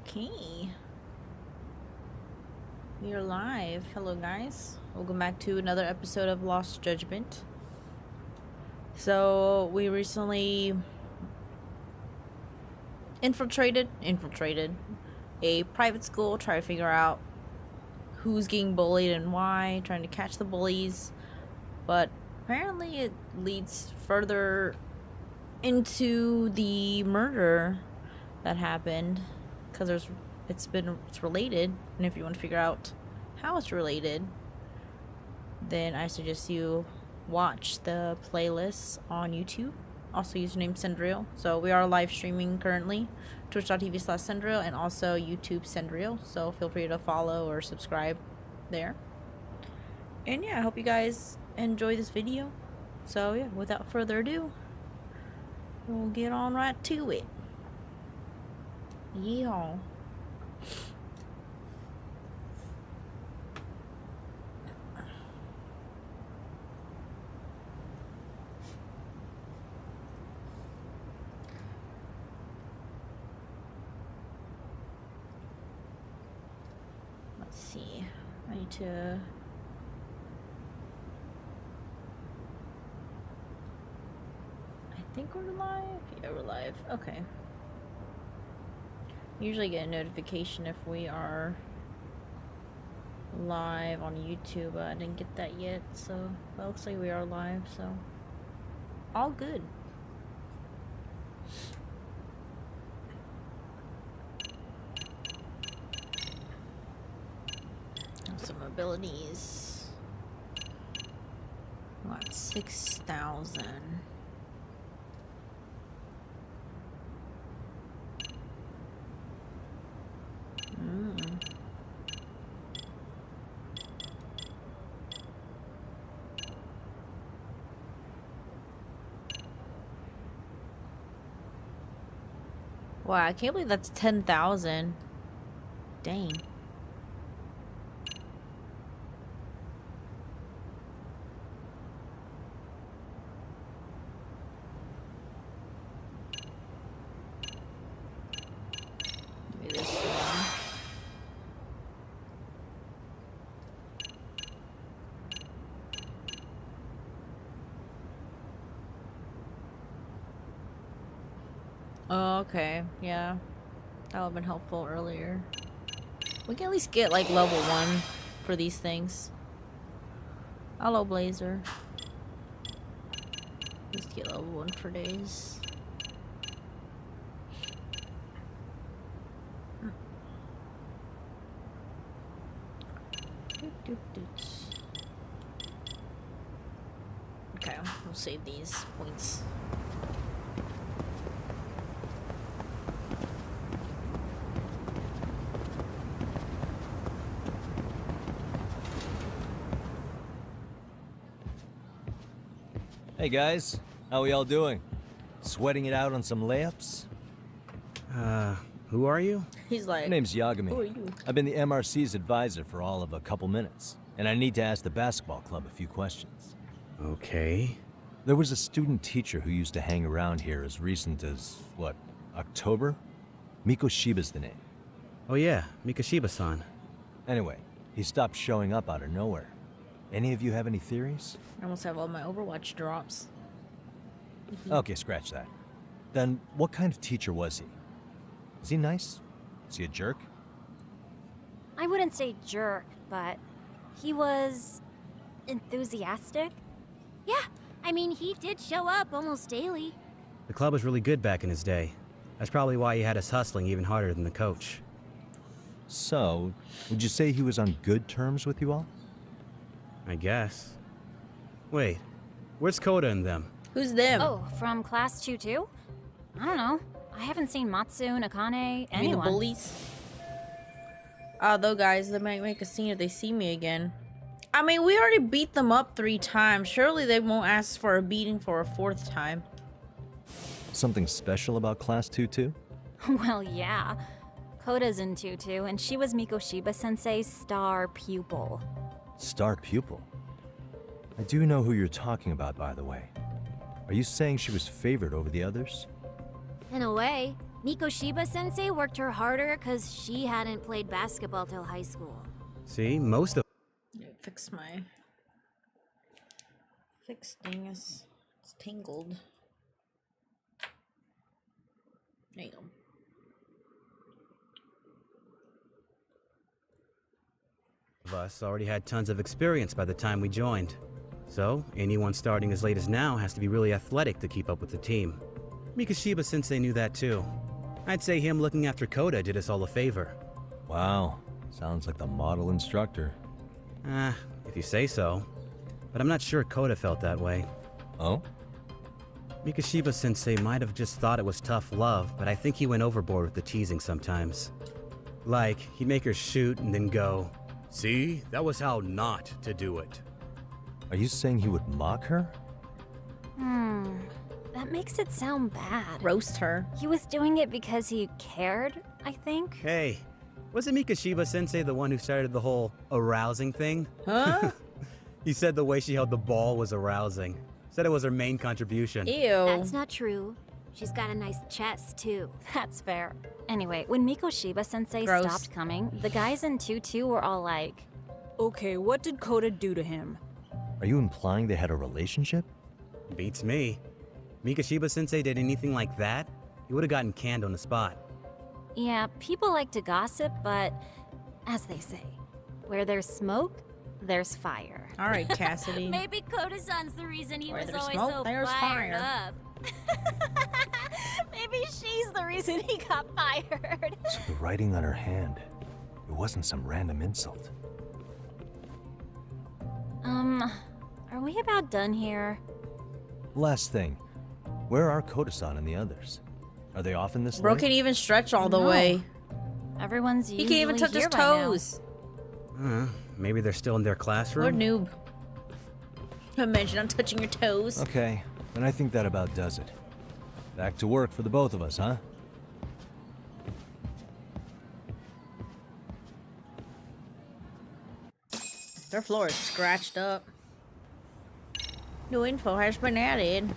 Okay. We are live. Hello guys. Welcome back to another episode of Lost Judgment. So we recently infiltrated a private school, try to figure out who's getting bullied and why, trying to catch the bullies. But apparently it leads further into the murder that happened, because it's related, and if you want to figure out how it's related, then I suggest you watch the playlists on YouTube. Also username Cendriel. So we are live streaming currently, twitch.tv/Cendriel, and also YouTube Cendriel, so feel free to follow or subscribe there. And yeah, I hope you guys enjoy this video. So yeah, without further ado, we'll get on right to it. Yeehaw. Let's see. I need to... I think we're live? Yeah, we're live. Okay. Usually get a notification if we are live on YouTube, but I didn't get that yet, so it looks like we are live, so all good. Some abilities. What, 6,000. Wow, I can't believe that's 10,000. Dang. Maybe this one. Oh, okay. Yeah. That would have been helpful earlier. We can at least get like level 1 for these things. Hello, Blazer. Let's get level 1 for days. Okay, we'll save these points. Hey guys, how we all doing? Sweating it out on some layups? Who are you? He's like, My name's Yagami. who are you? I've been the MRC's advisor for all of a couple minutes, and I need to ask the basketball club a few questions. Okay. There was a student teacher who used to hang around here as recent as, what, October? Mikoshiba's the name. Oh yeah, Mikoshiba-san. Anyway, he stopped showing up out of nowhere. Any of you have any theories? I almost have all my Overwatch drops. Okay, scratch that. Then, what kind of teacher was he? Was he nice? Was he a jerk? I wouldn't say jerk, but he was enthusiastic. Yeah, I mean, he did show up almost daily. The club was really good back in his day. That's probably why he had us hustling even harder than the coach. So, would you say he was on good terms with you all? I guess. Wait, where's Koda and them? Who's them? Oh, from class 2 too? I don't know. I haven't seen Matsu, Nakane, You mean the anyone. bullies? Although, guys, they might make a scene if they see me again. I mean, we already beat them up 3 times. Surely they won't ask for a beating for a 4th time. Something special about Class 2 too? Well, yeah. Koda's in 2 too, and she was Mikoshiba-sensei's star pupil. Star pupil? I do know who you're talking about, by the way. Are you saying she was favored over the others? In a way, Mikoshiba-sensei worked her harder because she hadn't played basketball till high school. See, most of Yeah, fix thing is it's tangled. There you go. us already had tons of experience by the time we joined. So, anyone starting as late as now has to be really athletic to keep up with the team. Mikoshiba-sensei knew that too. I'd say him looking after Koda did us all a favor. Wow, sounds like the model instructor. If you say so. But I'm not sure Koda felt that way. Oh? Mikoshiba-sensei might have just thought it was tough love, but I think he went overboard with the teasing sometimes. Like, he'd make her shoot and then go, "See, that was how not to do it." Are you saying he would mock her? That makes it sound bad. Roast her. He was doing it because he cared, I think. Hey, wasn't Mikoshiba-sensei the one who started the whole arousing thing? Huh? He said the way she held the ball was arousing. Said it was her main contribution. Ew. That's not true. She's got a nice chest, too. That's fair. Anyway, when Mikoshiba-sensei Gross. stopped coming, the guys in 2-2 were all like, Okay, what did Koda do to him? Are you implying they had a relationship? Beats me. Mikoshiba-sensei did anything like that, he would have gotten canned on the spot. yeah, people like to gossip, but as they say, where there's smoke, there's fire. All right, Cassidy. Maybe Koda-san's the reason he Where was there's always smoke, so there's fired fire. up. Maybe she's the reason he got fired. So the writing on her hand, it wasn't some random insult. Are we about done here? Last thing, where are Koda-san and the others? Are they off in this Bro late? can't even stretch all the No. way. Everyone's He usually can't even touch his here by now. toes. Maybe they're still in their What classroom? noob. Imagine I'm touching your toes. Okay, then I think that about does it. Back to work for the both of us, huh? Their floor is scratched up. New info has been added.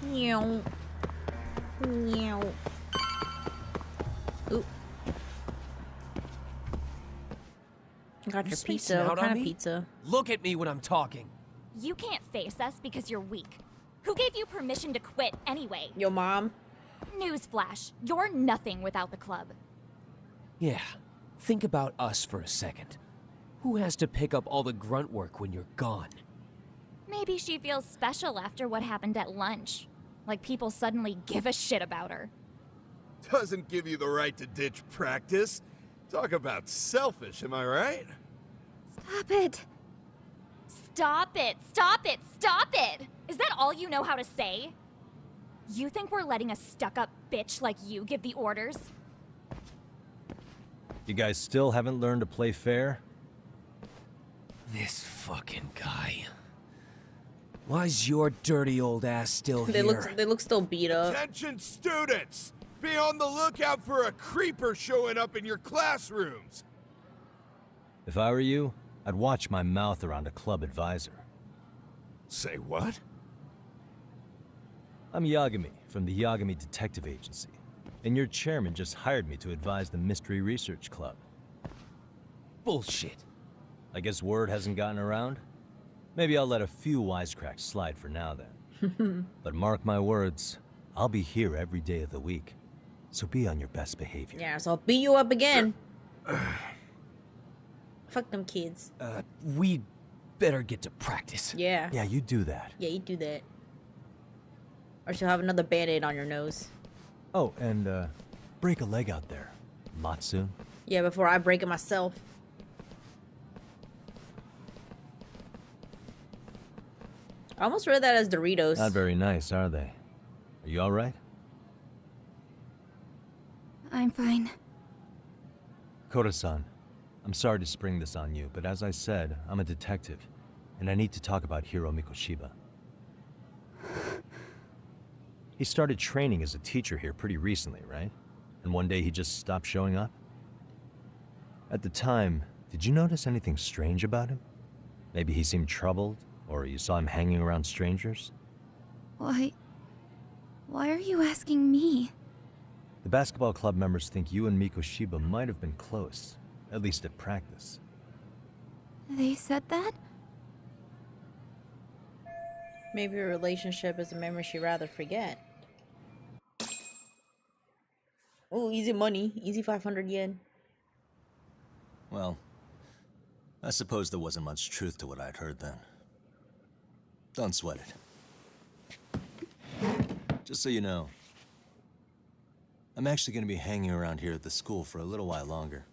Meow. Meow. Oop. Got You your spacing pizza. out What on kind of me? pizza? Look at me when I'm talking. You can't face us because you're weak. Who gave you permission to quit anyway? Your mom? Newsflash, you're nothing without the club. Yeah, think about us for a second. Who has to pick up all the grunt work when you're gone? Maybe she feels special after what happened at lunch. Like people suddenly give a shit about her. Doesn't give you the right to ditch practice. Talk about selfish, am I right? Stop it! Stop it! Stop it! Stop it! Is that all you know how to say? You think we're letting a stuck-up bitch like you give the orders? You guys still haven't learned to play fair? This fucking guy. Why's your dirty old ass still They here? look still beat up. Attention students! Be on the lookout for a creeper showing up in your classrooms! If I were you, I'd watch my mouth around a club advisor. Say what? I'm Yagami from the Yagami Detective Agency, and your chairman just hired me to advise the Mystery Research Club. Bullshit. I guess word hasn't gotten around? Maybe I'll let a few wisecracks slide for now then. But mark my words, I'll be here every day of the week, so be on your best behavior. Yeah, so I'll beat you up again. Fuck them kids. We better get to practice. Yeah. Yeah, you do that. Yeah, you do that. Or she'll have another band-aid on your nose. Oh, and break a leg out there, Matsu. Yeah, before I break it myself. I almost read that as Doritos. Not very nice, are they? Are you alright? I'm fine. Koda-san, I'm sorry to spring this on you, but as I said, I'm a detective, and I need to talk about Hiro Mikoshiba. He started training as a teacher here pretty recently, right? And one day he just stopped showing up? At the time, did you notice anything strange about him? Maybe he seemed troubled, or you saw him hanging around strangers? Why are you asking me? The basketball club members think you and Mikoshiba might have been close, at least at practice. They said that? Maybe a relationship is a memory she'd rather forget. Oh, easy money. Easy 500 yen. Well, I suppose there wasn't much truth to what I'd heard then. Don't sweat it. Just so you know, I'm actually going to be hanging around here at the school for a little while longer.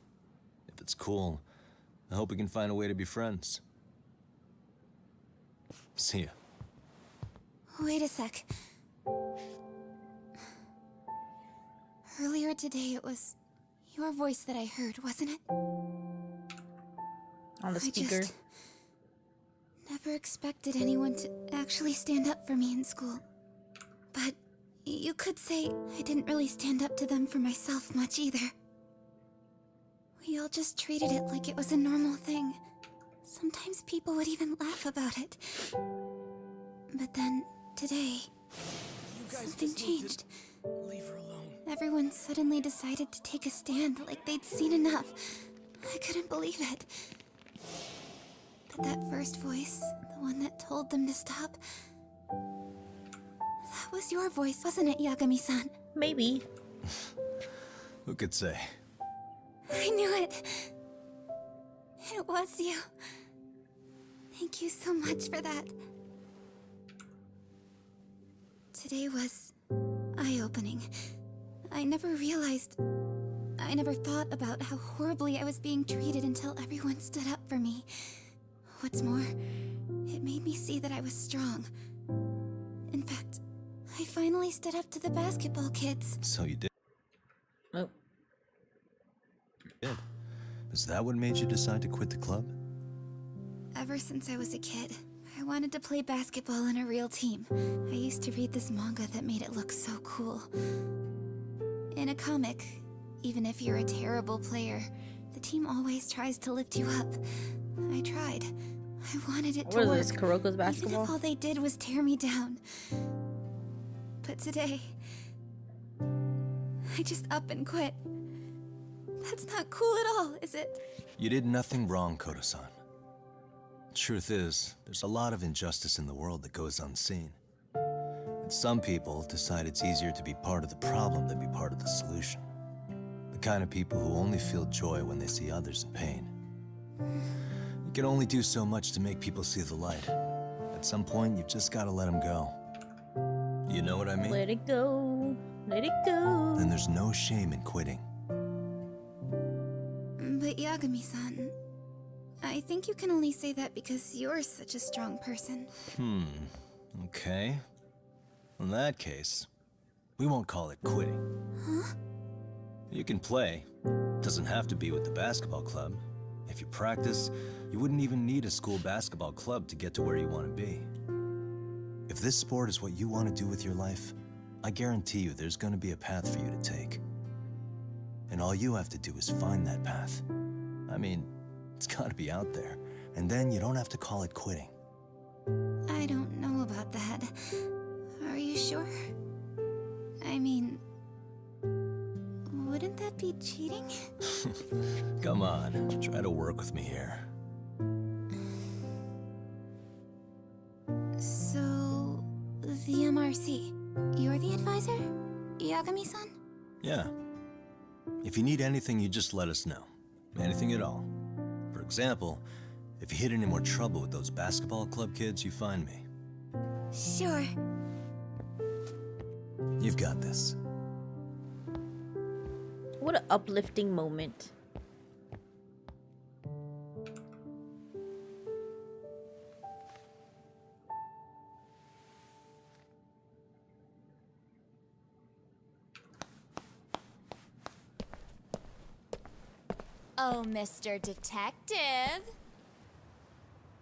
If it's cool, I hope we can find a way to be friends. See ya. Wait a sec. Earlier today, it was your voice that I heard, wasn't it? On the speaker. I just never expected anyone to actually stand up for me in school. But you could say I didn't really stand up to them for myself much either. We all just treated it like it was a normal thing. Sometimes people would even laugh about it. But then, today, something changed. Leave her alone. Everyone suddenly decided to take a stand like they'd seen enough. I couldn't believe it. But that first voice, the one that told them to stop, that was your voice, wasn't it, Yagami-san? Maybe. Who could say? I knew it. It was you. Thank you so much for that. Today was eye-opening. I never thought about how horribly I was being treated until everyone stood up for me. What's more, it made me see that I was strong. In fact, I finally stood up to the basketball kids. So you did? Oh. You did? Is that what made you decide to quit the club? Ever since I was a kid, I wanted to play basketball in a real team. I used to read this manga that made it look so cool. In a comic, even if you're a terrible player, the team always tries to lift you up. I tried. I wanted it to What work. is this, Kuroko's Even basketball? if all they did was tear me down. But today, I just up and quit. That's not cool at all, is it? You did nothing wrong, Koto-san. Truth is, there's a lot of injustice in the world that goes unseen. And some people decide it's easier to be part of the problem than be part of the solution. The kind of people who only feel joy when they see others in pain. You can only do so much to make people see the light. At some point, you've just gotta let them go. You know what I mean? Let it go. Let it go. Then there's no shame in quitting. But Yagami-san, I think you can only say that because you're such a strong person. Okay. In that case, we won't call it quitting. Huh? You can play. Doesn't have to be with the basketball club. If you practice, you wouldn't even need a school basketball club to get to where you want to be. If this sport is what you want to do with your life, I guarantee you there's going to be a path for you to take. And all you have to do is find that path. I mean, it's got to be out there. And then you don't have to call it quitting. I don't know about that. Are you sure? I mean, wouldn't that be cheating? Come on, try to work with me here. So, the MRC, you're the advisor? Yagami-san? Yeah. If you need anything, you just let us know. Anything at all. For example, if you hit any more trouble with those basketball club kids, you find me. Sure. You've got this. What an uplifting moment. Oh, Mr. Detective.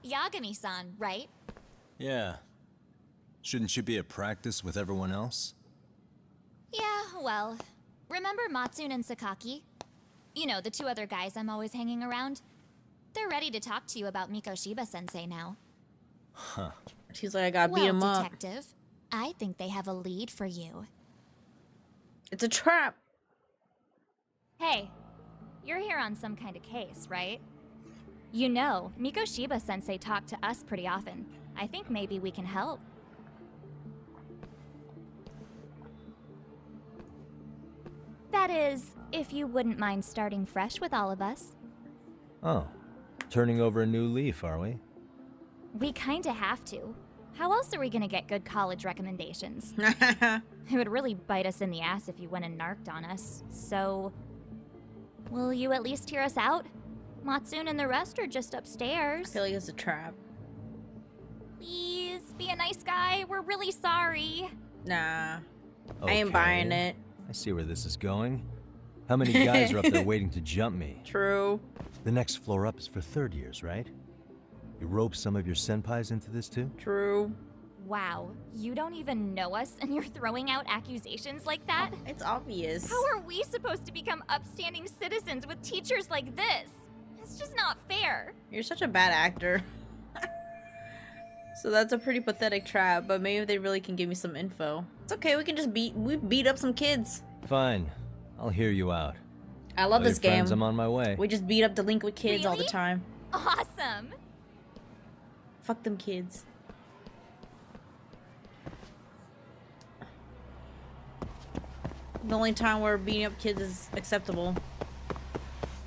Yagami-san, right? Yeah. Shouldn't you be at practice with everyone else? Yeah, well, remember Matsune and Sakaki? You know, the two other guys I'm always hanging around? They're ready to talk to you about Mikoshiba-sensei now. Huh. She's like, I gotta beat him up. Detective, I think they have a lead for you. It's a trap. Hey, you're here on some kind of case, right? You know, Mikoshiba-sensei talked to us pretty often. I think maybe we can help. That is, if you wouldn't mind starting fresh with all of us. Oh, turning over a new leaf, are we? We kinda have to. How else are we gonna get good college recommendations? It would really bite us in the ass if you went and narked on us. So, will you at least hear us out? Matsune and the rest are just I upstairs. feel like it's a trap. Please, be a nice guy. We're really sorry. Nah. I ain't buying Okay. it. I see where this is going. How many guys are up there waiting to jump me? True. The next floor up is for third years, right? You rope some of your senpais into this too? True. Wow, you don't even know us and you're throwing out accusations like that? It's obvious. How are we supposed to become upstanding citizens with teachers like this? It's just not fair. You're such a bad actor. So that's a pretty pathetic trap, but maybe they really can give me some info. It's okay, we can just beat up some kids. Fine. I'll hear you out. I love Tell this your friends game. I'm on my way. We just beat up delinquent kids all the Really? time. Awesome. Fuck them kids. The only time where beating up kids is acceptable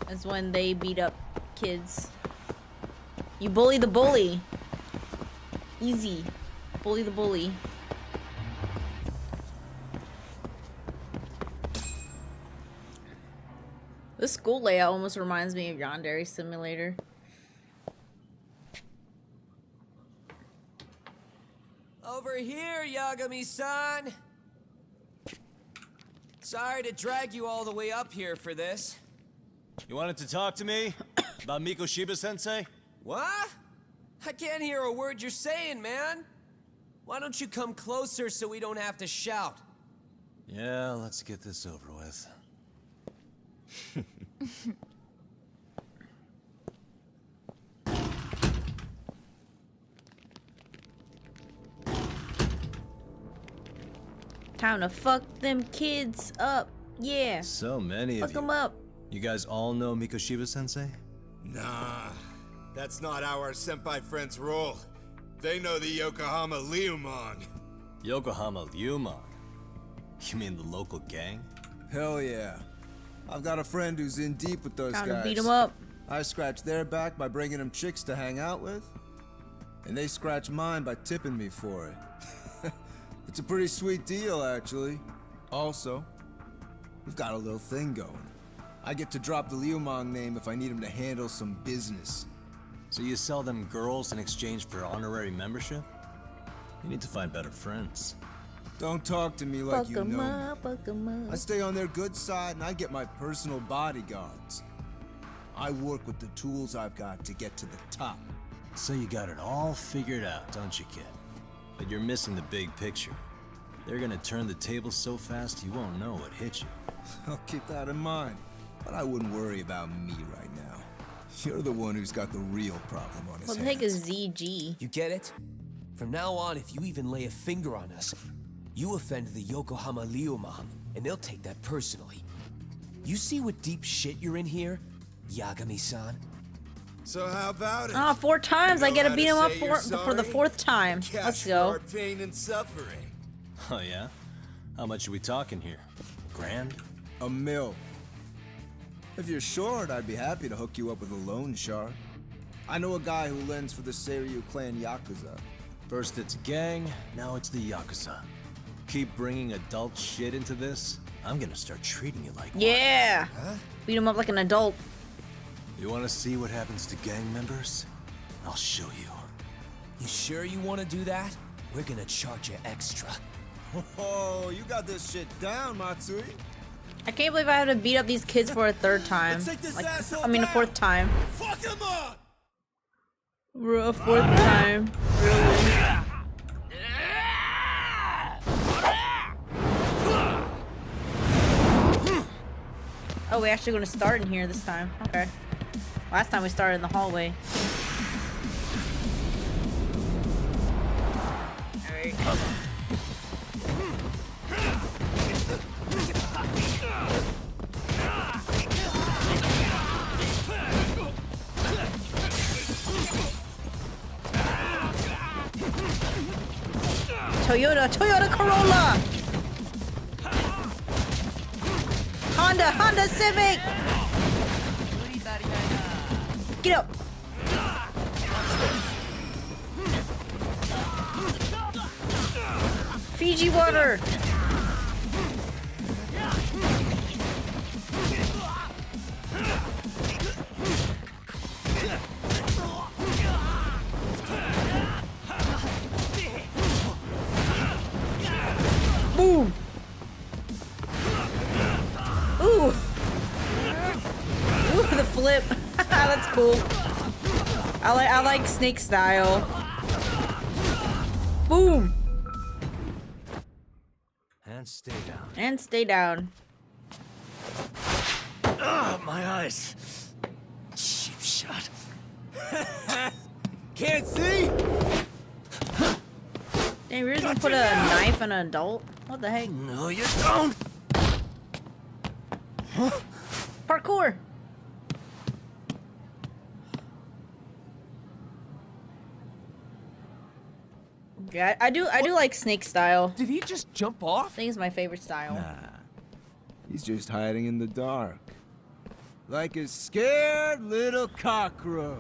is when they beat up kids. You bully the bully. Easy. Bully the bully. This school layout almost reminds me of Yandere Simulator. Over here, Yagami-san! Sorry to drag you all the way up here for this. You wanted to talk to me? About Mikoshiba-sensei? What? I can't hear a word you're saying, man. Why don't you come closer so we don't have to shout? Yeah, let's get this over with. Time to fuck them kids up. Yeah. So many Fuck of you. them up. You guys all know Mikoshiba-sensei? Nah, that's not how our senpai friends roll. They know the Yokohama Liumon. Yokohama Liumon? You mean the local gang? Hell yeah. I've got a friend who's in deep with those Time guys. to beat them up. I scratch their back by bringing them chicks to hang out with, and they scratch mine by tipping me for it. It's a pretty sweet deal, actually. Also, we've got a little thing going. I get to drop the Liumong name if I need him to handle some business. So you sell them girls in exchange for honorary membership? You need to find better friends. Don't talk to me like Fuck you them know me. up, fuck them I up. stay on their good side and I get my personal bodyguards. I work with the tools I've got to get to the top. So you got it all figured out, don't you, kid? But you're missing the big picture. They're gonna turn the tables so fast you won't know what hit you. I'll keep that in mind. But I wouldn't worry about me right now. You're the one who's got the real problem on his What the hands. heck is ZG? You get it? From now on, if you even lay a finger on us, you offend the Yokohama Liumon, and they'll take that personally. You see what deep shit you're in here, Yagami-san? So how about it? Ah, 4 times. You I know gotta how beat to him up say you're for the sorry? 4th time. Cash Let's for go. our pain and suffering. Oh yeah? How much are we talking here? Grand? A mil. If you're short, I'd be happy to hook you up with a loan shark. I know a guy who lends for the Seiryu clan Yakuza. First it's a gang, now it's the Yakuza. Keep bringing adult shit into this, I'm gonna start treating you like one. Yeah. Huh? Beat him up like an adult. You wanna see what happens to gang members? I'll show you. You sure you want to do that? We're gonna charge you extra. Oh, you got this shit down, Matsui. I can't believe I have to beat up these kids for a 3rd time. Let's take this Like, asshole I mean, a down. 4th time. Fuck him up! A 4th time. Really? Oh, we're actually gonna start in here this time. Okay. Last time we started in the hallway. Alright. Toyota Corolla! Honda Civic! Get up! Fiji water! Boom! Ooh! Ooh, the flip. That's cool. I like snake style. Boom! And stay down. And stay down. Ah, my eyes. Cheap shot. Can't see? Damn, you're just gonna put a knife on an adult? What the heck? No, you don't. Parkour! Yeah, I do like snake style. Did he just jump I off? think it's my favorite style. Nah. He's just hiding in the dark. Like a scared little cockroach.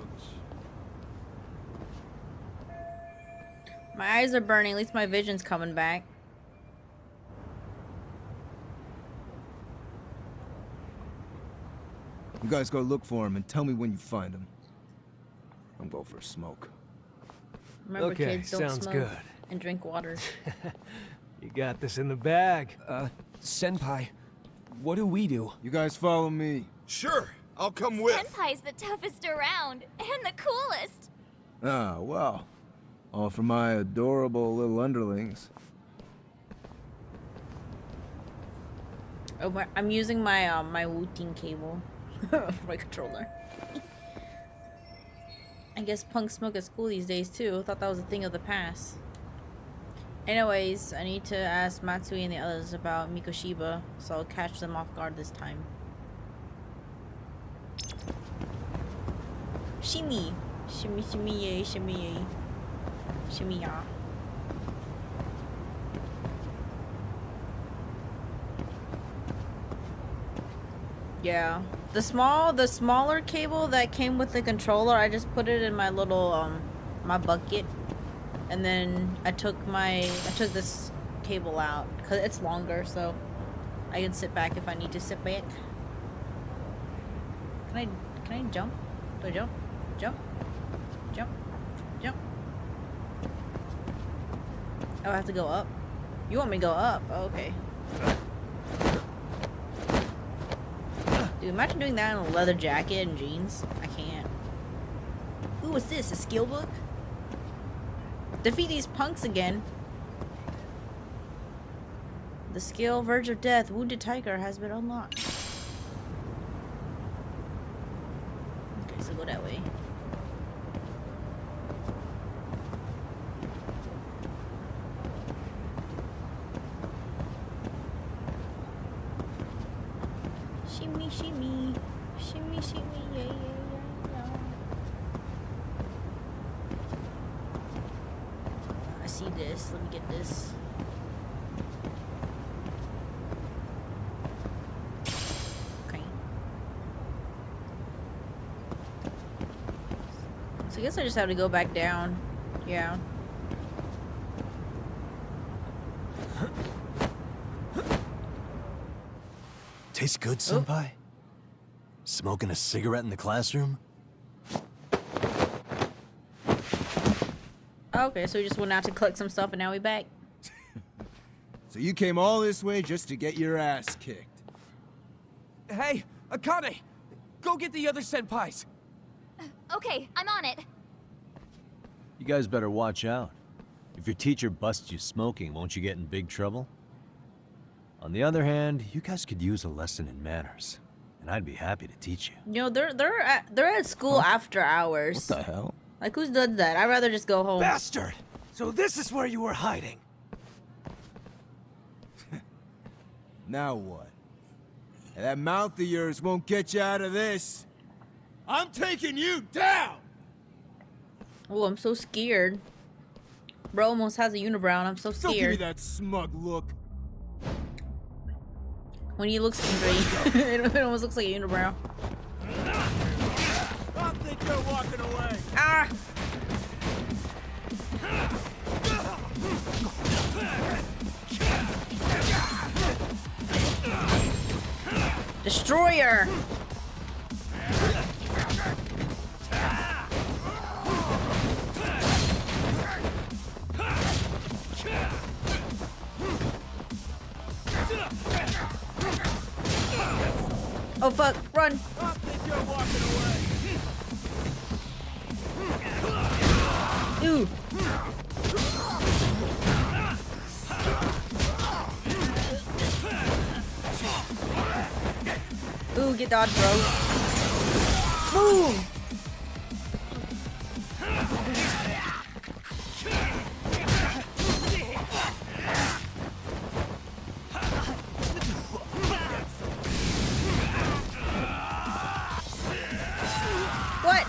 My eyes are burning, at least my vision's coming back. You guys go look for him and tell me when you find him. I'm going for a smoke. Remember, Okay, kids, don't sounds smoke good. and drink water. You got this in the bag. Senpai, what do we do? You guys follow me. Sure, I'll come with. Senpai's the toughest around and the coolest. Ah, well. All for my adorable little underlings. Oh, I'm using my my Wu-Ting cable for my controller. I guess punk smoke at school these days too. Thought that was a thing of the past. Anyways, I need to ask Matsui and the others about Mikoshiba, so I'll catch them off guard this time. Shimmy, shimmy, shimmy, yay, shimmy, yay, shimmy, ya. Yeah, the smaller cable that came with the controller, I just put it in my little my bucket, and then I took this cable out because it's longer, so I can sit back if I need to sit back. Can I jump? Do I jump? Jump? Jump? Jump? Oh, I have to go up. You want me to go up? Oh, okay. Dude, imagine doing that in a leather jacket and jeans. I can't. Ooh, what's this? A skill book? Defeat these punks again. The skill Verge of Death, Wounded Tiger has been unlocked. Okay, so go that way. Shimmy, shimmy, shimmy, shimmy, yeah, yeah, yeah, yeah. I see this. Let me get this. Okay. So I guess I just have to go back down. Yeah. Tastes good, senpai? Smoking a cigarette in the classroom? Okay, so we just went out to collect some stuff and now we back. So you came all this way just to get your ass kicked. Hey, Akane! Go get the other senpais! Okay, I'm on it. You guys better watch out. If your teacher busts you smoking, won't you get in big trouble? On the other hand, you guys could use a lesson in manners. and I'd be happy to teach you. You know, they're at school after hours. What the hell? Like, who's done that? I'd rather just go home. Bastard! So this is where you were hiding. Now what? That mouth of yours won't get you out of this. I'm taking you down! Oh, I'm so scared. Bro almost has a unibrow and I'm so Don't give me scared. that smug look. When he looks angry, it almost looks like a unibrow. I think you're walking away. Ah! Destroyer! Oh fuck, run! I think you're walking away. Ooh! Ooh, get dodged, bro. Boom! What?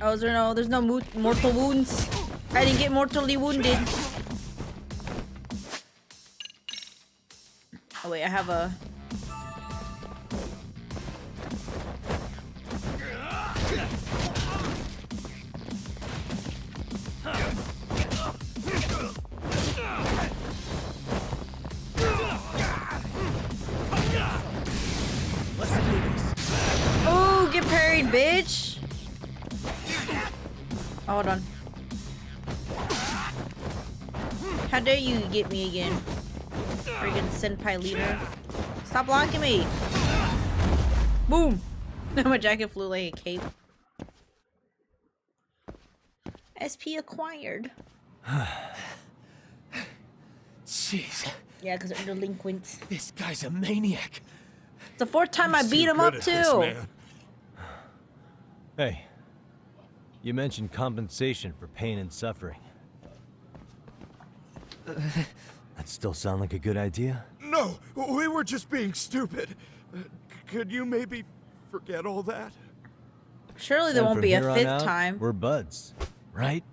Oh, there's no mortal wounds. I didn't get mortally wounded. Oh wait, I have a... Let's do this. Oh, get parried, bitch! Oh, hold on. How dare you get me again? Friggin' senpai leader. Stop blocking me! Boom! My jacket flew like a cape. SP acquired. Jeez. Yeah, because they're delinquents. This guy's a maniac. It's the fourth time I beat him up too. Hey, you mentioned compensation for pain and suffering. That still sound like a good idea? No, we were just being stupid. Could you maybe forget all that? Surely there And won't from be a here on fifth out, time. We're buds, right?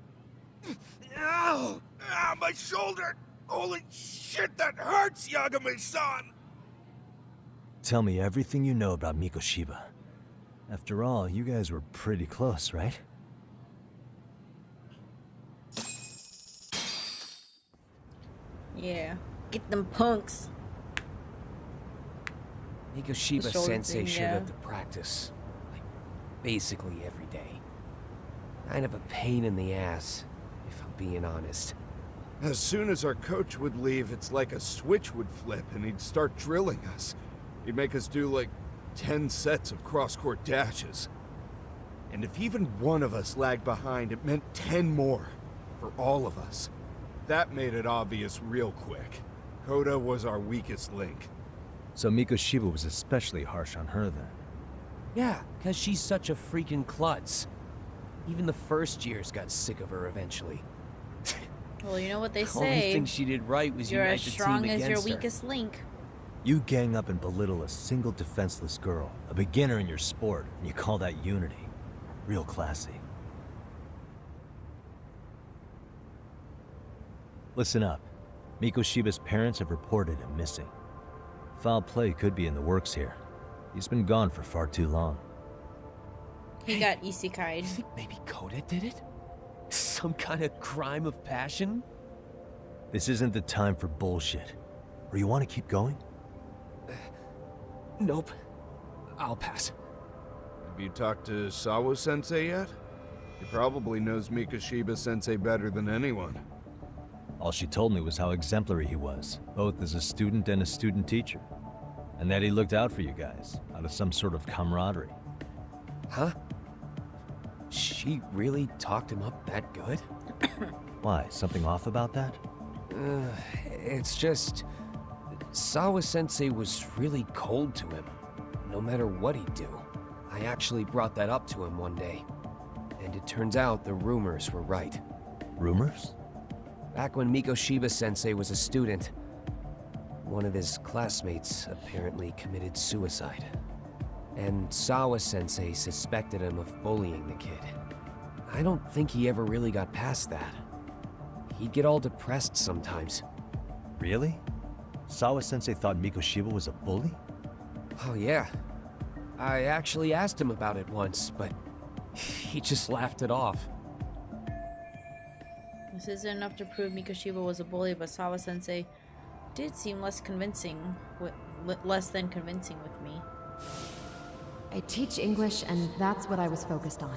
Ow! Ah, my shoulder! Holy shit, that hurts, Yagami-san! Tell me everything you know about Mikoshiba. After all, you guys were pretty close, right? Yeah. Get them punks. Mikoshiba The shoulder Sensei thing, showed yeah. up to practice. Like, basically every day. Kind of a pain in the ass, if I'm being honest. As soon as our coach would leave, it's like a switch would flip and he'd start drilling us. He'd make us do like 10 sets of cross-court dashes. And if even one of us lagged behind, it meant 10 more for all of us. That made it obvious real quick. Koda was our weakest link. So Mikoshiba was especially harsh on her then. Yeah, because she's such a freaking klutz. Even the first years got sick of her eventually. Well, you know what they The only say. thing she did right was You're unite as the strong team as your against her. weakest link. You gang up and belittle a single defenseless girl, a beginner in your sport, and you call that unity. Real classy. Listen up. Mikoshiba's parents have reported him missing. Foul play could be in the works here. He's been gone for far too long. He got isekai'd. You think maybe Koda did it? Some kind of crime of passion? This isn't the time for bullshit. Or you want to keep going? Nope. I'll pass. Have you talked to Sawa-sensei yet? He probably knows Mikoshiba-sensei better than anyone. All she told me was how exemplary he was, both as a student and a student teacher. And that he looked out for you guys, out of some sort of camaraderie. Huh? She really talked him up that good? Why, something off about that? It's just... Sawa-sensei was really cold to him, no matter what he'd do. I actually brought that up to him one day. And it turns out the rumors were right. Rumors? Back when Mikoshiba-sensei was a student, one of his classmates apparently committed suicide. And Sawa-sensei suspected him of bullying the kid. I don't think he ever really got past that. He'd get all depressed sometimes. Really? Sawa-sensei thought Mikoshiba was a bully? Oh yeah. I actually asked him about it once, but he just laughed it off. This isn't enough to prove Mikoshiba was a bully, but Sawa-sensei did seem less than convincing with me. I teach English, and that's what I was focused on.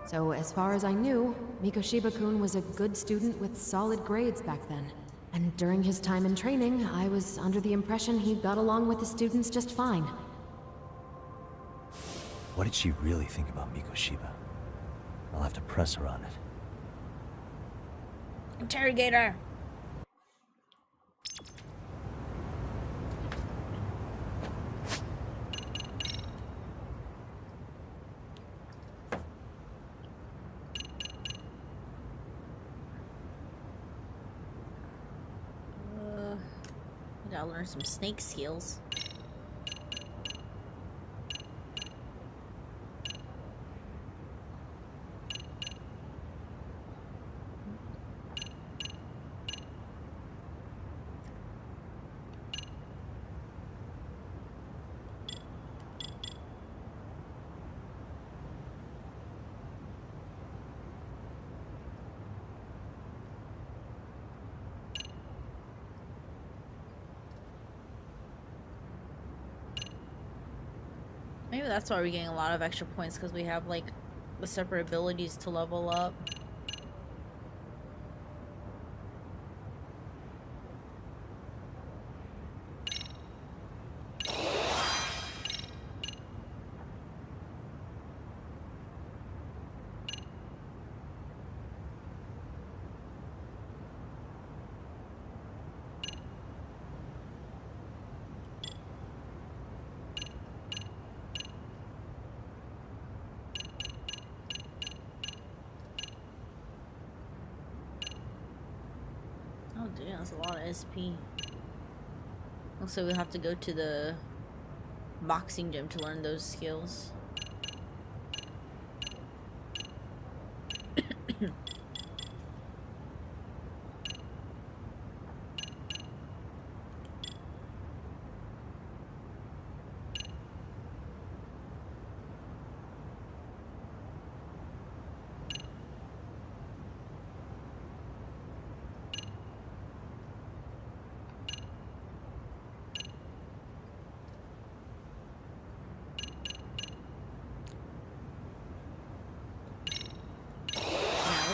So as far as I knew, Mikoshiba-kun was a good student with solid grades back then. And during his time in training, I was under the impression he got along with the students just fine. What did she really think about Mikoshiba? I'll have to press her on it. Interrogator! I gotta learn some snake skills. Maybe that's why we're getting a lot of extra points, because we have like the separate abilities to level up. Oh damn, that's a lot of SP. Also, we'll have to go to the boxing gym to learn those skills.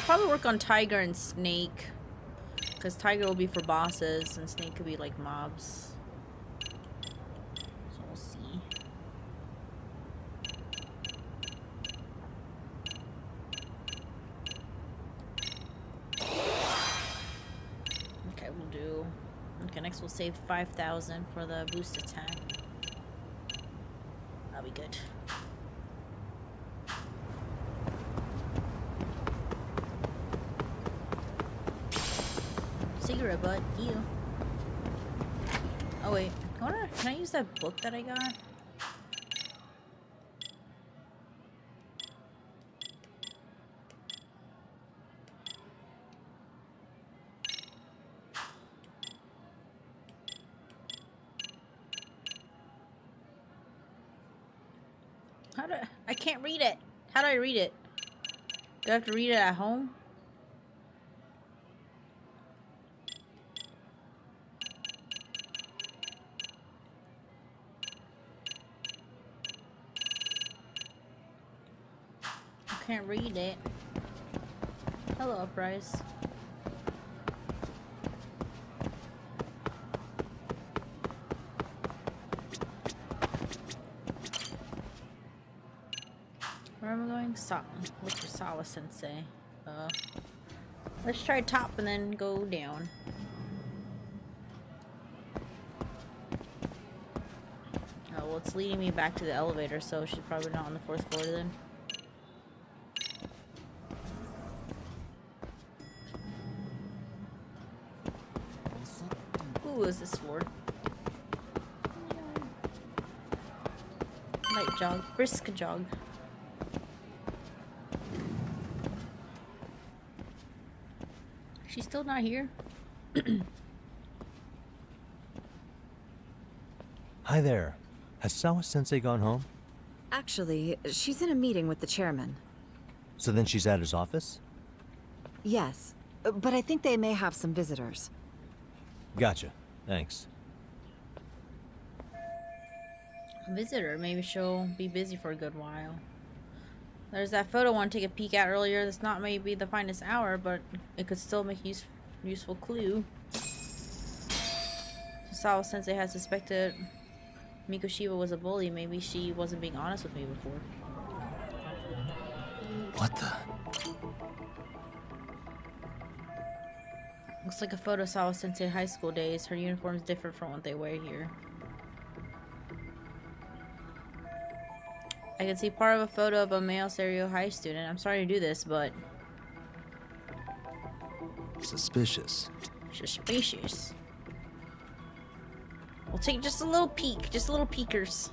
Probably work on Tiger and Snake, because Tiger will be for bosses and Snake could be like mobs. So we'll see. Okay, we'll do. Okay, next we'll save 5,000 for the boost attack. That'll be good. Cigarette butt, ew. Oh wait, can I use that book that I got? I can't read it. How do I read it? Do I have to read it at home? Can't read it. Hello, Uprise. Where am I going? Look for Sawa Sensei. Let's try top and then go down. well, it's leading me back to the elevator, so she's probably not on the 4th floor then. Who is this floor? Light jog, brisk jog. She's still not here. Hi there. Has Sawa-sensei gone home? Actually, she's in a meeting with the chairman. So then she's at his office? Yes, but I think they may have some visitors. Gotcha. Thanks. Visitor, maybe she'll be busy for a good while. There's that photo I want to take a peek at earlier. That's not maybe the finest hour, but it could still make useful clue. Sawa Sensei had suspected Mikoshiba was a bully. Maybe she wasn't being honest with me before. What the? Looks like a photo of Sawa Sensei high school days. Her uniform is different from what they wear here. I can see part of a photo of a male Serio High student. I'm sorry to do this, but... Suspicious. Suspicious. We'll take just a little peek. Just a little peekers.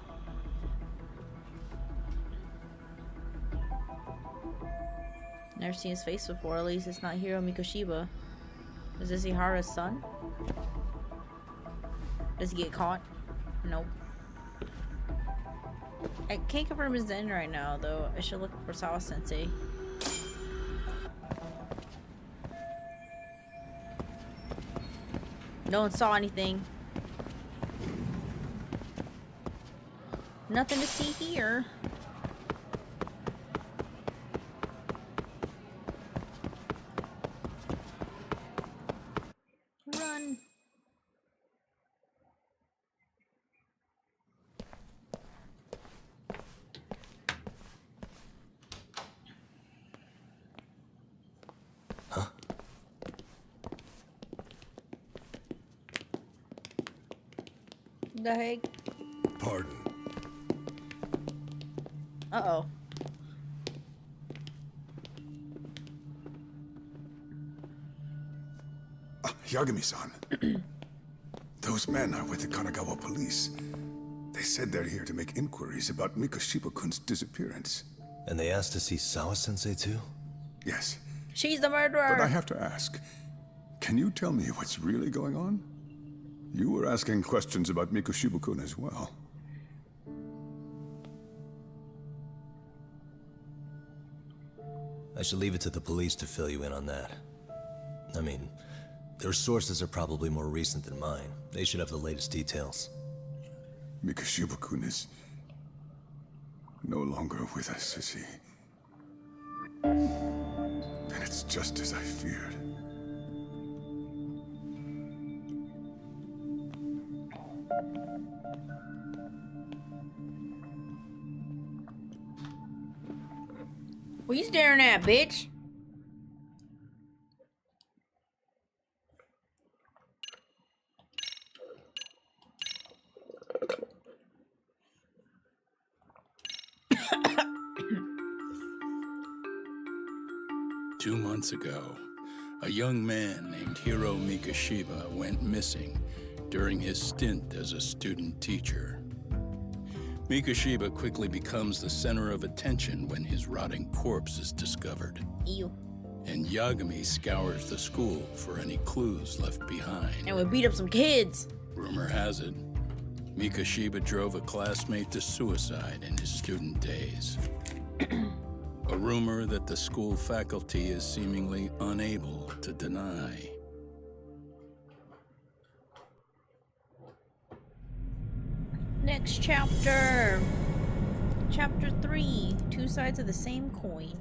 Never seen his face before. At least it's not Hiro Mikoshiba. Is this Ihara's son? Does he get caught? Nope. I can't confirm his end right now, though. I should look for Sawa Sensei. No one saw anything. Nothing to see here. Run. The heck? Pardon. Uh-oh. Yagami-san. Those men are with the Kanagawa police. They said they're here to make inquiries about Mikoshiba-kun's disappearance. And they asked to see Sawa-sensei too? Yes. She's the murderer. But I have to ask, can you tell me what's really going on? You were asking questions about Mikoshiba-kun as well. I should leave it to the police to fill you in on that. I mean, their sources are probably more recent than mine. They should have the latest details. Mikoshiba-kun is no longer with us, is he? And it's just as I feared. What you staring at, bitch? Two months ago, a young man named Hiro Mikoshiba went missing during his stint as a student teacher. Mikoshiba quickly becomes the center of attention when his rotting corpse is discovered. Ew. And Yagami scours the school for any clues left behind. And we beat up some kids. Rumor has it, Mikoshiba drove a classmate to suicide in his student days. A rumor that the school faculty is seemingly unable to deny. Next chapter. Chapter 3. Two sides of the same coin.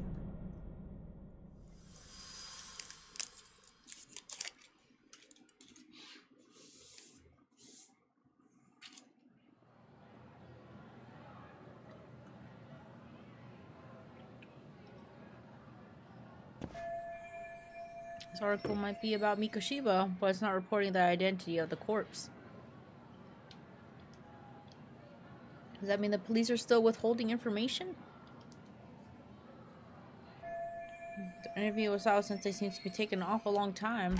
This article might be about Mikoshiba, but it's not reporting the identity of the corpse. Does that mean the police are still withholding information? The interview was out since they seem to be taking an awful long time.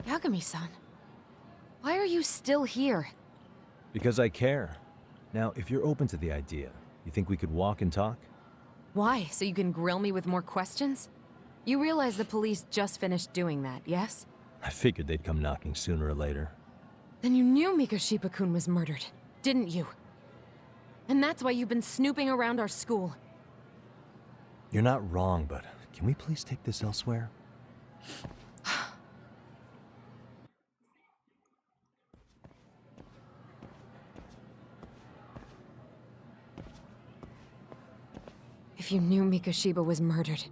Yagami-san, why are you still here? Because I care. Now, if you're open to the idea, you think we could walk and talk? Why? So you can grill me with more questions? You realize the police just finished doing that, yes? I figured they'd come knocking sooner or later. Then you knew Mikoshiba-kun was murdered, didn't you? And that's why you've been snooping around our school. You're not wrong, but can we please take this elsewhere? If you knew Mikoshiba was murdered,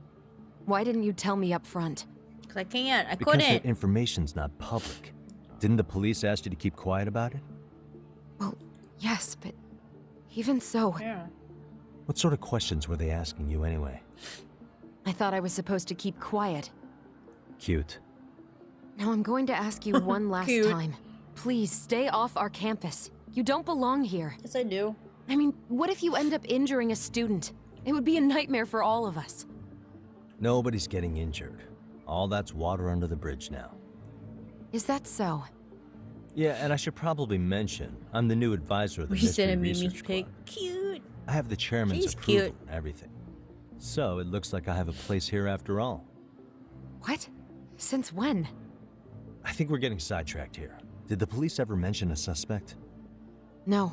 why didn't you tell me up front? Because I can't. I Because couldn't. that information's not public. Didn't the police ask you to keep quiet about it? Well, yes, but even so... Yeah. What sort of questions were they asking you anyway? I thought I was supposed to keep quiet. Cute. Now I'm going to ask you one last Cute. time. Please, stay off our campus. You don't belong here. Yes, I do. I mean, what if you end up injuring a student? It would be a nightmare for all of us. Nobody's getting injured. All that's water under the bridge now. Is that so? Yeah, and I should probably mention, I'm the new advisor of the We Mystery sent a Mimi Research pic. Club. Cute. I have the chairman's She's approval cute. and everything. So it looks like I have a place here after all. What? Since when? I think we're getting sidetracked here. Did the police ever mention a suspect? No.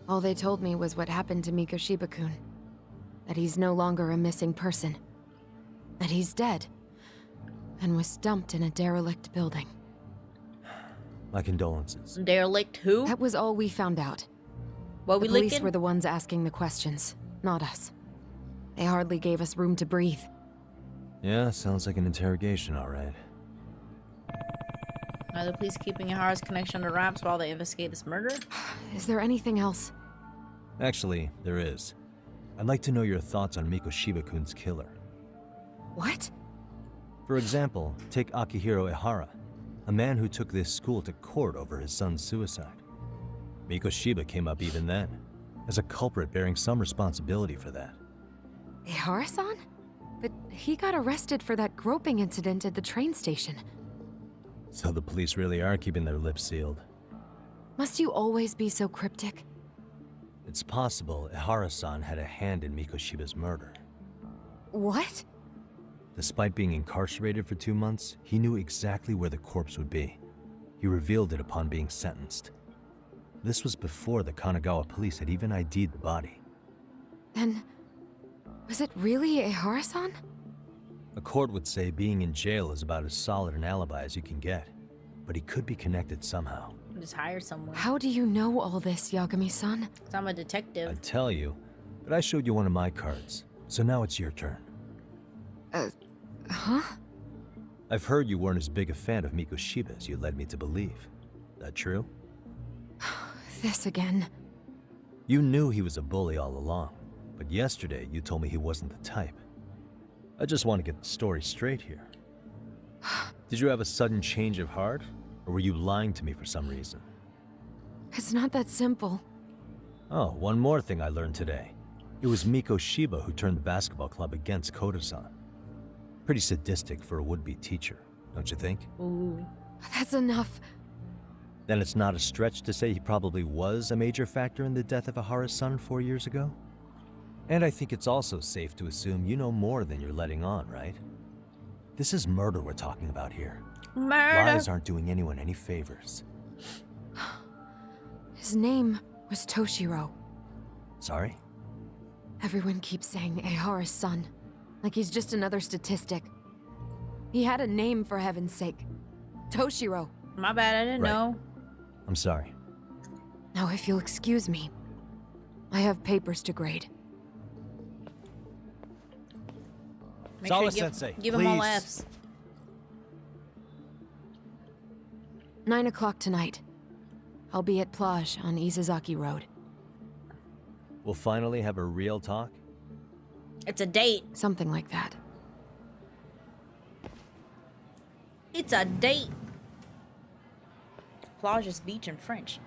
All they told me was what happened to Mikoshiba-kun. That he's no longer a missing person. That he's dead. And was dumped in a derelict building. My condolences. Derelict who? That was all we found out. What we The police licking? were the ones asking the questions, not us. They hardly gave us room to breathe. Yeah, sounds like an interrogation, all right. Are the police keeping Ihara's connection under wraps while they investigate this murder? Is there anything else? Actually, there is. I'd like to know your thoughts on Mikoshiba-kun's killer. What? For example, take Akihiro Ihara, a man who took this school to court over his son's suicide. Mikoshiba came up even then, as a culprit bearing some responsibility for that. Ihara-san? But he got arrested for that groping incident at the train station. So the police really are keeping their lips sealed. Must you always be so cryptic? It's possible Ihara-san had a hand in Mikoshiba's murder. What? Despite being incarcerated for 2 months, he knew exactly where the corpse would be. He revealed it upon being sentenced. This was before the Kanagawa police had even ID'd the body. Then, was it really Ihara-san? A court would say being in jail is about as solid an alibi as you can get, but he could be connected somehow. Just hire someone. How do you know all this, Yagami-san? 'Cause I'm a detective. I'd tell you, but I showed you one of my cards, so now it's your turn. Huh? I've heard you weren't as big a fan of Mikoshiba as you led me to believe. That true? This again. You knew he was a bully all along, but yesterday you told me he wasn't the type. I just want to get the story straight here. Did you have a sudden change of heart, or were you lying to me for some reason? It's not that simple. Oh, one more thing I learned today. It was Mikoshiba who turned the basketball club against Koda-san. Pretty sadistic for a would-be teacher, don't you think? Ooh. That's enough. Then it's not a stretch to say he probably was a major factor in the death of Ihara's son 4 years ago? And I think it's also safe to assume you know more than you're letting on, right? This is murder we're talking about here. Murder. Lies aren't doing anyone any favors. His name was Toshiro. Sorry? Everyone keeps saying Ihara's son, like he's just another statistic. He had a name, for heaven's sake. Toshiro. My bad, I didn't Right. know. I'm sorry. Now, if you'll excuse me, I have papers to grade. Make sure you Sawa-sensei, give him all please. Fs. 9 o'clock tonight. I'll be at Plage on Izazaki Road. We'll finally have a real talk? It's a date. Something like that. It's a date. Plage is beach in French.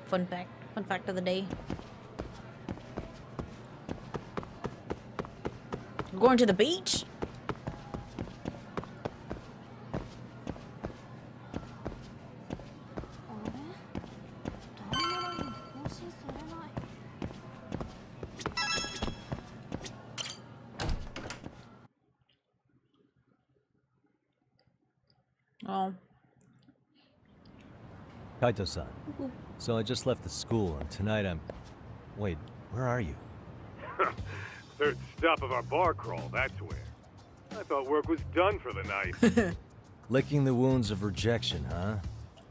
Fun fact of the day. We're going to the beach? Oh. Kaito-san. So I just left the school, and tonight I'm... Wait, where are you? Third stop of our bar crawl, that's where. I thought work was done for the night. Licking the wounds of rejection, huh?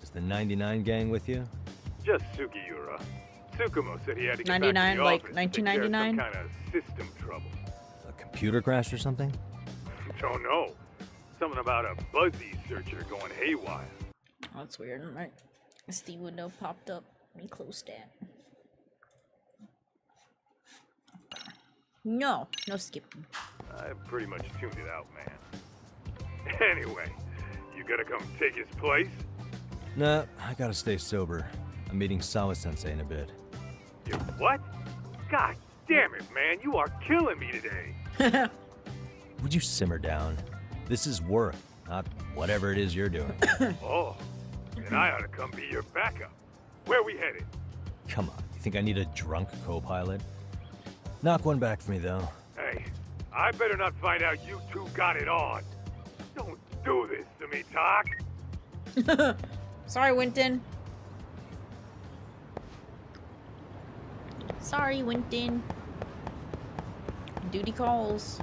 Is the 99 gang with you? Just Sugiura. Tsukumo said he had to get 99, back to the like office 1999? to take care of some kind of system trouble. A computer crash or something? Don't know. Something about a Buzzy searcher going haywire. Oh, that's weird. My Steam window popped up. Let me close that. No skipping. I pretty much tuned it out, man. Anyway, you gotta come take his place? Nah, I gotta stay sober. I'm meeting Sawa-sensei in a bit. You what? God damn it, man, you are killing me today. Would you simmer down? This is work, not whatever it is you're doing. Oh, then I ought to come be your backup. Where we headed? Come on, you think I need a drunk co-pilot? Knock one back for me, though. Hey, I better not find out you two got it on. Don't do this to me, Talk. Sorry, Winton. Sorry, Winton. Duty calls.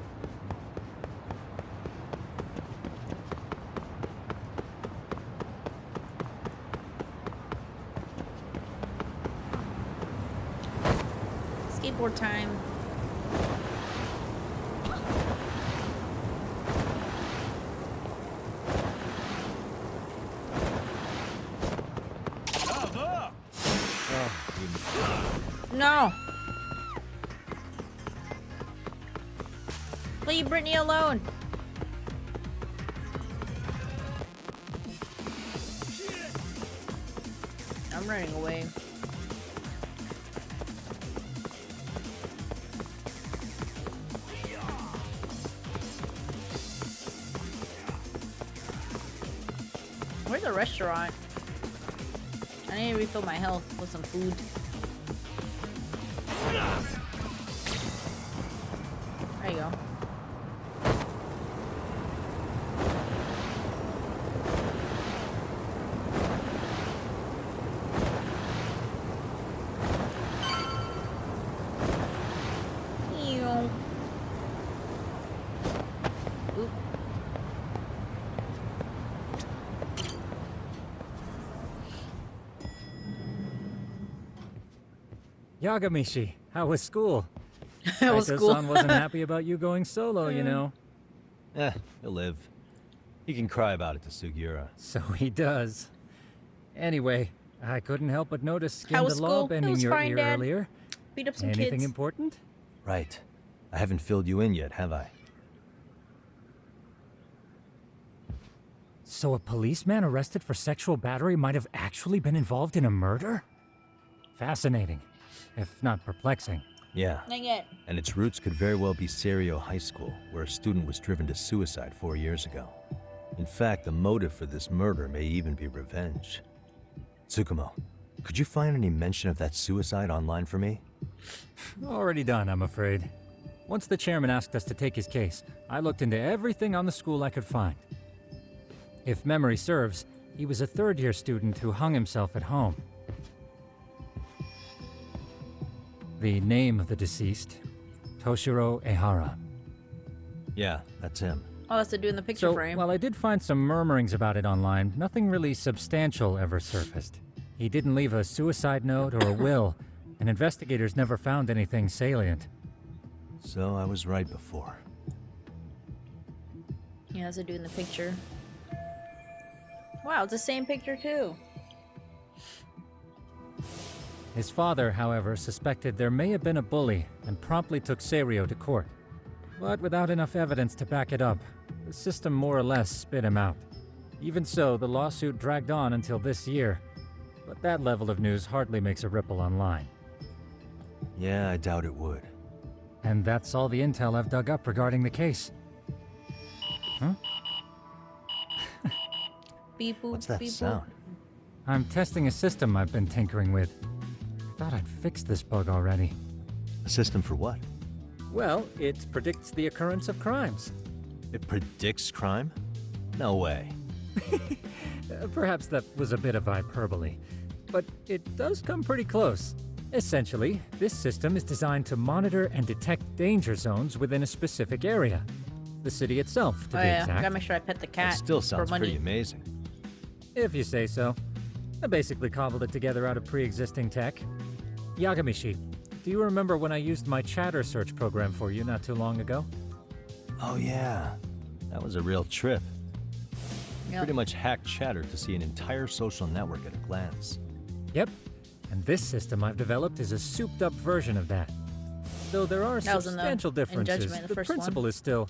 Skateboard time. No! Leave Brittany alone! I'm running away. Where's the restaurant? I need to refill my health with some food. There you go. Ew. Oop. Yagamishi, how was school? How was school? Kaito-san wasn't happy about you going solo, you know. He'll live. He can cry about it to Sugiura. So he does. Anyway, I couldn't help but notice skin How to was law school? It bending was your fine, ear Dad. earlier. Beat up some Anything kids. important? Right. I haven't filled you in yet, have I? So a policeman arrested for sexual battery might have actually been involved in a murder? Fascinating, if not perplexing. Yeah. Dang it. And its roots could very well be Serio High School, where a student was driven to suicide 4 years ago. In fact, the motive for this murder may even be revenge. Tsukumo, could you find any mention of that suicide online for me? Already done, I'm afraid. Once the chairman asked us to take his case, I looked into everything on the school I could find. If memory serves, he was a third-year student who hung himself at home. The name of the deceased, Toshiro Ehara. Yeah, that's him. Oh, that's to do in the picture So, frame. while I did find some murmurings about it online, nothing really substantial ever surfaced. He didn't leave a suicide note or a will, and investigators never found anything salient. So I was right before. Yeah, that's to do in the picture. Wow, it's the same picture too. His father, however, suspected there may have been a bully and promptly took Serio to court. But without enough evidence to back it up, the system more or less spit him out. Even so, the lawsuit dragged on until this year. But that level of news hardly makes a ripple online. Yeah, I doubt it would. And that's all the intel I've dug up regarding the case. Huh? Beep boop, What's that beep boop. sound? I'm testing a system I've been tinkering with. I thought I'd fixed this bug already. A system for what? Well, it predicts the occurrence of crimes. It predicts crime? No way. Perhaps that was a bit of hyperbole, but it does come pretty close. Essentially, this system is designed to monitor and detect danger zones within a specific area. The city itself, to Oh be yeah, exact. gotta make sure I pet the cat. That still for sounds money. pretty amazing. If you say so. I basically cobbled it together out of pre-existing tech. Yagamishi, do you remember when I used my chatter search program for you not too long ago? Oh yeah, that was a real trip. Yep. Pretty much hacked chatter to see an entire social network at a glance. Yep. And this system I've developed is a souped-up version of that. Though there are That was in the- substantial in differences, Judgment, the the first principle one. is still...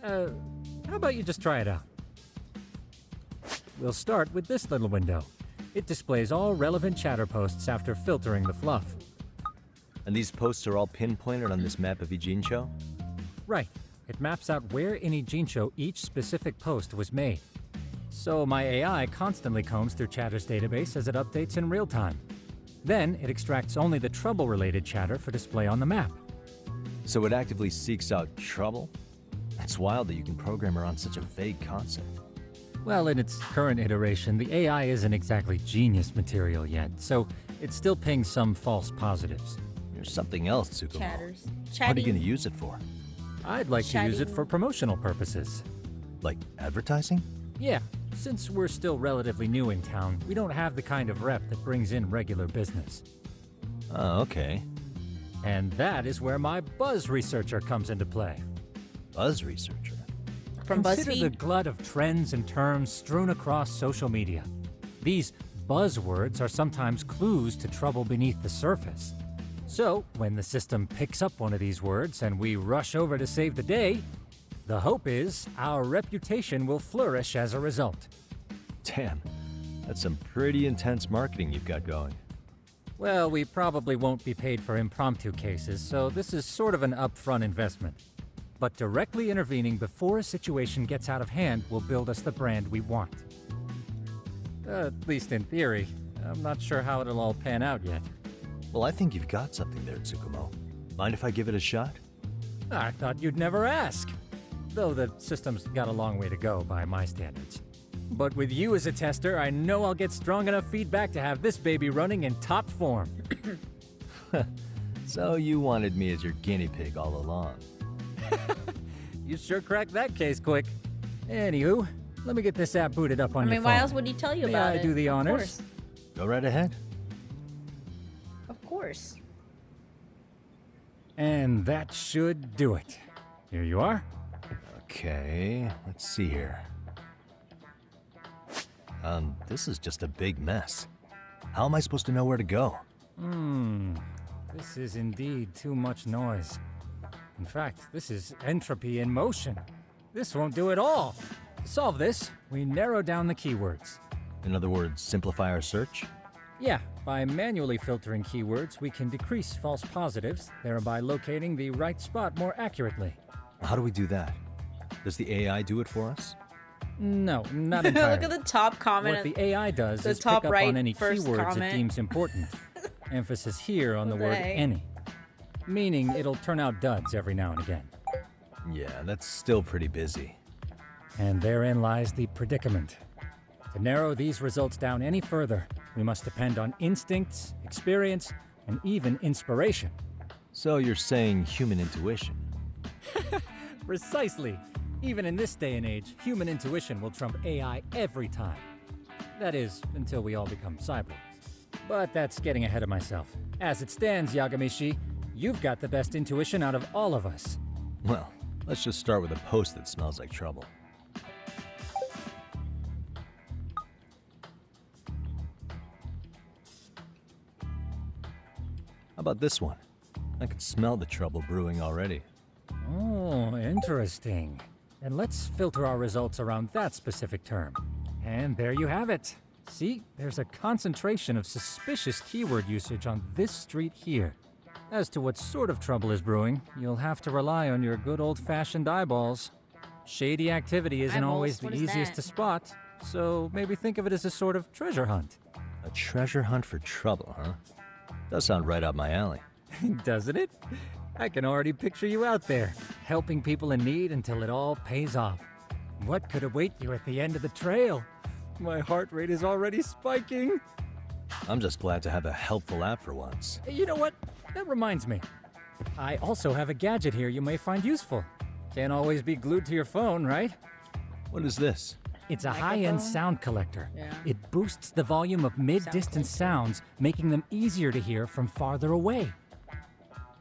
how about you just try it out? We'll start with this little window. It displays all relevant chatter posts after filtering the fluff. And these posts are all pinpointed on this map of Ijincho? Right. It maps out where in Ijincho each specific post was made. So my AI constantly combs through Chatter's database as it updates in real time. Then it extracts only the trouble-related chatter for display on the map. So it actively seeks out trouble? It's wild that you can program around such a vague concept. Well, in its current iteration, the AI isn't exactly genius material yet, so it still pings some false positives. There's something else, Tsukumo. Chatters. What are Chatting. you going to use it for? I'd like to use it Chatting. for promotional purposes. Like advertising? Yeah, since we're still relatively new in town, we don't have the kind of rep that brings in regular business. Oh, okay. And that is where my buzz researcher comes into play. Buzz researcher? From Consider BuzzFeed? the glut of trends and terms strewn across social media. These buzzwords are sometimes clues to trouble beneath the surface. So, when the system picks up one of these words and we rush over to save the day, the hope is our reputation will flourish as a result. Damn, that's some pretty intense marketing you've got going. Well, we probably won't be paid for impromptu cases, so this is sort of an upfront investment. But directly intervening before a situation gets out of hand will build us the brand we want. At least in theory. I'm not sure how it'll all pan out yet. Well, I think you've got something there, Tsukumo. Mind if I give it a shot? I thought you'd never ask. Though the system's got a long way to go by my standards. But with you as a tester, I know I'll get strong enough feedback to have this baby running in top form. So you wanted me as your guinea pig all along. You sure cracked that case quick. Anywho, let me get this app booted up on I your mean, phone. why else would he tell you May about I it? do the Of honors? course. Go right ahead. Of course. And that should do it. Here you are. Okay, let's see here. This is just a big mess. How am I supposed to know where to go? This is indeed too much noise. In fact, this is entropy in motion. This won't do it all. To solve this, we narrow down the keywords. In other words, simplify our search? Yeah, by manually filtering keywords, we can decrease false positives, thereby locating the right spot more accurately. How do we do that? Does the AI do it for us? No, not entirely. Look at the top comment. What the AI does the is top pick up right on any first keywords comment. it deems important. Emphasis here on the What the word heck? any. Meaning it'll turn out duds every now and again. Yeah, that's still pretty busy. And therein lies the predicament. To narrow these results down any further, we must depend on instincts, experience, and even inspiration. So you're saying human intuition? Precisely. Even in this day and age, human intuition will trump AI every time. That is, until we all become cyborgs. But that's getting ahead of myself. As it stands, Yagamishi, you've got the best intuition out of all of us. Well, let's just start with a post that smells like trouble. about this one? I can smell the trouble brewing already. Oh, interesting. And let's filter our results around that specific term. And there you have it. See, there's a concentration of suspicious keyword usage on this street here. As to what sort of trouble is brewing, you'll have to rely on your good old-fashioned eyeballs. Shady activity isn't always the easiest to spot, so maybe think of it as a sort of treasure hunt. A treasure hunt for trouble, huh? Does sound right up my alley. Doesn't it? I can already picture you out there, helping people in need until it all pays off. What could await you at the end of the trail? My heart rate is already spiking. I'm just glad to have a helpful app for once. You know what? That reminds me. I also have a gadget here you may find useful. Can't always be glued to your phone, right? What is this? It's a high-end sound collector. Yeah. It boosts the volume of mid-distance sounds, making them easier to hear from farther away.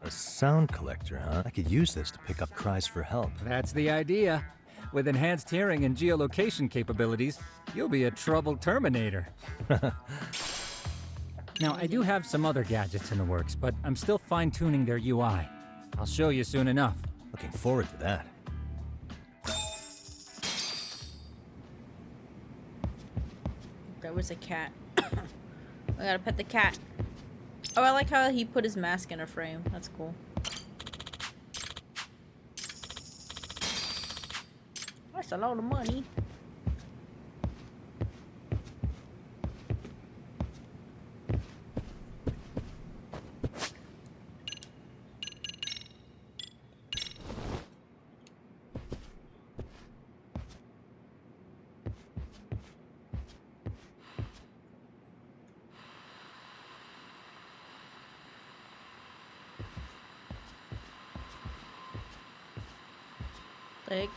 A sound collector, huh? I could use this to pick up cries for help. That's the idea. With enhanced hearing and geolocation capabilities, you'll be a trouble terminator. Now, I do have some other gadgets in the works, but I'm still fine-tuning their UI. I'll show you soon enough. Looking forward to that. There was a cat. I gotta pet the cat. Oh, I like how he put his mask in a frame. That's cool. That's a lot of money. Like,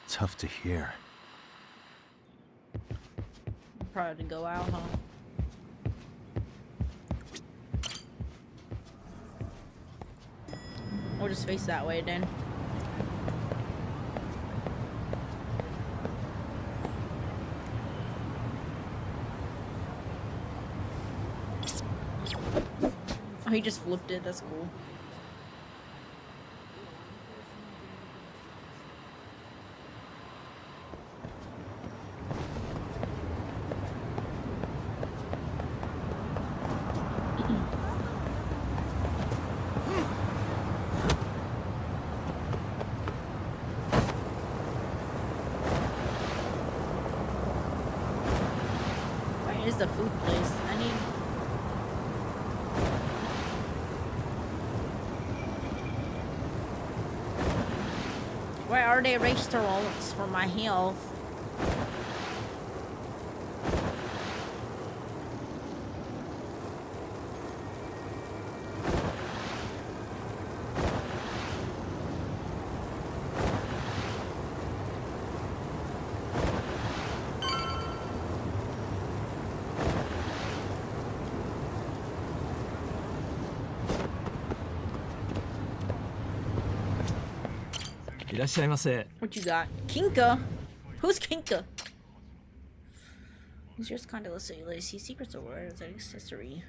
Tough to hear. probably to go out, huh? Or just face that way then. Oh, he just flipped it. That's cool. Where is the food place? I need... Where are the restaurants for my health? What you got? Kinka? Who's Kinka? He's just kind of, let's see secrets over as an accessory.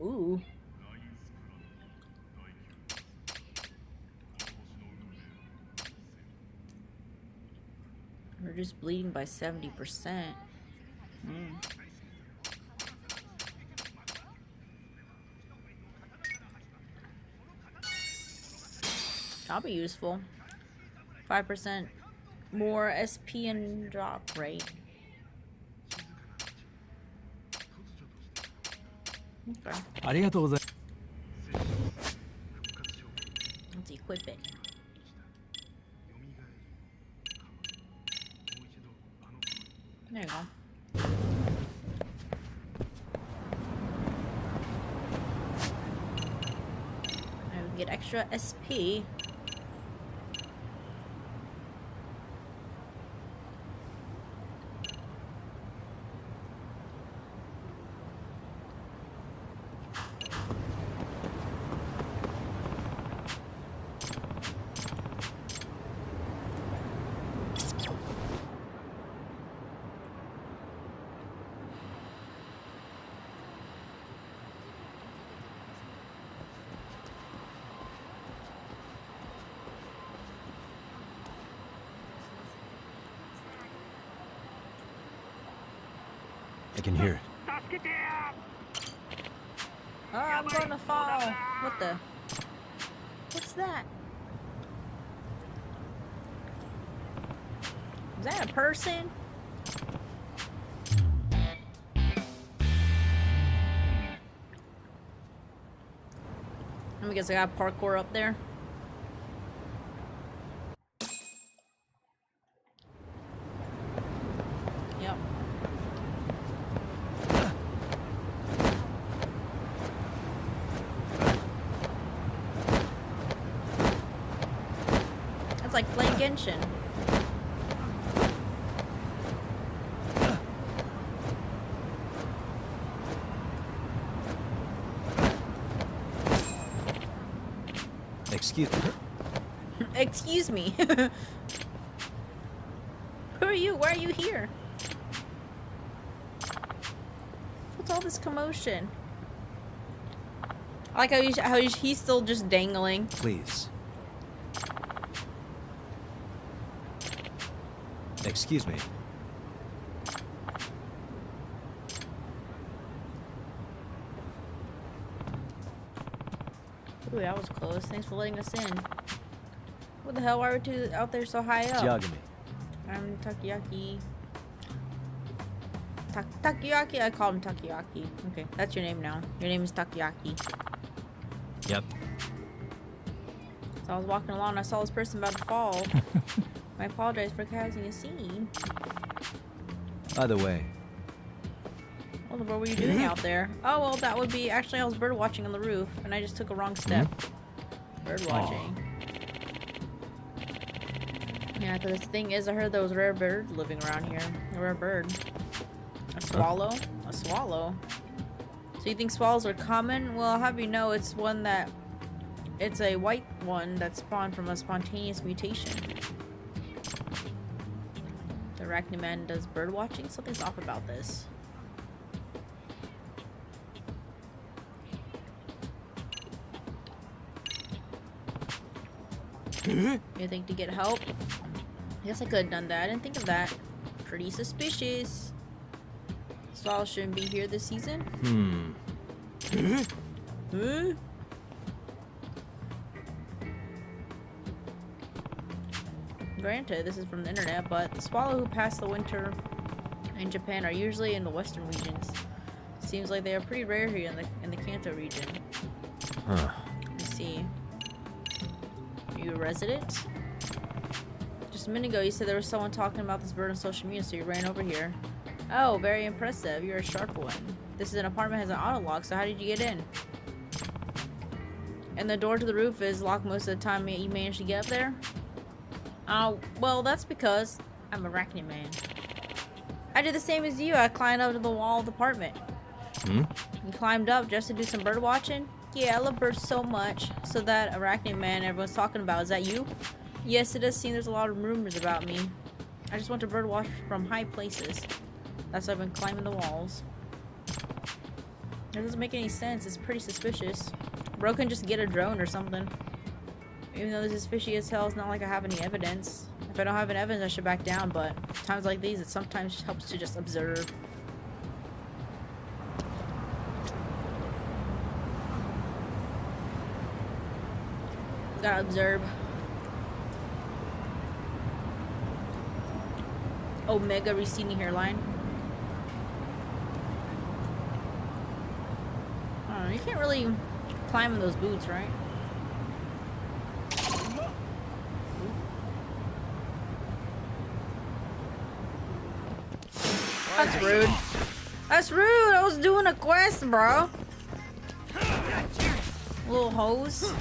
Ooh. We're just bleeding by 70%. That'll be useful. 5% more SP and drop rate. Okay. Let's equip it. There you go. Now we get extra SP. I can hear it. Oh, I'm gonna fall. What the? What's that? Is that a person? Let me guess, I got parkour up there. Yep. That's like playing Genshin. Excuse me. Excuse me. Who are you? Why are you here? What's all this commotion? I like how he's still just dangling. Please. Excuse me. Ooh, that was close. Thanks for letting us in. What the hell? Why are we two out there so high up? Yagami. I'm Takoyaki. Takoyaki? I called him Takoyaki. Okay, that's your name now. Your name is Takoyaki. Yep. So I was walking along and I saw this person about to fall. I apologize for causing a scene. Either way. Well, what were you doing out there? Oh, well, that would be... Actually, I was bird watching on the roof, and I just took a wrong step. Bird watching. Yeah, the thing is, I heard there was a rare bird living around here. A rare bird. A swallow? A swallow? So you think swallows are common? Well, I'll have you know, it's one that... It's a white one that spawned from a spontaneous mutation. The Arachniman does bird watching? Something's off about this. You think to get help? I guess I could have done that. I didn't think of that. Pretty suspicious. Swallow shouldn't be here this season. Granted, this is from the internet, but the swallow who passed the winter in Japan are usually in the western regions. Seems like they are pretty rare here in the Kanto region. Huh. Let's see. Are you a resident? Just a minute ago, you said there was someone talking about this bird on social media, so you ran over here. Oh, very impressive. You're a sharp one. This is an apartment that has an auto lock, so how did you get in? And the door to the roof is locked most of the time. You managed to get up there? Oh, well, that's because I'm a Arachniman. I did the same as you. I climbed up to the wall of the apartment. You climbed up just to do some bird watching? Yeah, I love birds so much. So that Arachniman everyone's talking about, is that you? Yes, it does seem there's a lot of rumors about me. I just want to bird watch from high places. That's why I've been climbing the walls. It doesn't make any sense. It's pretty suspicious. Bro can just get a drone or something. Even though this is fishy as hell, it's not like I have any evidence. If I don't have any evidence, I should back down, but times like these, it sometimes helps to just observe. Gotta observe. Omega receding hairline. I don't know, you can't really climb in those boots, right? That's rude. That's rude. I was doing a quest, bro. Little hose.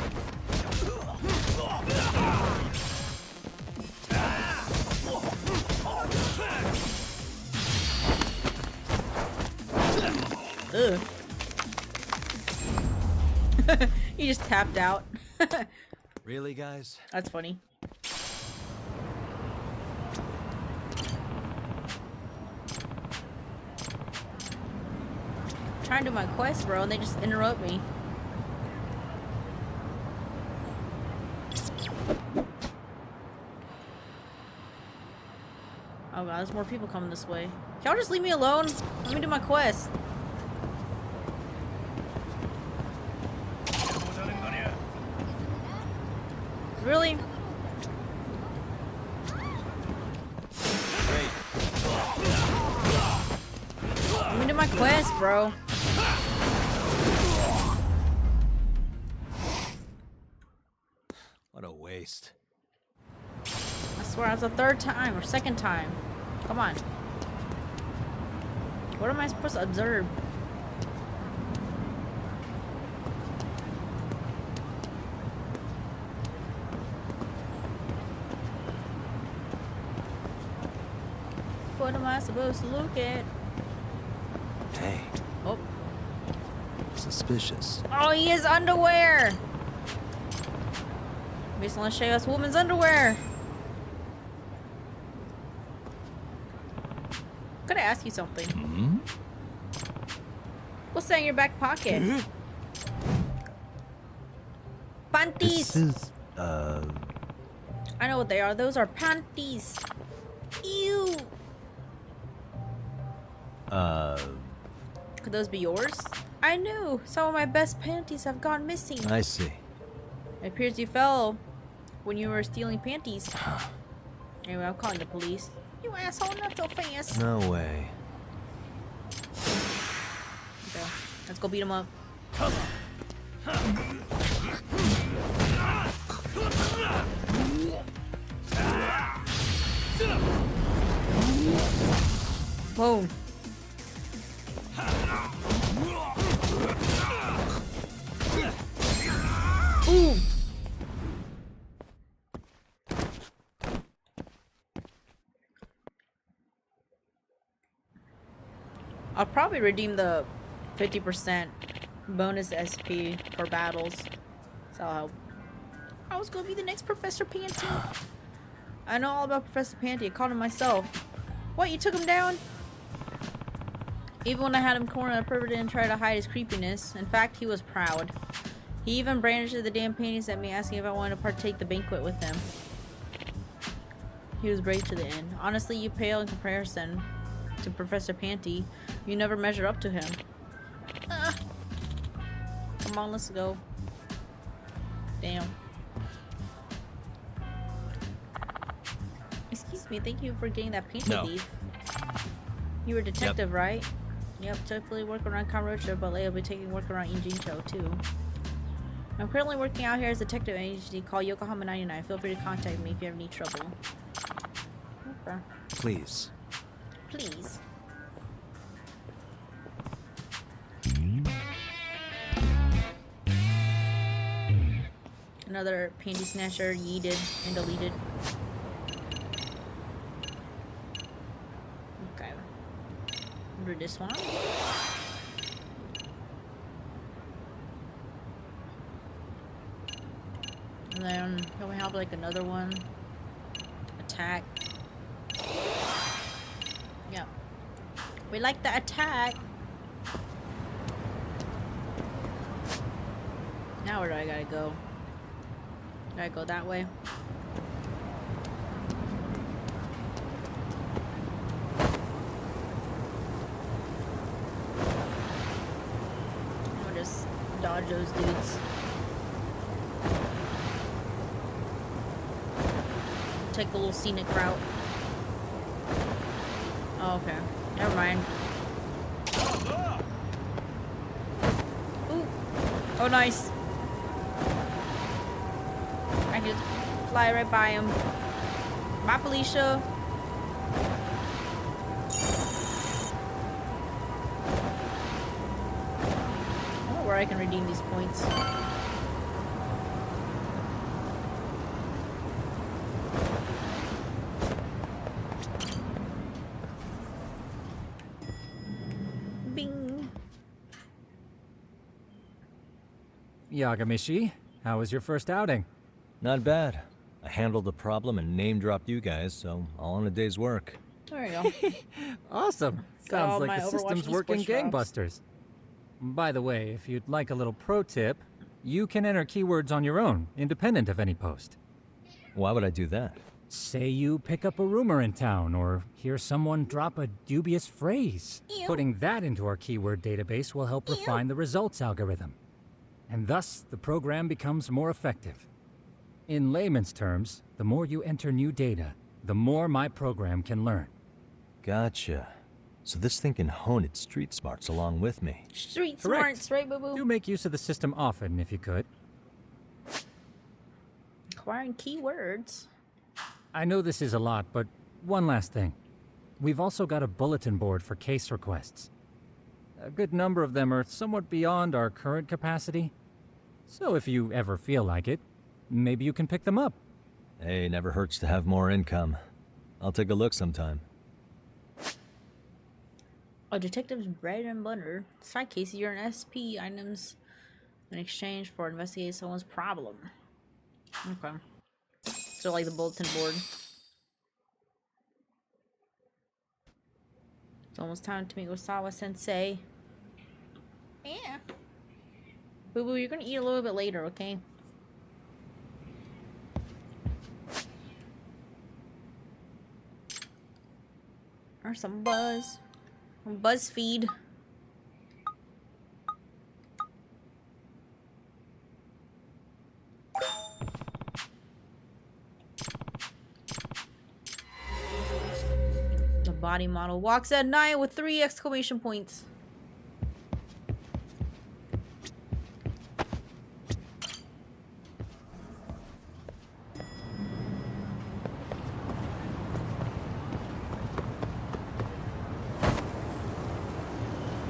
Ugh. He just tapped out. Really, guys? That's funny. Trying to do my quest, bro, and they just interrupt me. Oh god, there's more people coming this way. Can y'all just leave me alone? Let me do my quest. Really? Let me do my quest, bro. What a waste. I swear, it's the third time or second time. Come on. What am I supposed to observe? What am I supposed to look at? Hey. Oh. Suspicious. Oh, he has underwear! Basically, let's show us woman's underwear. Could I ask you something? Mm-hmm. What's that in your back pocket? Panties! This is, I know what they are. Those are panties. Ew! Could those be yours? I knew! Some of my best panties have gone missing. I see. It appears you fell when you were stealing panties. Anyway, I'm calling the police. You asshole, not so fast. No way. Okay, let's go beat him up. Boom. Ooh. I'll probably redeem the 50% bonus SP for battles. So I'll help. I was gonna be the next Professor Panty. I know all about Professor Panty. I called him myself. What, you took him down? Even when I had him cornered, I perverted and tried to hide his creepiness. In fact, he was proud. He even brandished the damn panties at me, asking if I wanted to partake the banquet with him. He was brave to the end. Honestly, you pale in comparison to Professor Panty. You never measure up to him. Come on, let's go. Damn. Excuse me, thank you for getting that panty thief. You were a detective, right? Yep, typically work around Kamurocho, but lately I'll be taking work around Injincho too. I'm currently working out here as a detective agency called Yokohama 99. Feel free to contact me if you have any trouble. Okay. Please. Please. Another panty snatcher yeeted and deleted. Okay. Do this one. And then can we have like another one? Attack. Yeah. We like the attack. Now where do I gotta go? Gotta go that way. I'll just dodge those dudes. Take the little scenic route. Oh, okay. Never mind. Ooh. Oh, nice. I can just fly right by him. Bye, Felicia. I don't know where I can redeem these points. Bing. Yagamishi, how was your first outing? Not bad. I handled the problem and name-dropped you guys, so all in a day's work. There you go. Awesome. Got all Sounds like my the Overwatch system's working esports drops. gangbusters. By the way, if you'd like a little pro tip, you can enter keywords on your own, independent of any post. Why would I do that? Say you pick up a rumor in town or hear someone drop a dubious phrase. Ew. Putting that into our keyword database will help refine the results algorithm. And thus, the program becomes more effective. In layman's terms, the more you enter new data, the more my program can learn. Gotcha. So this thing can hone its street smarts along with me. Street Correct. smarts, right, boo-boo? Do make use of the system often if you could. Acquiring keywords. I know this is a lot, but one last thing. We've also got a bulletin board for case requests. A good number of them are somewhat beyond our current capacity. So if you ever feel like it, maybe you can pick them up. Hey, never hurts to have more income. I'll take a look sometime. A detective's bread and butter. Side cases, you're an SP items in exchange for investigating someone's problem. Okay. So like the bulletin board. It's almost time to meet Osawa Sensei. Yeah. Boo boo, you're gonna eat a little bit later, okay? Or some buzz. From BuzzFeed. The body model walks at night with 3 exclamation points.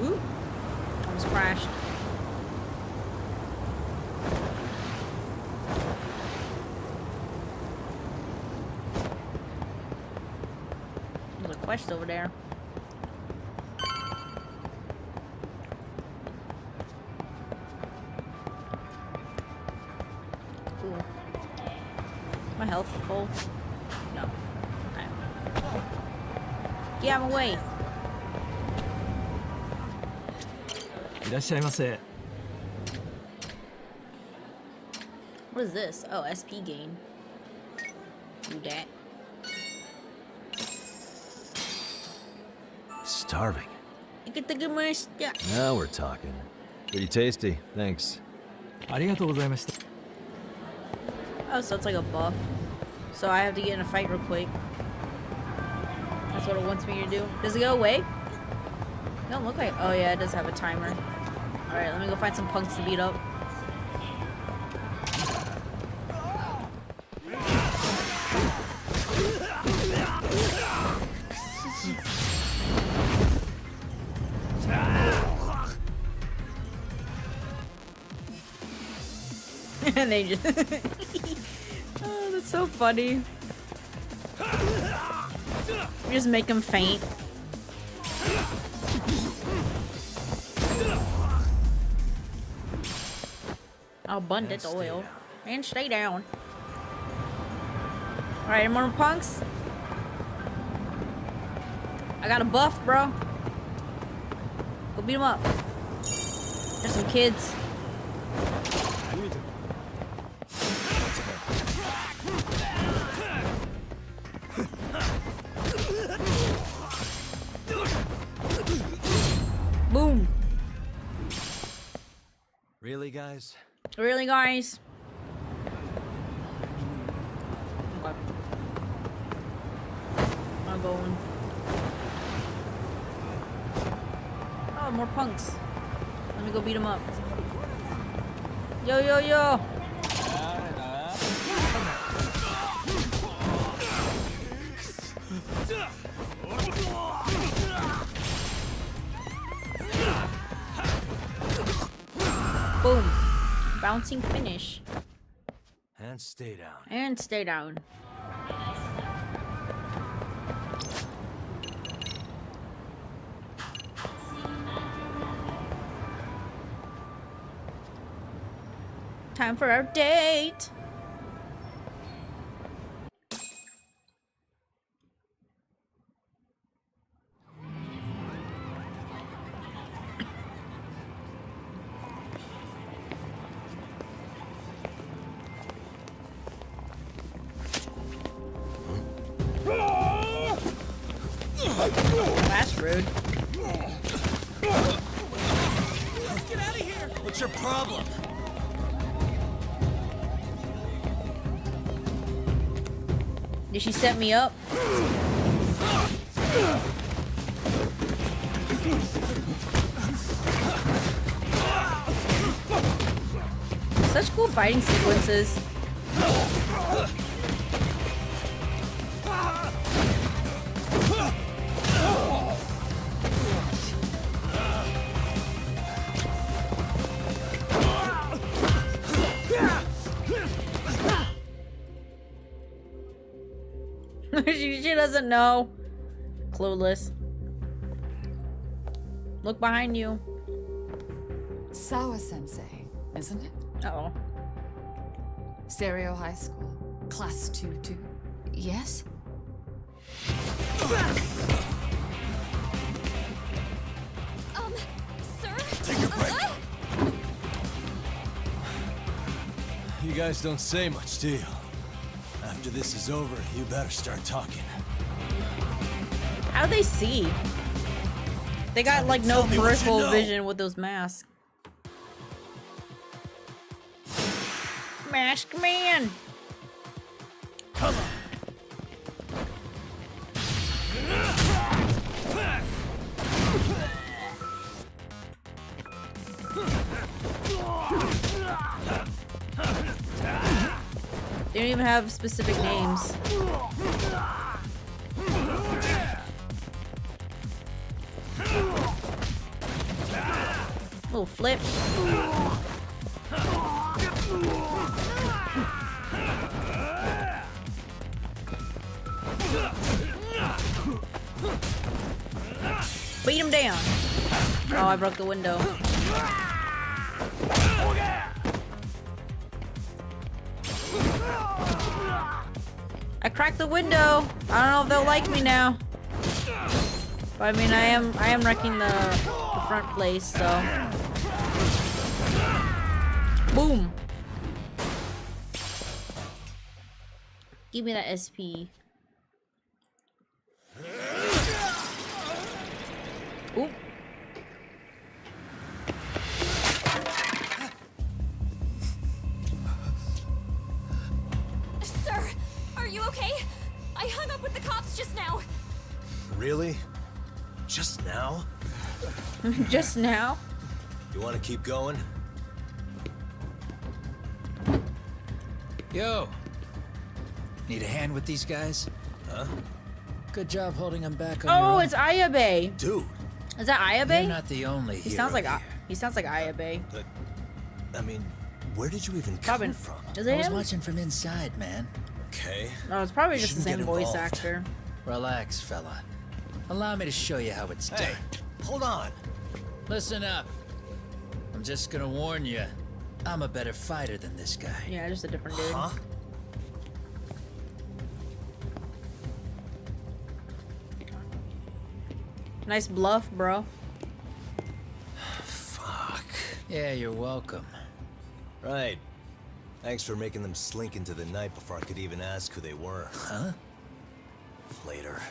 Ooh, almost crashed. There's a quest over there. Cool. My health full? No. Get out of my way. What is this? Oh, SP gain. Do that. Starving. Yeah. Now we're talking. Pretty tasty, thanks. Oh, so it's like a buff. So I have to get in a fight real quick. That's what it wants me to do. Does it go away? Don't look like. Oh yeah, it does have a timer. All right, let me go find some punks to beat up. And they just. Oh, that's so funny. We just make them faint. Abundant oil. And stay down. Alright, more punks. I got a buff, bro. Go beat them up. There's some kids. Boom. Really, guys? Really, guys? Okay. I'm going. Oh, more punks. Let me go beat them up. Yo, yo, yo. Boom. Bouncing finish. And stay down. And stay down. Time for our date. Rude. Let's get out of here! What's your problem? Did she set me up? Such cool fighting sequences. she doesn't know. Clueless. Look behind you. Sawa-sensei, isn't it? Uh-oh. Stereo High School, Class 2-2. Yes? Sir? Take a break. You guys don't say much, do you? After this is over, you better start talking. How do they see? They got like no peripheral vision with those masks. Masked man! Come on. They don't even have specific names. Little flip. Beat him down. Oh, I broke the window. I cracked the window. I don't know if they'll like me now. But I mean, I am wrecking the front place, so. Boom. Give me that SP. Ooh. Sir, are you okay? I hung up with the cops just now. Really? Just now? Just now? You want to keep going? Yo! Need a hand with these guys? Huh? Good job holding them back on Oh, your own. it's Ayabe. Dude. Is that Ayabe? You're not the only He hero sounds like here. he sounds like Ayabe. But, I mean, where did you even Probably, come from? is it I was him? watching from inside, man. Okay. No, it's probably You just the shouldn't same get voice involved. actor. Relax, fella. Allow me to show you how it's Hey, done. hold on. Listen up. I'm just gonna warn you. I'm a better fighter than this guy. Yeah, just a different dude. Huh? Nice bluff, bro. Fuck. Yeah, you're welcome. Right. Thanks for making them slink into the night before I could even ask who they were. Huh? Later.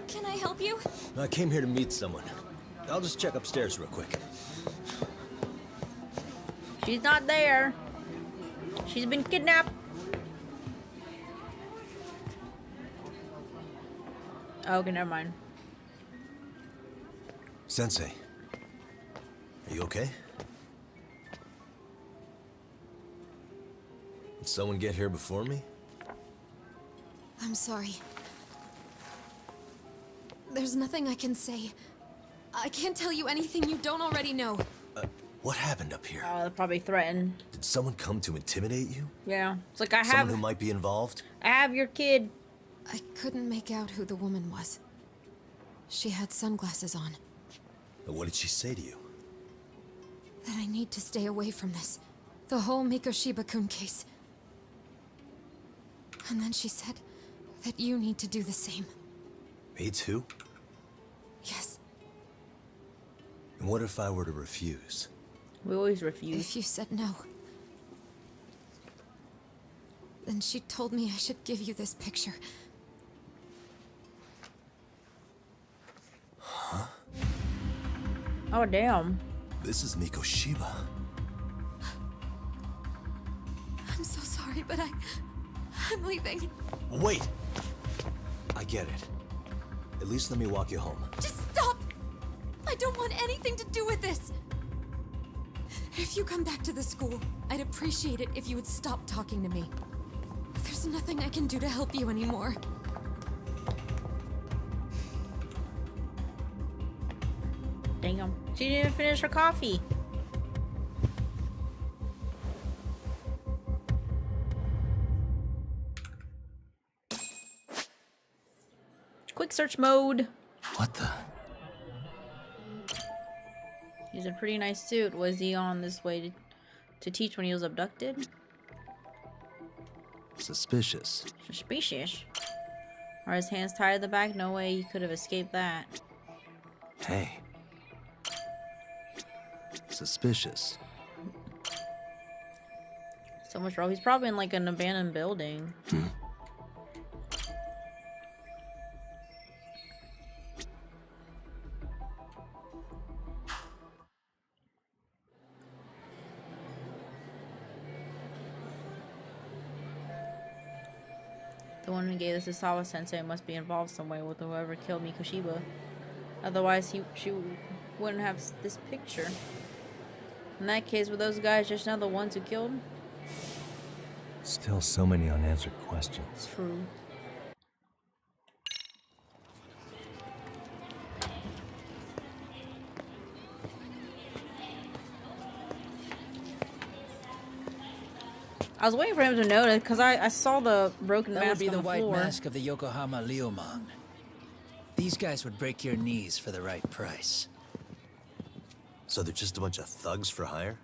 Can I help you? I came here to meet someone. I'll just check upstairs real quick. She's not there. She's been kidnapped. Oh, okay, never mind. Sensei. Are you okay? Did someone get here before me? I'm sorry. There's nothing I can say. I can't tell you anything you don't already know. What happened up here? Oh, they're probably threatened. Did someone come to intimidate you? Yeah, it's like I Someone who might be involved? have your kid. I couldn't make out who the woman was. She had sunglasses on. What did she say to you? That I need to stay away from this. The whole Mikoshiba-kun case. And then she said that you need to do the same. Me too? Yes. And what if I were to refuse? We always refuse. If you said no. Then she told me I should give you this picture. Huh? Oh, damn. This is Mikoshiba. I'm so sorry, but I'm leaving. Wait! I get it. At least let me walk you home. Just stop! I don't want anything to do with this! If you come back to the school, I'd appreciate it if you would stop talking to me. There's nothing I can do to help you anymore. Damn. She didn't even finish her coffee. Quick search mode. What the? He's a pretty nice suit. Was he on this way to teach when he was abducted? Suspicious. Suspicious. Are his hands tied at the back? No way he could have escaped that. Hey. Suspicious. So much rope. He's probably in like an abandoned building. The one who gave this to Sawa Sensei must be involved some way with whoever killed Mikoshiba. Otherwise, she wouldn't have this picture. In that case, were those guys just now the ones who killed? Still so many unanswered questions. True. I was waiting for him to notice because I saw the broken That mask would be on the the white floor. mask of the Yokohama Liumang. These guys would break your knees for the right price. So they're just a bunch of thugs for hire?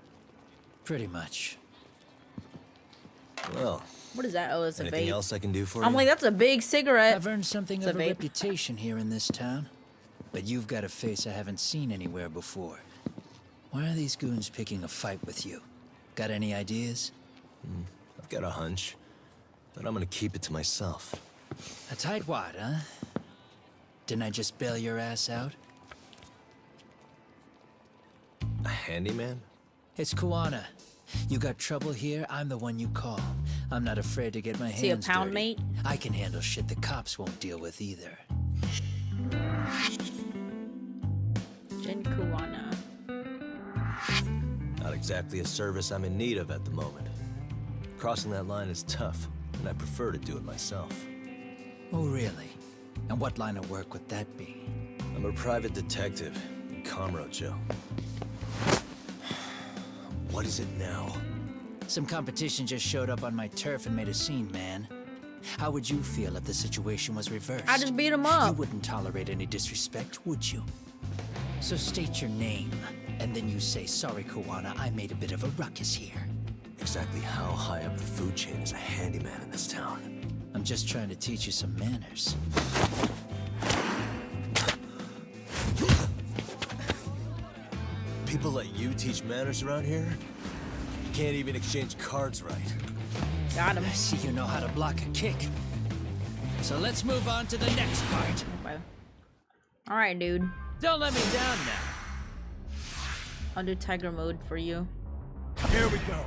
Pretty much. Well, What is that? Oh, it's a anything vape. else I can do for you? I'm like, that's a big cigarette. I've earned something It's a of a vape. reputation here in this town. But you've got a face I haven't seen anywhere before. Why are these goons picking a fight with you? Got any ideas? I've got a hunch, but I'm gonna keep it to myself. A tightwad, huh? Didn't I just bail your ass out? A handyman? It's Kuwana. You got trouble here, I'm the one you call. I'm not afraid to get my Is he a hands pound dirty. mate? I can handle shit the cops won't deal with either. Jin Kuwana. Not exactly a service I'm in need of at the moment. Crossing that line is tough, and I prefer to do it myself. Oh, really? And what line of work would that be? I'm a private detective in Kamurocho. What is it now? Some competition just showed up on my turf and made a scene, man. How would you feel if the situation was reversed? I just beat him up. You wouldn't tolerate any disrespect, would you? So state your name, and then you say, sorry, Kuwana, I made a bit of a ruckus here. Exactly how high up the food chain is a handyman in this town? I'm just trying to teach you some manners. People let you teach manners around here? You can't even exchange cards right. Got him. I see you know how to block a kick. So let's move on to the next part. Okay. Alright, dude. Don't let me down now. I'll do tiger mode for you. Here we go.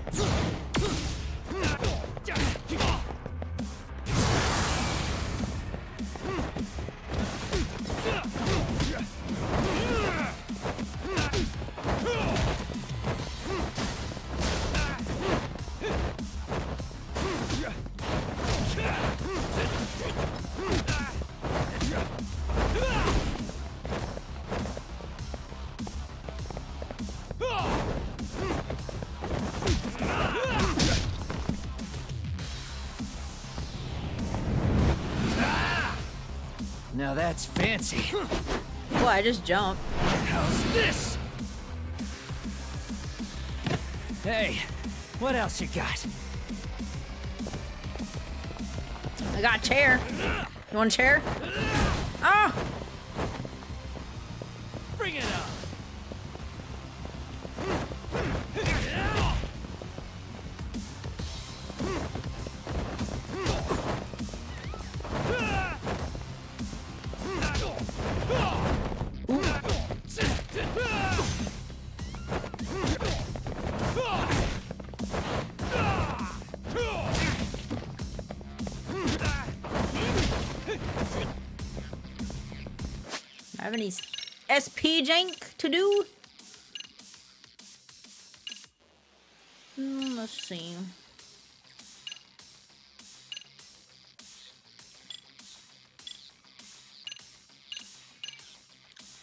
Now that's fancy. Well, I just jumped. How's this? Hey, what else you got? I got a chair. You want a chair? Ah! Bring it up. I have any SP jank to do? Let's see.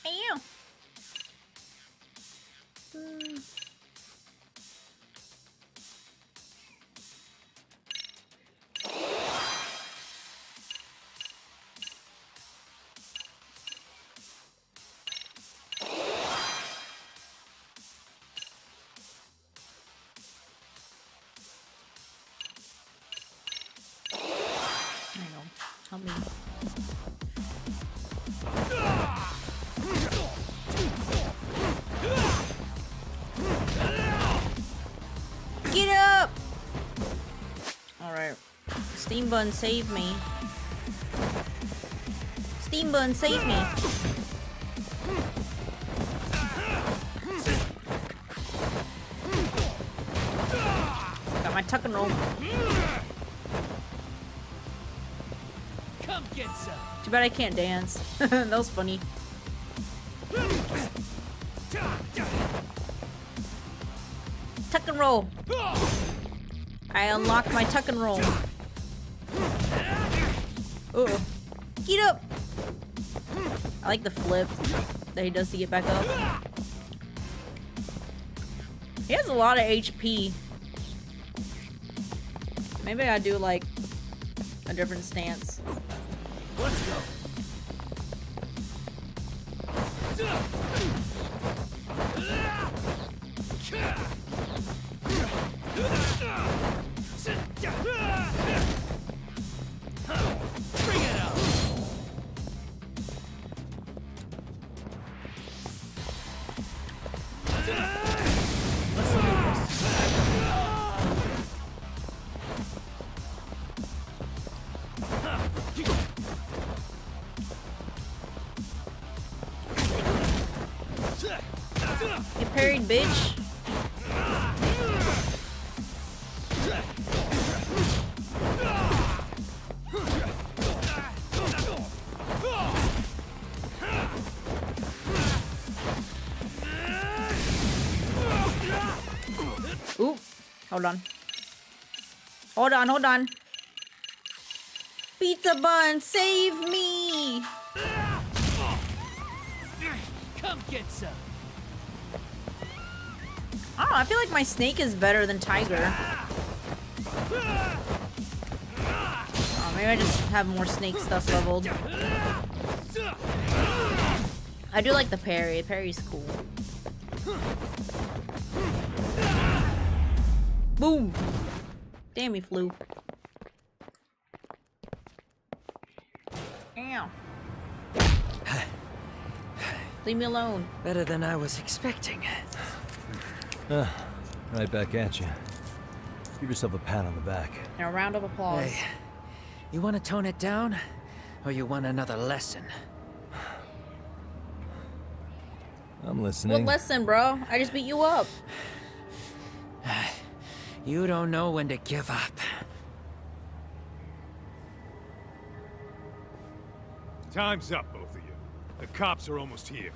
Ew. Help me. Get up! Alright. Steam Bun, save me. Steam Bun, save me. Got my tuck and roll. Too bad I can't dance. That was funny. Tuck and roll. I unlocked my tuck and roll. Uh-oh. Get up! I like the flip that he does to get back up. He has a lot of HP. Maybe I do like a different stance. Let's go. Bring it out. Let's do Get parried, bitch. Ooh, hold on. Hold on. Pizza Bun, save me! Come get some. I don't know, I feel like my snake is better than Tiger. Oh, maybe I just have more snake stuff leveled. I do like the parry. The parry's cool. Boom! Damn, he flew. Ow. Leave me alone. Better than I was expecting. Right back at you. Give yourself a pat on the back. And a round of applause. Hey, you want to tone it down? Or you want another lesson? I'm listening. What lesson, bro? I just beat you up. You don't know when to give up. Time's up, both of you. The cops are almost here.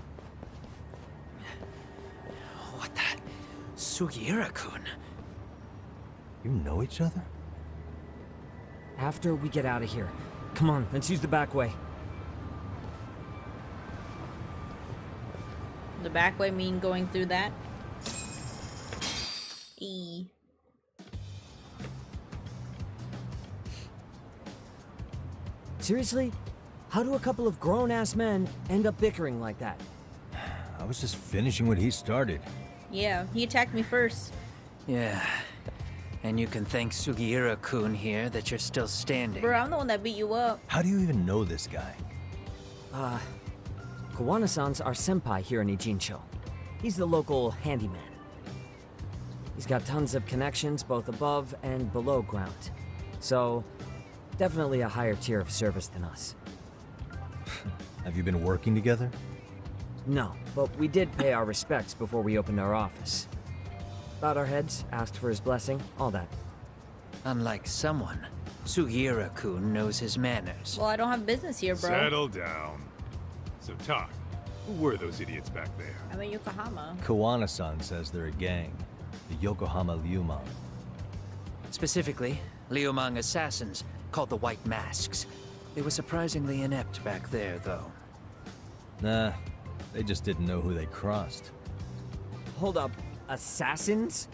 What the? Sugiura-kun? You know each other? After we get out of here. Come on, let's use the back way. The back way mean going through that? E. Seriously? How do a couple of grown-ass men end up bickering like that? I was just finishing what he started. Yeah, he attacked me first. Yeah. And you can thank Sugiura-kun here that you're still standing. Bro, I'm the one that beat you up. How do you even know this guy? Kawana-san's our senpai here in Ijincho. He's the local handyman. He's got tons of connections both above and below ground. So, definitely a higher tier of service than us. Have you been working together? No, but we did pay our respects before we opened our office. Bowed our heads, asked for his blessing, all that. Unlike someone, Sugiura-kun knows his manners. Well, I don't have business here, bro. Settle down. So, talk. Who were those idiots back there? I'm in Yokohama. Kawana-san says they're a gang. The Yokohama Liumang. Specifically, Liumang assassins called the White Masks. They were surprisingly inept back there, though. Nah, they just didn't know who they crossed. Hold up, assassins?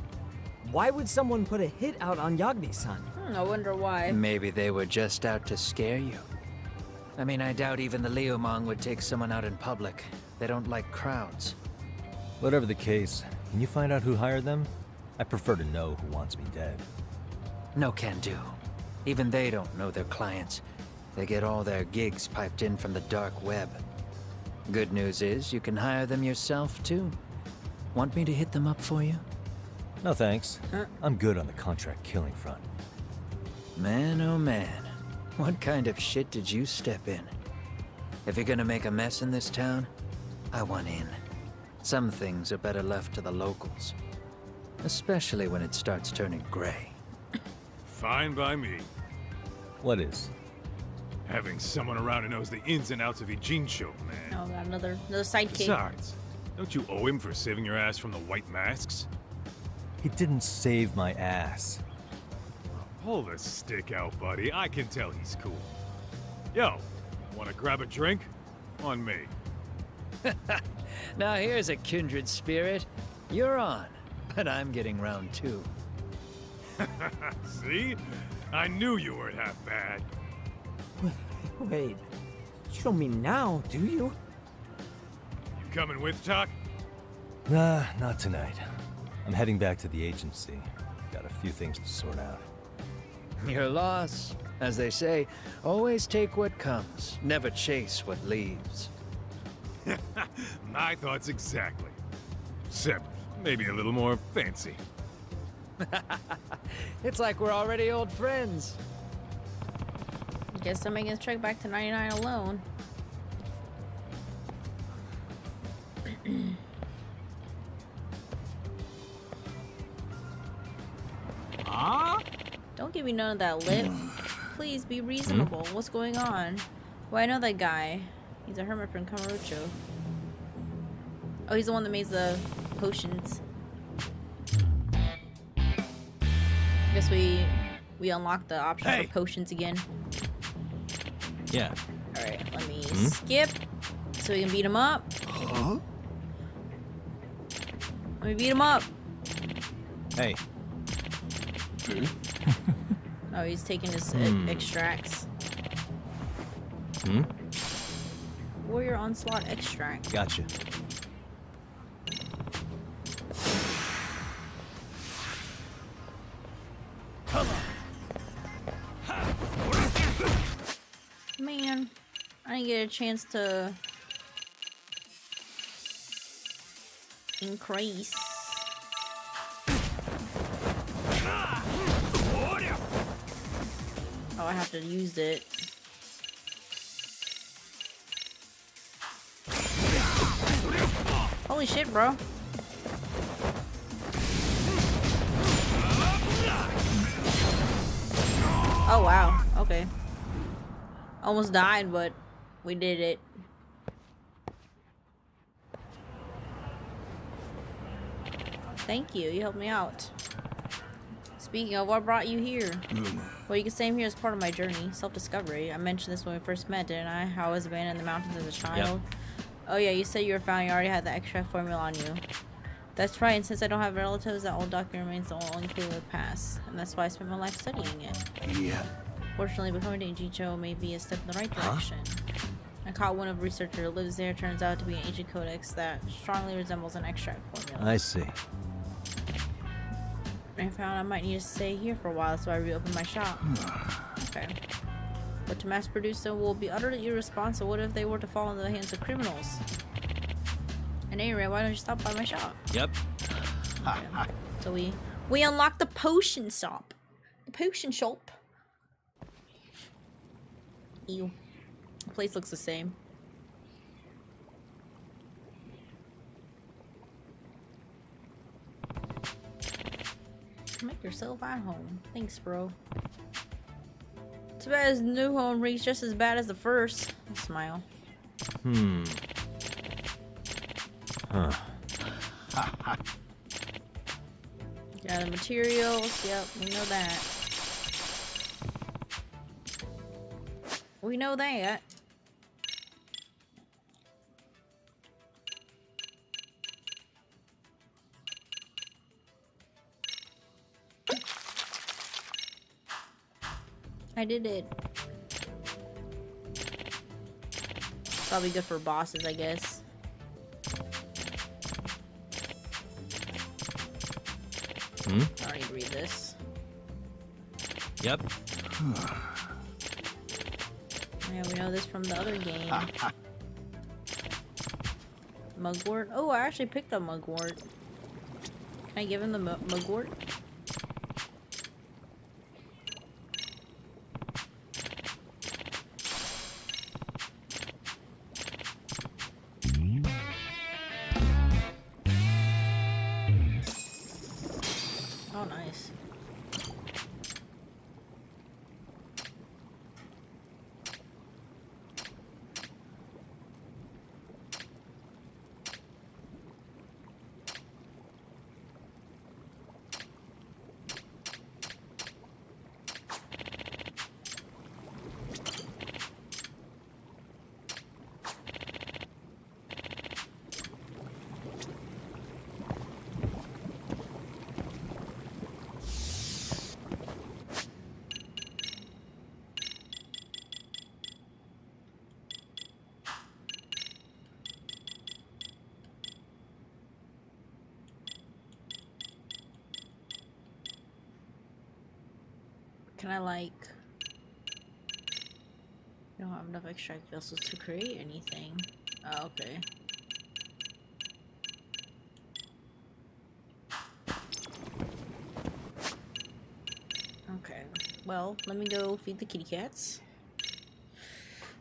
Why would someone put a hit out on Yagami-san? I wonder why. Maybe they were just out to scare you. I mean, I doubt even the Liumang would take someone out in public. They don't like crowds. Whatever the case, can you find out who hired them? I prefer to know who wants me dead. No can do. Even they don't know their clients. They get all their gigs piped in from the dark web. Good news is, you can hire them yourself, too. Want me to hit them up for you? No thanks. I'm good on the contract killing front. Man, oh man. What kind of shit did you step in? If you're gonna make a mess in this town, I want in. Some things are better left to the locals. Especially when it starts turning gray. Fine by me. What is? Having someone around who knows the ins and outs of Ijincho, man. Oh, got another sidekick. Besides, don't you owe him for saving your ass from the White Masks? He didn't save my ass. Pull the stick out, buddy. I can tell he's cool. Yo, wanna grab a drink? On me. Now here's a kindred spirit. You're on, but I'm getting round two. See? I knew you weren't half bad. Wait, you don't mean now, do you? You coming with, Talk? Nah, not tonight. I'm heading back to the agency. Got a few things to sort out. Your loss. As they say, always take what comes, never chase what leaves. My thoughts exactly. Except maybe a little more fancy. It's like we're already old friends. Guess I'm making this trek back to 99 alone. Don't give me none of that lip. Please be reasonable. What's going on? Well, I know that guy. He's a hermit from Kamurocho. Oh, he's the one that makes the potions. Guess we unlocked the option for potions again. Yeah. Alright, let me skip so we can beat him up. Huh? Let me beat him up. Hey. Oh, he's taking his extracts. Warrior Onslaught extract. Gotcha. Man, I didn't get a chance to increase. Oh, I have to use it. Holy shit, bro. Oh, wow. Okay. Almost died, but we did it. Thank you. You helped me out. Speaking of, what brought you here? Well, you can say I'm here as part of my journey, self-discovery. I mentioned this when we first met, didn't I? How I was abandoned in the mountains as a child. Yep. Oh yeah, you said you were found. You already had the extract formula on you. That's right, and since I don't have relatives, that old document remains the only clue of the past. And that's why I spent my life studying it. Yeah. Fortunately, becoming an Ijincho may be a step in the right direction. I caught one of a researcher who lives there. Turns out to be an ancient codex that strongly resembles an extract formula. I see. I found I might need to stay here for a while, so I reopened my shop. Okay. But to mass produce them will be utterly irresponsible. What if they were to fall into the hands of criminals? At any rate, why don't you stop by my shop? Yep. Okay. So we unlocked the potion shop. The potion shop. Ew. The place looks the same. Make yourself at home. Thanks, bro. Too bad his new home reeks just as bad as the first. I smile. Huh. Got the materials. Yep, we know that. We know that. I did it. Probably good for bosses, I guess. I already read this. Yep. Yeah, we know this from the other game. Mugwort. Oh, I actually picked up Mugwort. Can I give him the Mugwort? Oh, nice. Can I like... I don't have enough extract vessels to create anything. Oh, okay. Okay. Well, let me go feed the kitty cats.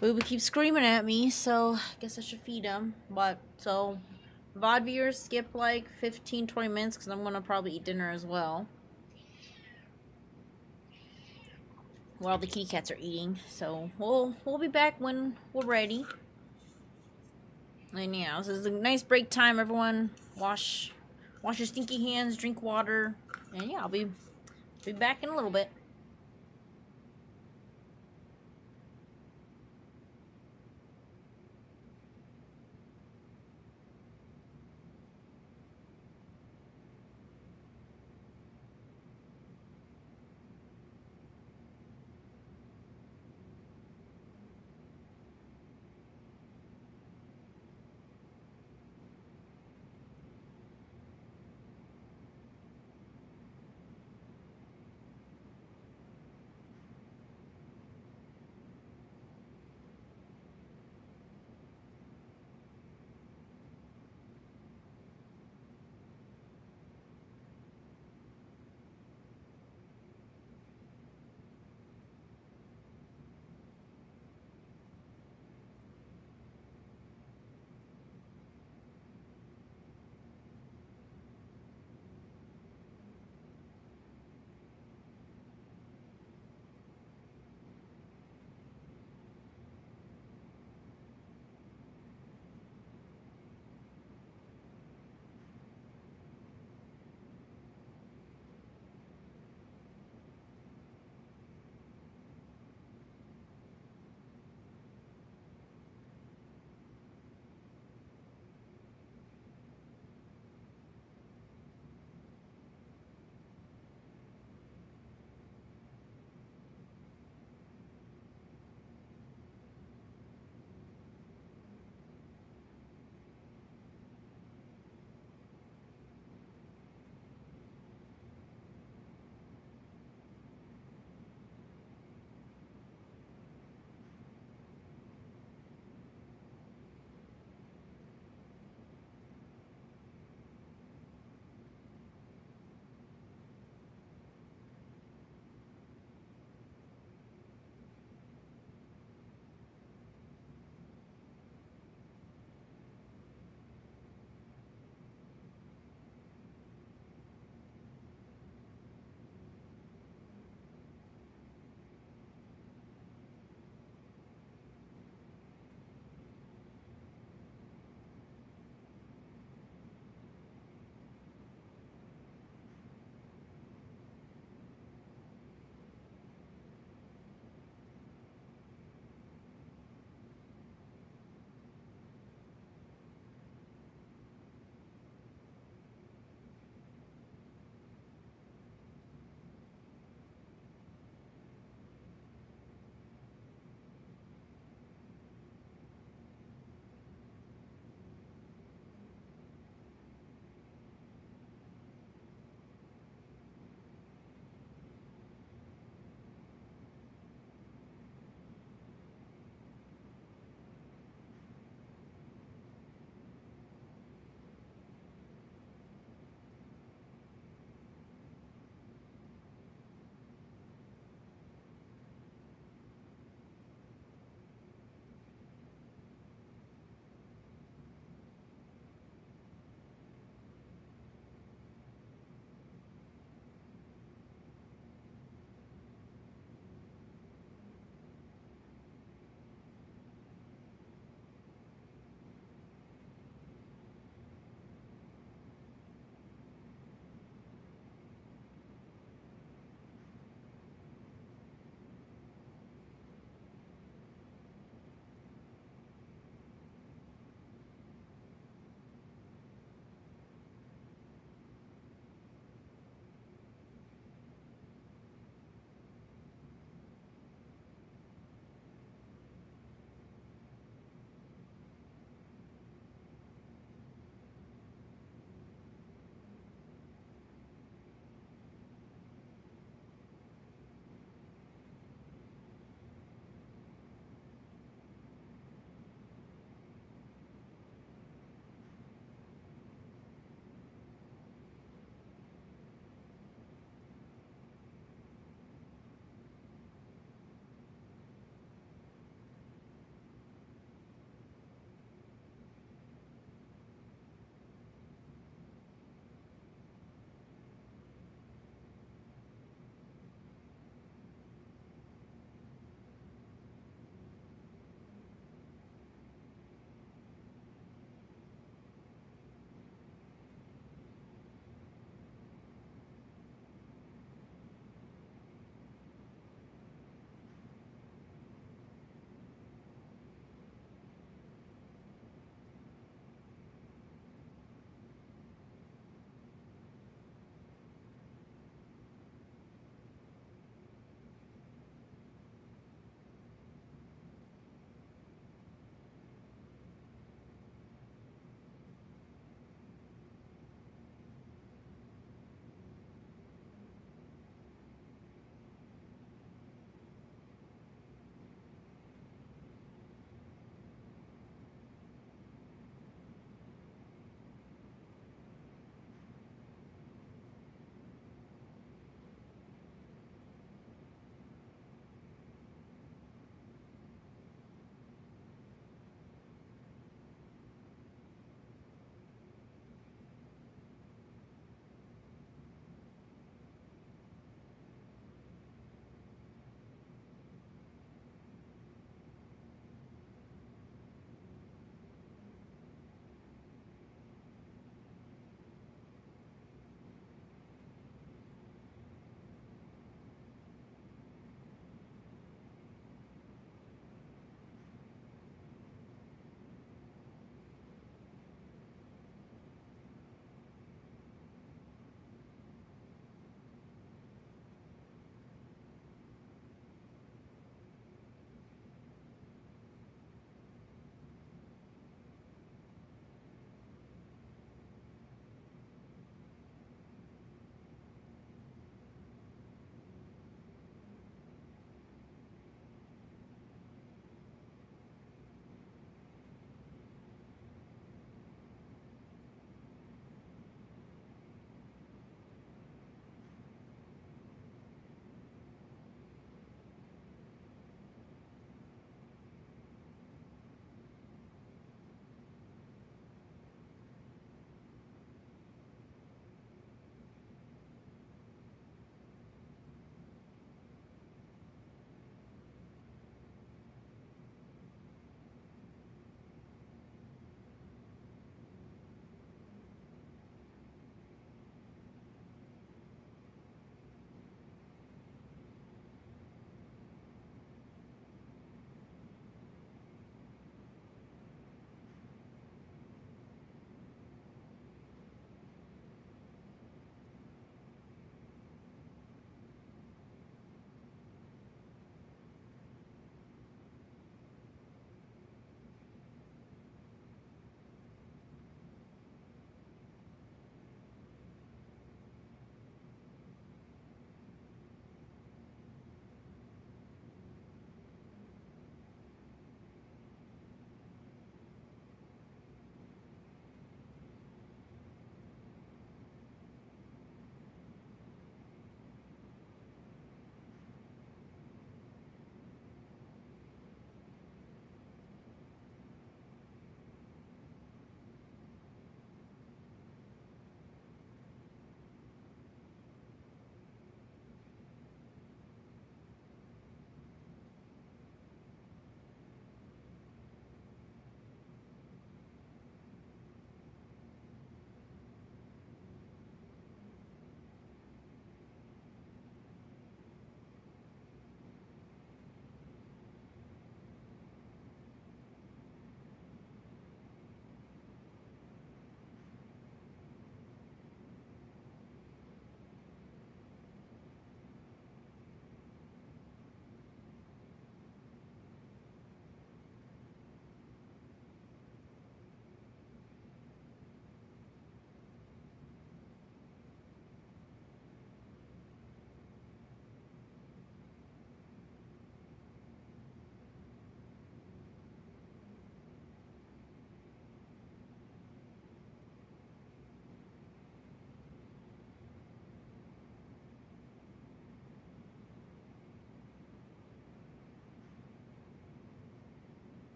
Booba keeps screaming at me, so I guess I should feed him. But, so... VOD viewers skip like 15-20 minutes because I'm gonna probably eat dinner as well. While the kitty cats are eating, so we'll be back when we're ready. And yeah, this is a nice break time, everyone. Wash your stinky hands, drink water, and yeah, I'll be back in a little bit.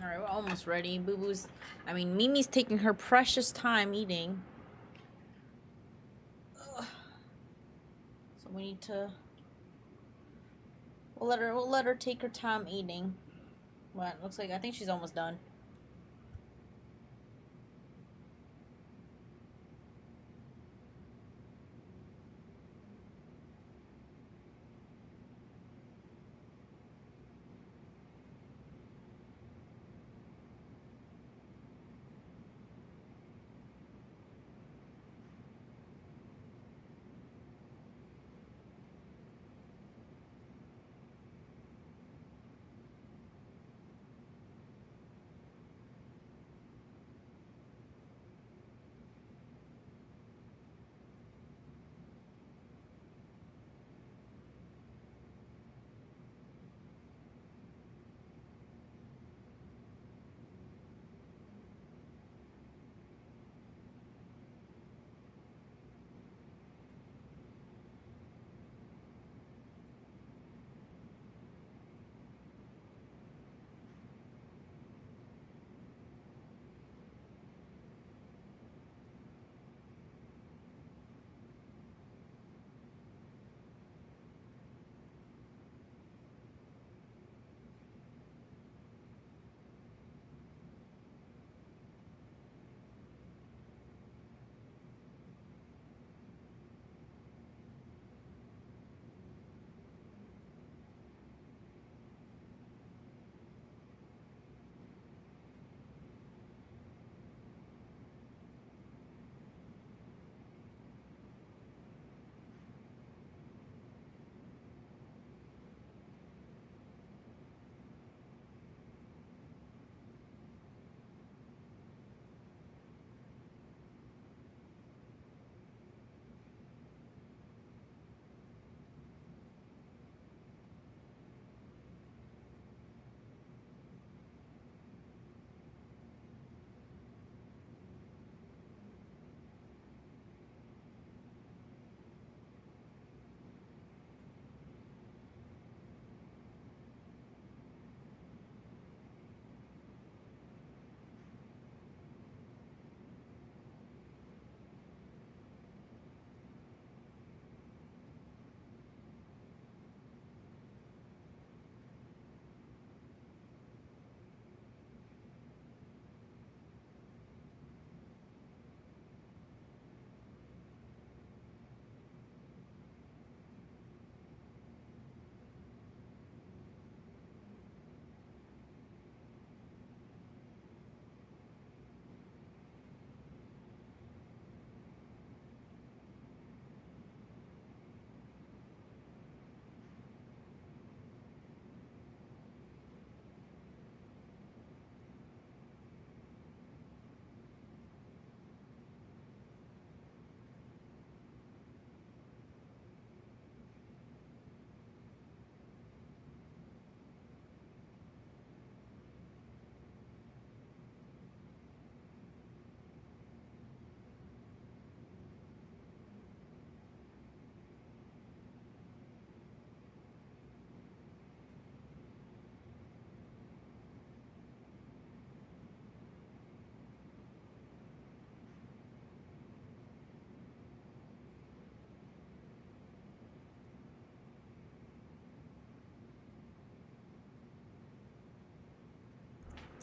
Alright, we're almost ready. Boo Boo's. I mean, Mimi's taking her precious time eating. Ugh. So we need to. We'll let her take her time eating. But looks like I think she's almost done.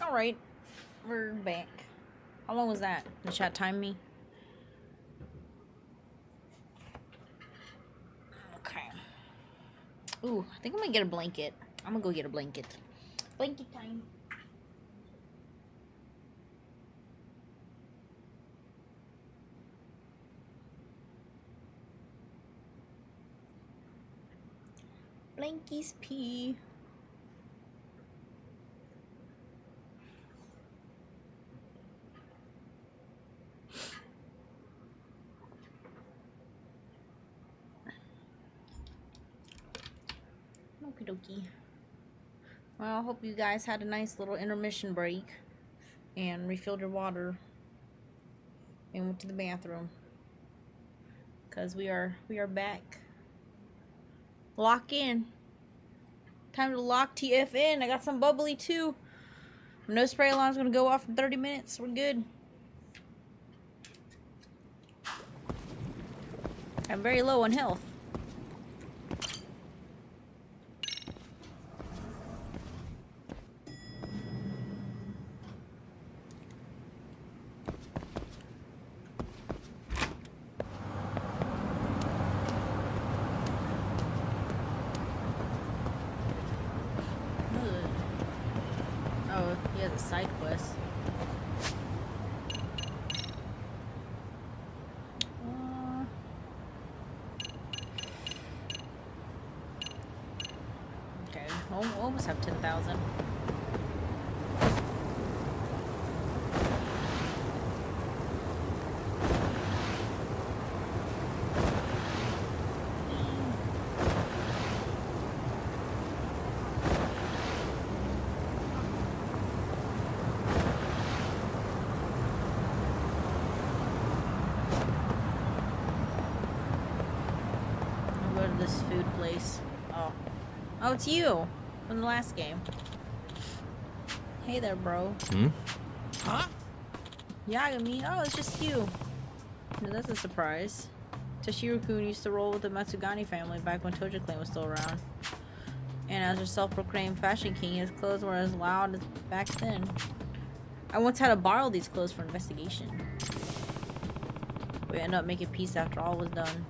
Alright, we're back. How long was that? Did chat time me? Okay. Ooh, I think I'm gonna get a blanket. I'm gonna go get a blanket. Blanket time. Blankies pee. Okie dokie. Well, I hope you guys had a nice little intermission break and refilled your water and went to the bathroom, because we are back. Lock in. Time to lock TF in. I got some bubbly too. No spray alarm's gonna go off in 30 minutes. We're good. I'm very low on health. Oh, he has a side quest. Okay, we'll almost have 10,000. This food place. Oh, it's you from the last game. Hey there, bro. Huh? Yagami. Oh, it's just you. No, that's a surprise. Toshiro-kun used to roll with the Matsugani family back when Tojo Clan was still around. And as a self-proclaimed fashion king, his clothes were as loud as back then. I once had to borrow these clothes for investigation. We ended up making peace after all was done.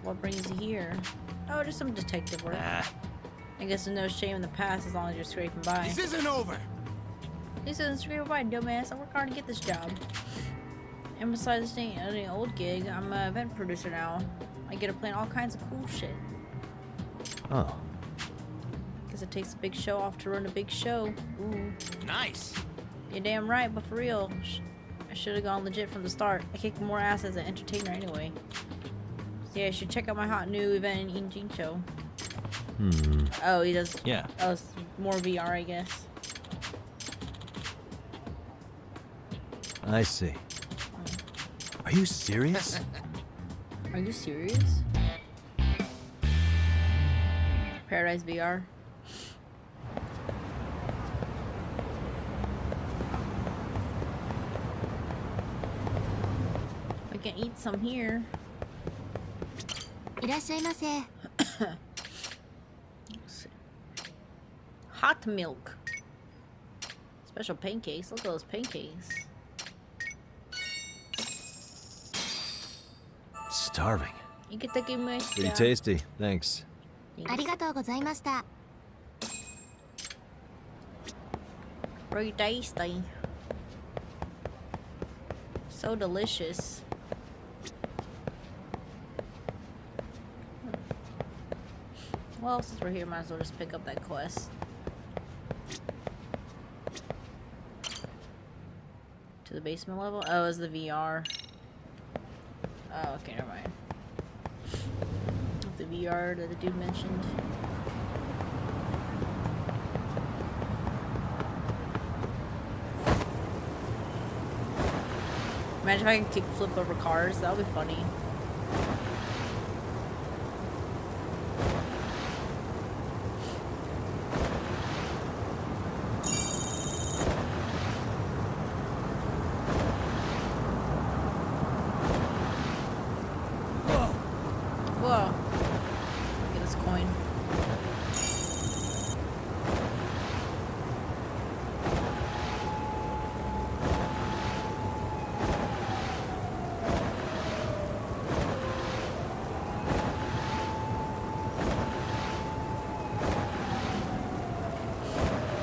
What brings you here? Oh, just some detective work. I guess there's no shame in the past as long as you're scraping by. This isn't over! This isn't scraping by, dumbass. I work hard to get this job. And besides staying at an old gig, I'm an event producer now. I get to plan all kinds of cool shit. Oh. Guess it takes a big show off to run a big show. Ooh. Nice! You're damn right, but for real. I should have gone legit from the start. I kick more ass as an entertainer anyway. Yeah, you should check out my hot new event in Jincho. Oh, he does. Yeah. Oh, it's more VR, I guess. I see. Are you serious? Are you serious? Paradise VR. We can eat some here. Hot milk. Special pancakes. Look at those pancakes. Starving. Pretty tasty. Thanks. Very tasty. So delicious. Well, since we're here, might as well just pick up that quest. To the basement level? Oh, it's the VR. Oh, okay, never mind. The VR that the dude mentioned. Imagine if I can kickflip over cars. That would be funny.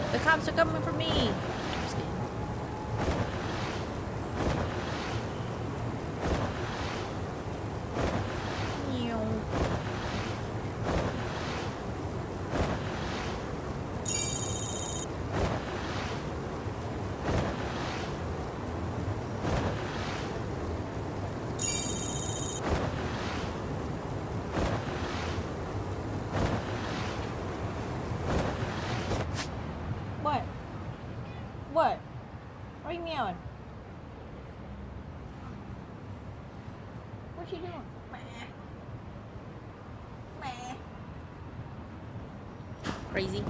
The cops are coming for me. Just kidding. What? What? Why are you meowing? What you doing? Crazy.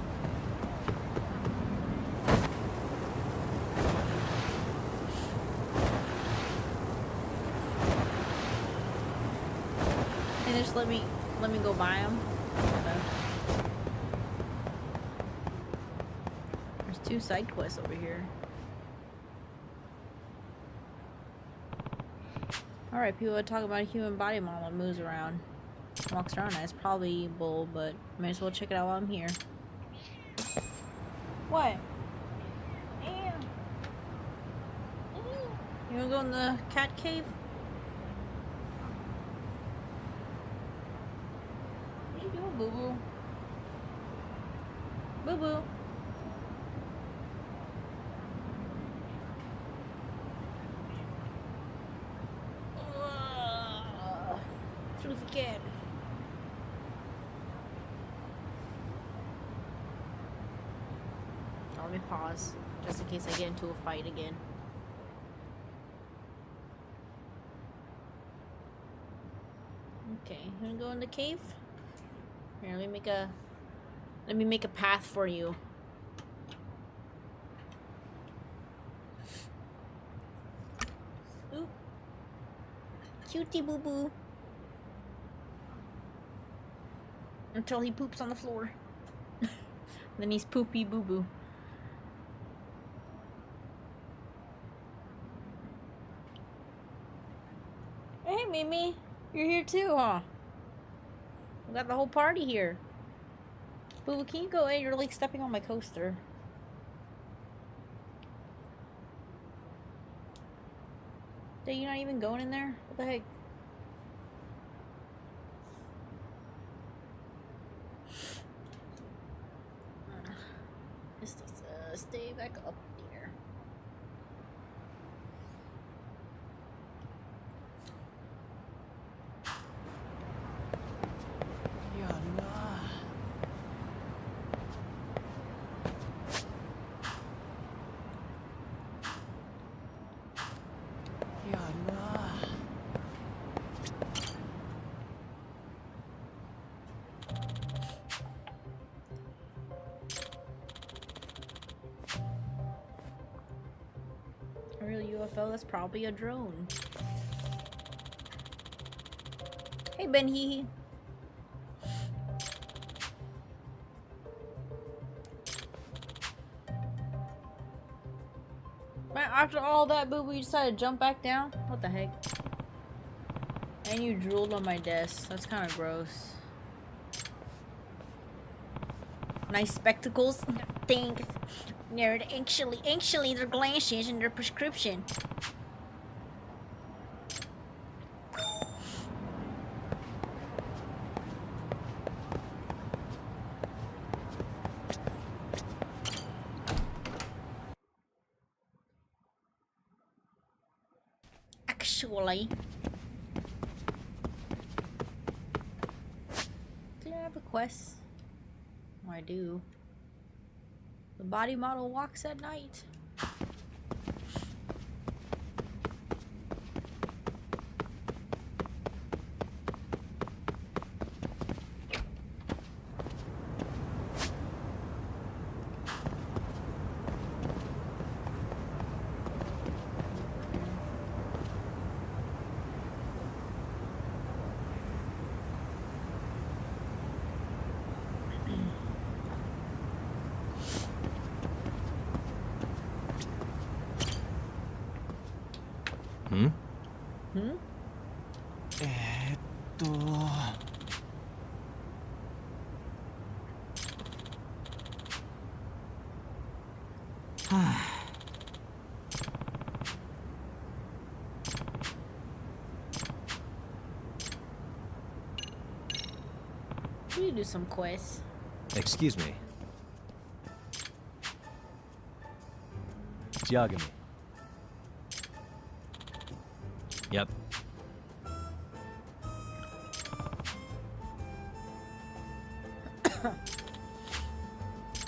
gonna just let me go buy them? There's 2 side quests over here. Alright, people are talking about a human body model that moves around. Walks around nice. Probably bull, but might as well check it out while I'm here. What? You wanna go in the cat cave? What are you doing, boo-boo? Boo-boo. Truth again. Let me pause, just in case I get into a fight again. Okay, I'm gonna go in the cave. Here, let me make a path for you. Oop. Cutie boo boo. Until he poops on the floor. Then he's poopy boo boo. Hey Mimi, you're here too, huh? We got the whole party here. Boo boo, can you go in? You're like stepping on my coaster. Are you not even going in there? What the heck? Just stay back up there. A real UFO? That's probably a drone. Hey Ben Hee. Man, after all that, boo, you decided to jump back down? What the heck? And you drooled on my desk. That's kind of gross. Nice spectacles. Thanks. Nerd, actually, they're glasses and they're prescription. Actually. Do I have a quest? Oh, I do. The body model walks at night. We do some quests. Excuse me. Yagami. Yep.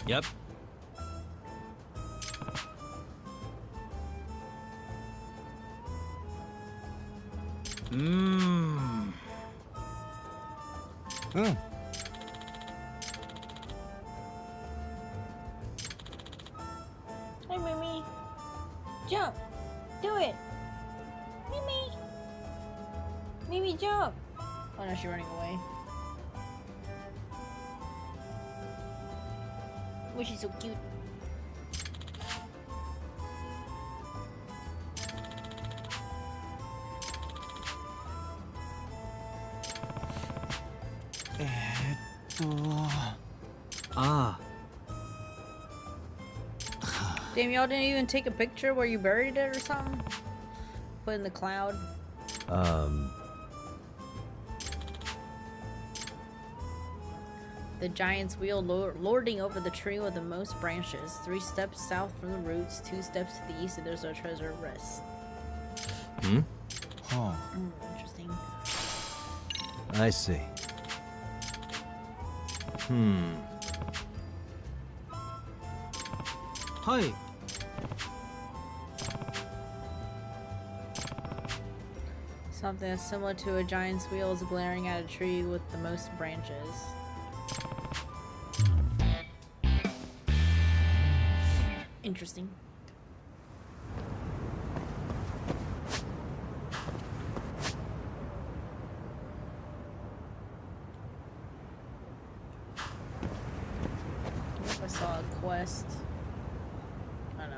Yep. Mmm. Hey, Mimi. Jump. Do it. Mimi. Mimi, jump. Oh no, she's running away. Oh, she's so cute. Damn, y'all didn't even take a picture where you buried it or something? Put in the cloud. The giant's wheel lording over the tree with the most branches. 3 steps south from the roots, 2 steps to the east, and there's our treasure rest. Hmm? Huh. Interesting. I see. Hmm. Hi. Something that's similar to a giant's wheel is glaring at a tree with the most branches. Interesting. I saw a quest. I don't know.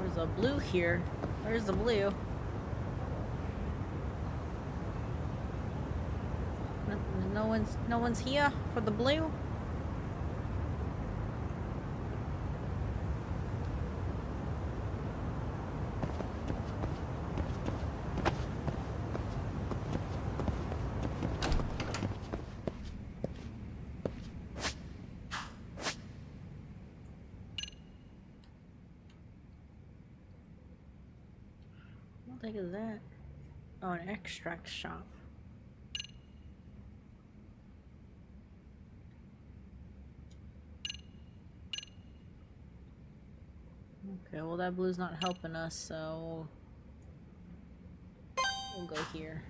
There's a blue here. Where's the blue? No one's here for the blue. What the heck is that? Oh, an extract shop. Okay, well that blue's not helping us, so we'll go here.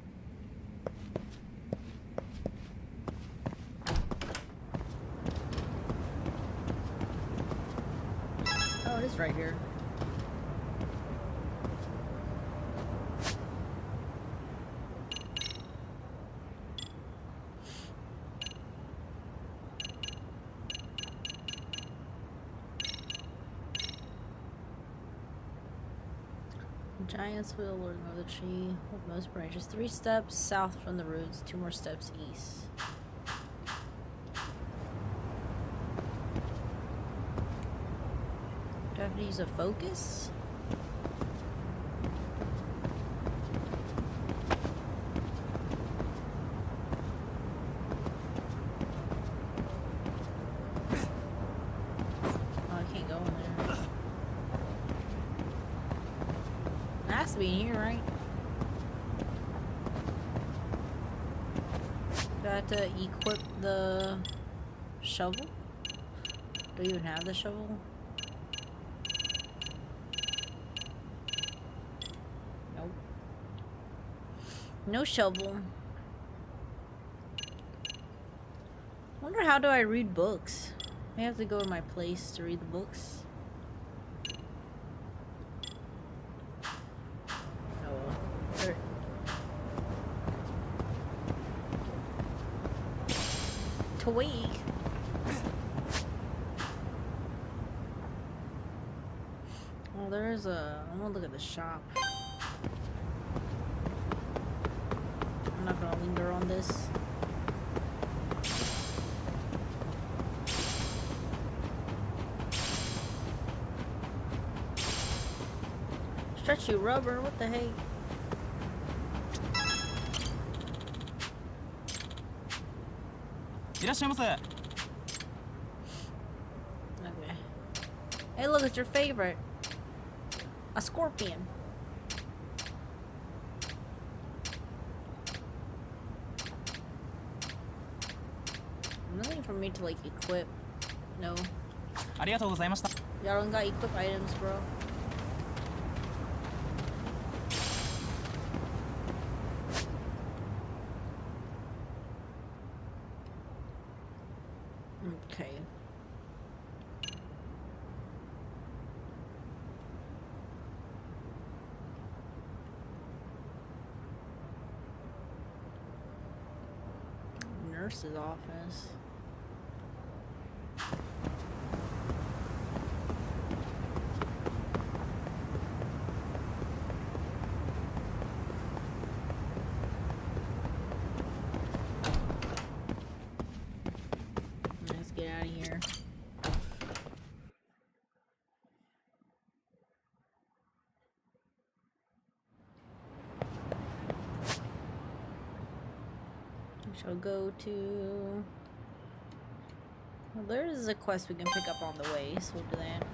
Oh, it is right here. Giant's wheel lording over the tree with most branches. 3 steps south from the roots, 2 more steps east. Do I have to use a focus? Oh, I can't go in there. It has to be in here, right? Do I have to equip the shovel? Do you even have the shovel? Nope. No shovel. Wonder how do I read books? I have to go to my place to read the books. Week. Well, there's a. I'm gonna look at the shop. I'm not gonna linger on this. Stretchy rubber, what the heck? Okay. Hey, look, it's your favorite. A scorpion. for me to like equip. No. ありがとうございました。 Y'all don't got equip items, bro. Okay. Nurse's office. Let's get out of here. We shall go to... Well, there is a quest we can pick up on the way, so we'll do that.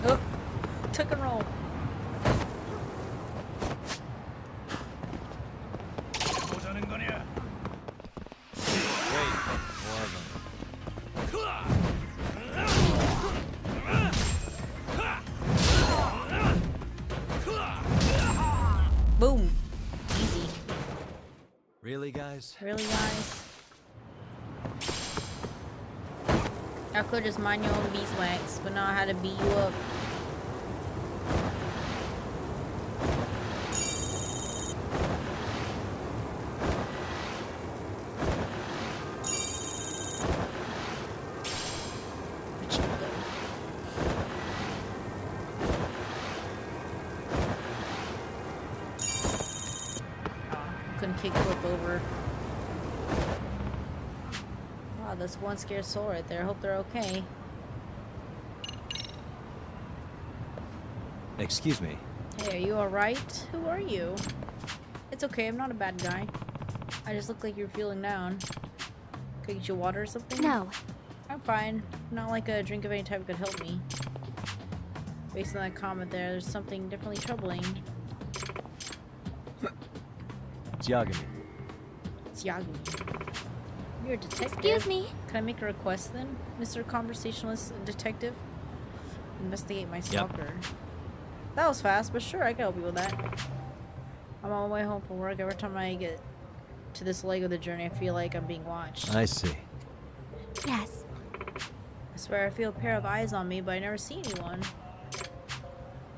Oh, tuck and roll. Boom. Easy. Really, guys? Really, guys? I could just mind your own beeswax, but not how to beat you up. Couldn't kickflip over. Wow, that's one scared soul right there. Hope they're okay. Excuse me. Hey, are you alright? Who are you? It's okay, I'm not a bad guy. I just look like you're feeling down. Could I get you water or something? No. I'm fine. Not like a drink of any type could help me. Based on that comment there's something definitely troubling. It's Yagami. It's Yagami. You're a detective. Excuse me. Can I make a request then, Mr. Conversationalist Detective? Investigate my stalker. That was fast, but sure, I can help you with that. I'm on my way home from work. Every time I get to this leg of the journey, I feel like I'm being watched. I see. Yes. I swear I feel a pair of eyes on me, but I never see anyone.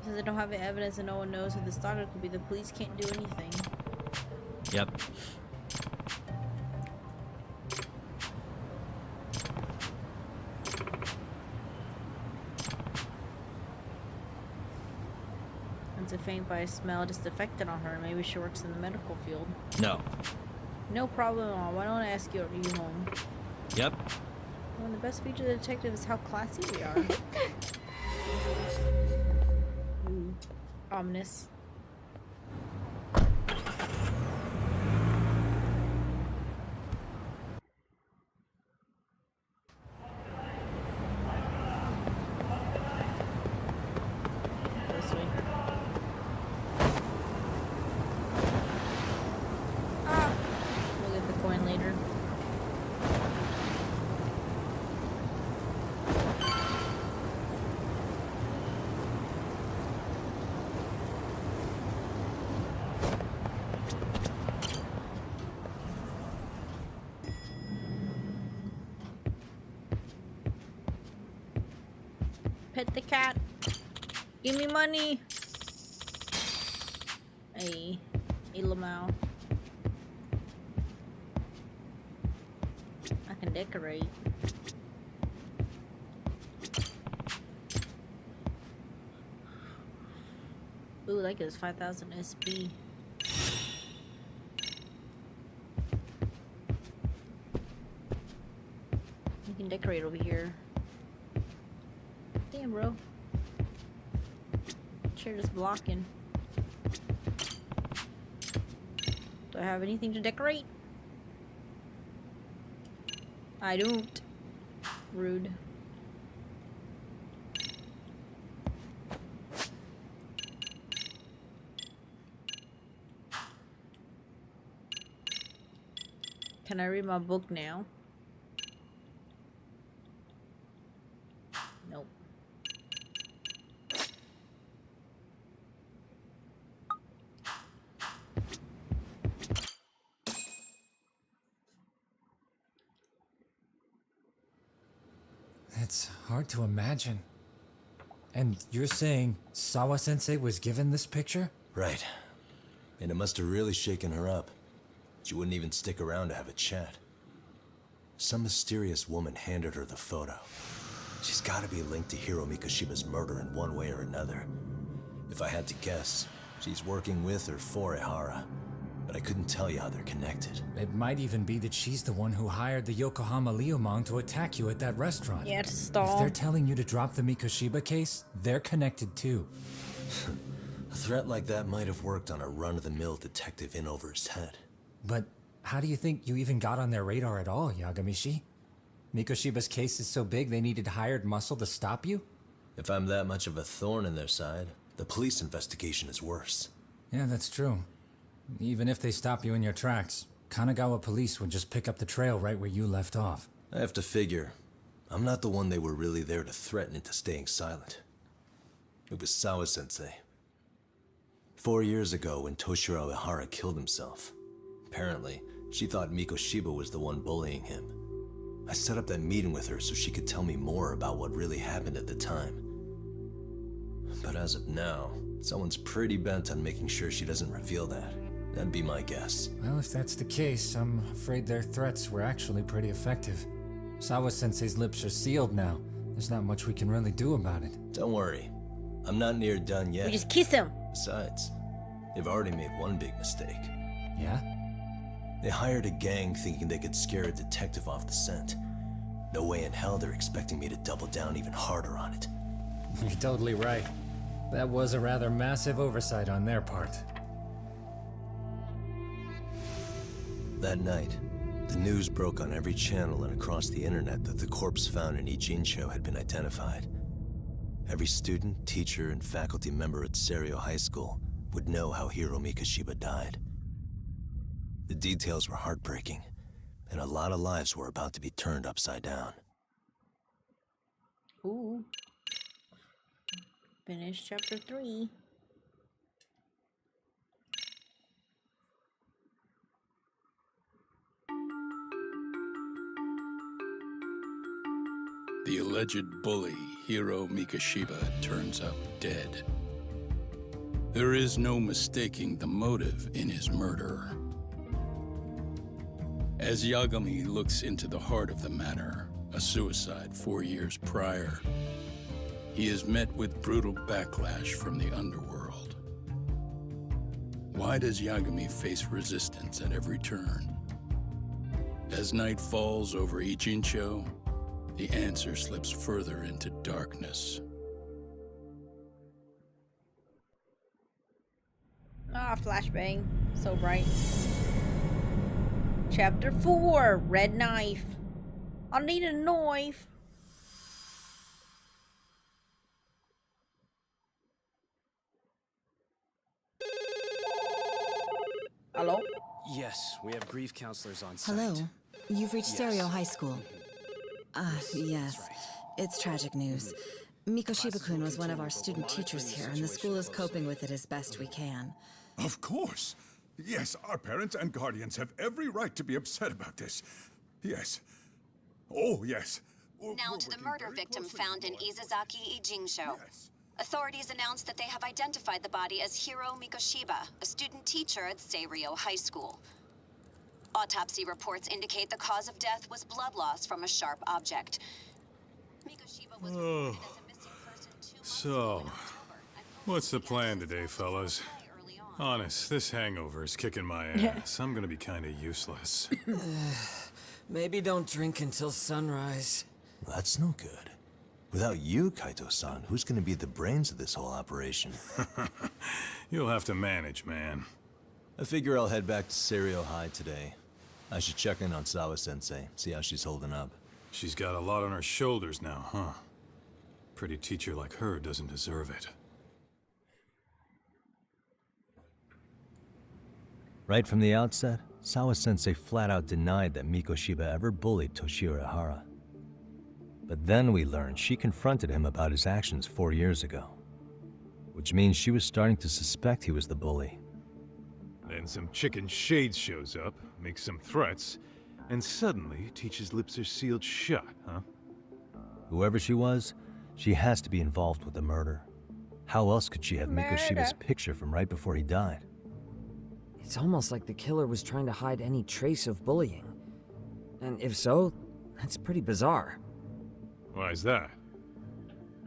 Since I don't have any evidence and no one knows who the stalker could be, the police can't do anything. Yep. It's a faint by smell just affected on her. Maybe she works in the medical field. No. No problem at all. Why don't I ask you you home? Yep. One of the best features of the detective is how classy we are. Ooh, ominous. This way. Ah, we'll get the coin later. Pet the cat. Give me money. Hey, Lamau. I can decorate. Ooh, that gives 5,000 SP. You can decorate over here. Damn, bro. Chair just blocking. Do I have anything to decorate? I don't. Rude. Can I read my book now? Nope. It's hard to imagine. And you're saying Sawa-sensei was given this picture? Right. And it must have really shaken her up. She wouldn't even stick around to have a chat. Some mysterious woman handed her the photo. She's gotta be linked to Hiro Mikoshiba's murder in one way or another. If I had to guess, she's working with or for Ehara. But I couldn't tell you how they're connected. It might even be that she's the one who hired the Yokohama Liumang to attack you at that restaurant. Yeah, to stall. If they're telling you to drop the Mikoshiba case, they're connected too. A threat like that might have worked on a run-of-the-mill detective in over his head. But how do you think you even got on their radar at all, Yagamishi? Mikoshiba's case is so big they needed hired muscle to stop you? If I'm that much of a thorn in their side, the police investigation is worse. Yeah, that's true. Even if they stop you in your tracks, Kanagawa police would just pick up the trail right where you left off. I have to figure, I'm not the one they were really there to threaten into staying silent. It was Sawa-sensei. 4 years ago when Toshiro Ehara killed himself, apparently, she thought Mikoshiba was the one bullying him. I set up that meeting with her so she could tell me more about what really happened at the time. But as of now, someone's pretty bent on making sure she doesn't reveal that. That'd be my guess. Well, if that's the case, I'm afraid their threats were actually pretty effective. Sawa-sensei's lips are sealed now. There's not much we can really do about it. Don't worry. I'm not near done yet. We just kiss him. Besides, they've already made one big mistake. Yeah? They hired a gang thinking they could scare a detective off the scent. No way in hell they're expecting me to double down even harder on it. You're totally right. That was a rather massive oversight on their part. That night, the news broke on every channel and across the internet that the corpse found in Ijincho had been identified. Every student, teacher, and faculty member at Serio High School would know how Hiro Mikoshiba died. The details were heartbreaking, and a lot of lives were about to be turned upside down. Ooh. Finish chapter 3. The alleged bully, Hiro Mikoshiba, turns up dead. There is no mistaking the motive in his murder. As Yagami looks into the heart of the matter, a suicide 4 years prior, he is met with brutal backlash from the underworld. Why does Yagami face resistance at every turn? As night falls over Ijincho, the answer slips further into darkness. Ah, flashbang. So bright. Chapter 4, Red Knife. I need a knife. Hello? Yes, we have grief counselors on site. Hello. You've reached Yes. Serio High School. Yes. It's tragic news. Mikoshiba-kun was one of our student teachers here, and the school is coping with it as best we can. Of course. Yes, our parents and guardians have every right to be upset about this. Yes. Oh, yes. Now to the murder victim found in Izazaki, Ijincho. Authorities announced that they have identified the body as Hiro Mikoshiba, a student teacher at Serio High School. Autopsy reports indicate the cause of death was blood loss from a sharp object. Mikoshiba was reported as a missing person 2 months So, what's the plan today, fellas? Honest, this hangover is kicking my ass. I'm gonna be kinda useless. Maybe don't drink until sunrise. That's no good. Without you, Kaito-san, who's gonna be the brains of this whole operation? You'll have to manage, man. I figure I'll head back to Serio High today. I should check in on Sawa-sensei, see how she's holding up. She's got a lot on her shoulders now, huh? Pretty teacher like her doesn't deserve it. Right from the outset, Sawa-sensei flat out denied that Mikoshiba ever bullied Toshiro Hara. But then we learned she confronted him about his actions 4 years ago. Which means she was starting to suspect he was the bully. Then some chicken shades shows up, makes some threats, and suddenly Teach's lips are sealed shut, huh? Whoever she was, she has to be involved with the murder. How else could she have Mikoshiba's picture from right before he died? It's almost like the killer was trying to hide any trace of bullying. And if so, that's pretty bizarre. Why is that?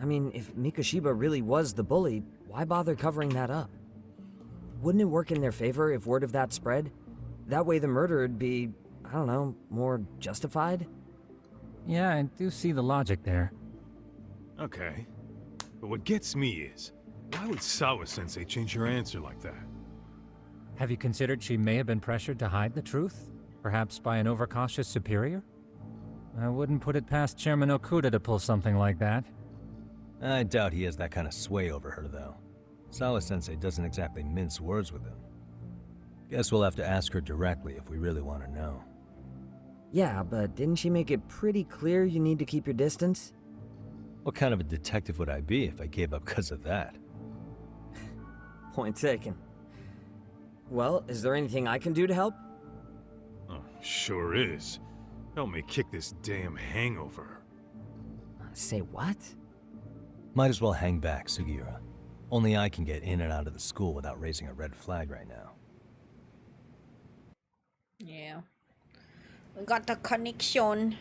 I mean, if Mikoshiba really was the bully, why bother covering that up? Wouldn't it work in their favor if word of that spread? That way the murder would be, I don't know, more justified? Yeah, I do see the logic there. Okay. But what gets me is, why would Sawa-sensei change her answer like that? Have you considered she may have been pressured to hide the truth? Perhaps by an overcautious superior? I wouldn't put it past Chairman Okuda to pull something like that. I doubt he has that kind of sway over her, though. Sawa-sensei doesn't exactly mince words with him. Guess we'll have to ask her directly if we really want to know. Yeah, but didn't she make it pretty clear you need to keep your distance? What kind of a detective would I be if I gave up because of that? Point taken. Well, is there anything I can do to help? Oh, sure is. Help me kick this damn hangover. Say what? Might as well hang back, Sugiura. Only I can get in and out of the school without raising a red flag right now. Yeah. We got the connection.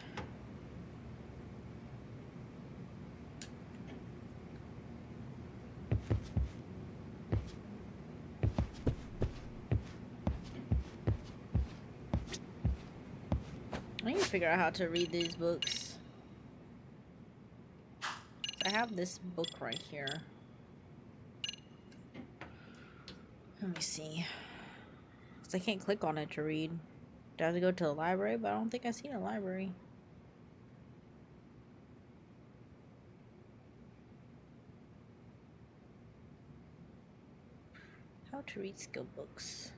I need to figure out how to read these books. I have this book right here. Let me see. Cause I can't click on it to read. Do I have to go to the library? But I don't think I see a library. How to read skill books.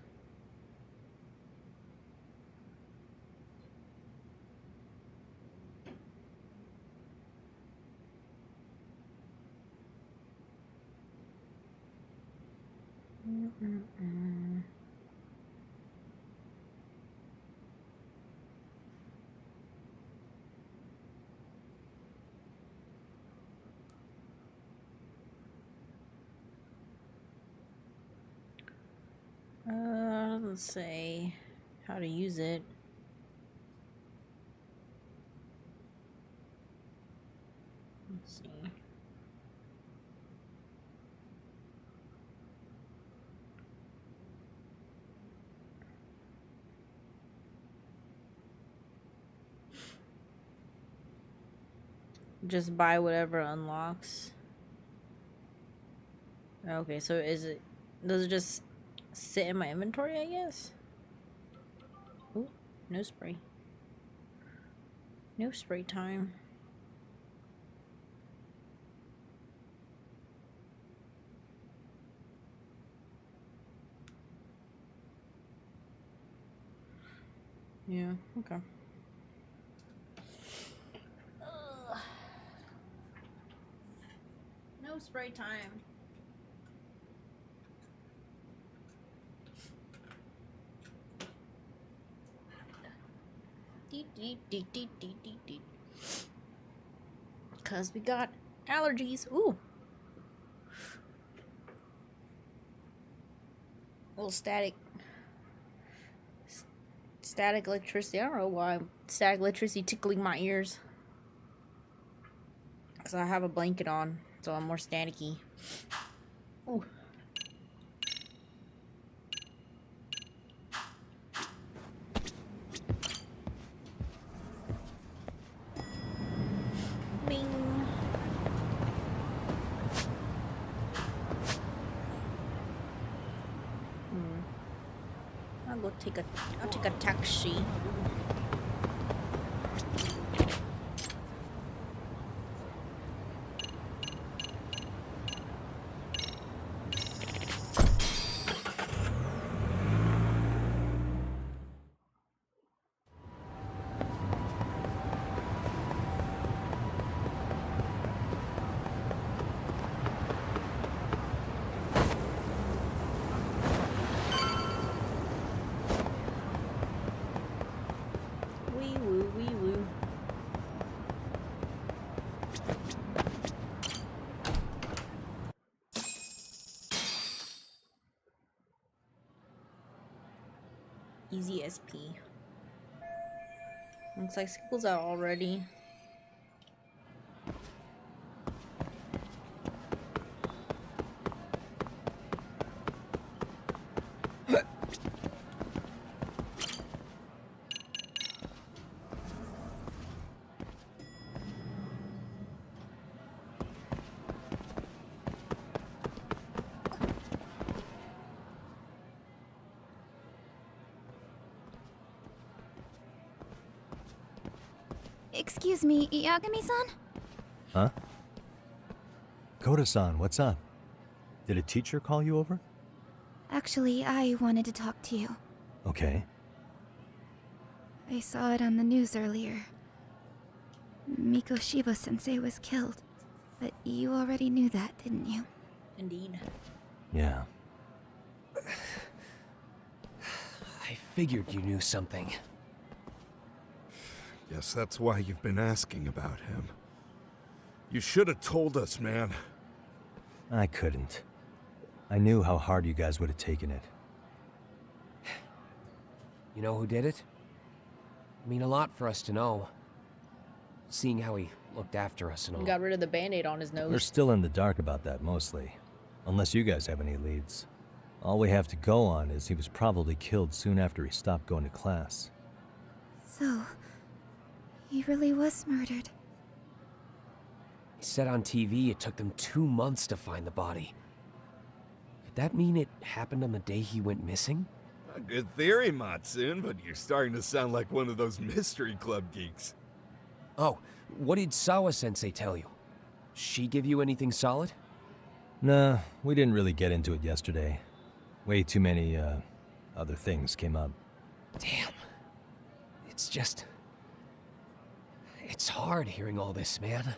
Let's say how to use it. Let's see. Just buy whatever unlocks. Okay, so does it just sit in my inventory, I guess? Ooh, no spray. No spray time. Yeah, okay. No spray time. Because we got allergies. Ooh. A little static electricity. I don't know why static electricity tickling my ears. Because I have a blanket on, so I'm more staticky. Ooh. Bing. I'll take a taxi. Easy SP. Looks like school's out already. Excuse me, Yagami-san? Huh? Koda-san, what's up? Did a teacher call you over? Actually, I wanted to talk to you. Okay. I saw it on the news earlier. Mikoshiba-sensei was killed. But you already knew that, didn't you? Indeed. Yeah. I figured you knew something. Guess that's why you've been asking about him. You should have told us, man. I couldn't. I knew how hard you guys would have taken it. You know who did it? I mean, a lot for us to know. Seeing how he looked after us and all. Got rid of the band-aid on his nose. We're still in the dark about that, mostly. Unless you guys have any leads. All we have to go on is he was probably killed soon after he stopped going to class. So, he really was murdered. He said on TV it took them 2 months to find the body. Could that mean it happened on the day he went missing? A good theory, Matsun, but you're starting to sound like one of those mystery club geeks. Oh, what did Sawa-sensei tell you? She give you anything solid? Nah, we didn't really get into it yesterday. Way too many, other things came up. Damn. It's just... It's hard hearing all this, man.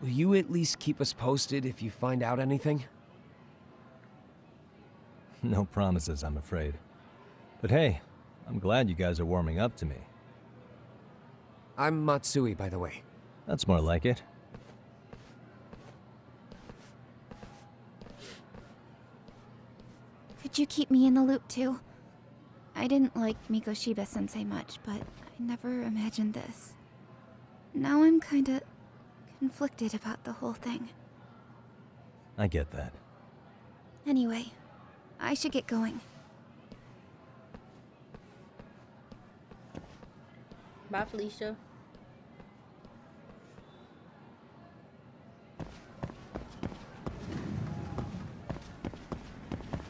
Will you at least keep us posted if you find out anything? No promises, I'm afraid. But hey, I'm glad you guys are warming up to me. I'm Matsui, by the way. That's more like it. Could you keep me in the loop too? I didn't like Mikoshiba-sensei much, but I never imagined this. Now I'm kinda conflicted about the whole thing. I get that. Anyway, I should get going. Bye, Felicia.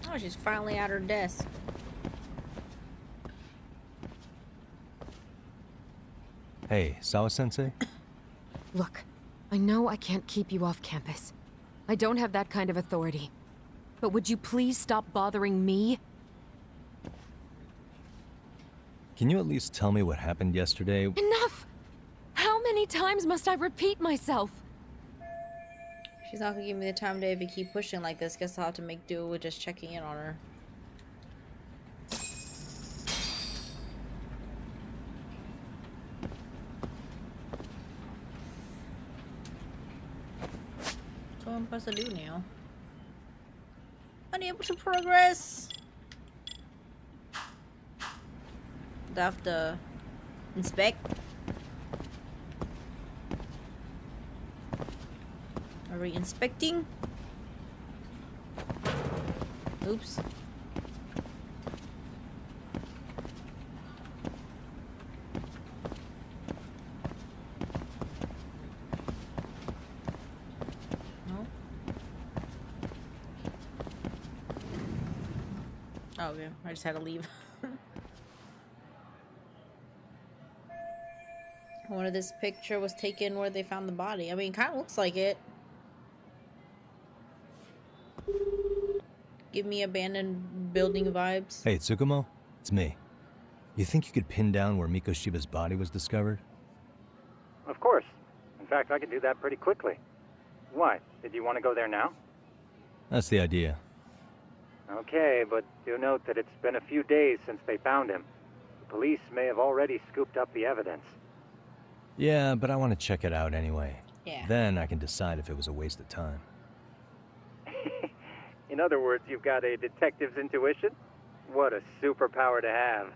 Oh, she's finally at her desk. Hey, Sawa-sensei? Look, I know I can't keep you off campus. I don't have that kind of authority. But would you please stop bothering me? Can you at least tell me what happened yesterday? Enough! How many times must I repeat myself? She's not gonna give me the time of day if you keep pushing like this. Guess I'll have to make do with just checking in on her. So I'm supposed to do now? Unable to progress. Do I have to inspect? Are we inspecting? Oops. No? Oh, okay. I just had to leave. One of this picture was taken where they found the body. I mean, kind of looks like it. Give me abandoned building vibes. Hey, Tsukumo, it's me. You think you could pin down where Mikoshiba's body was discovered? Of course. In fact, I could do that pretty quickly. Why? Did you want to go there now? That's the idea. Okay, but do note that it's been a few days since they found him. The police may have already scooped up the evidence. Yeah, but I want to check it out anyway. Yeah. Then I can decide if it was a waste of time. In other words, you've got a detective's intuition? What a superpower to have.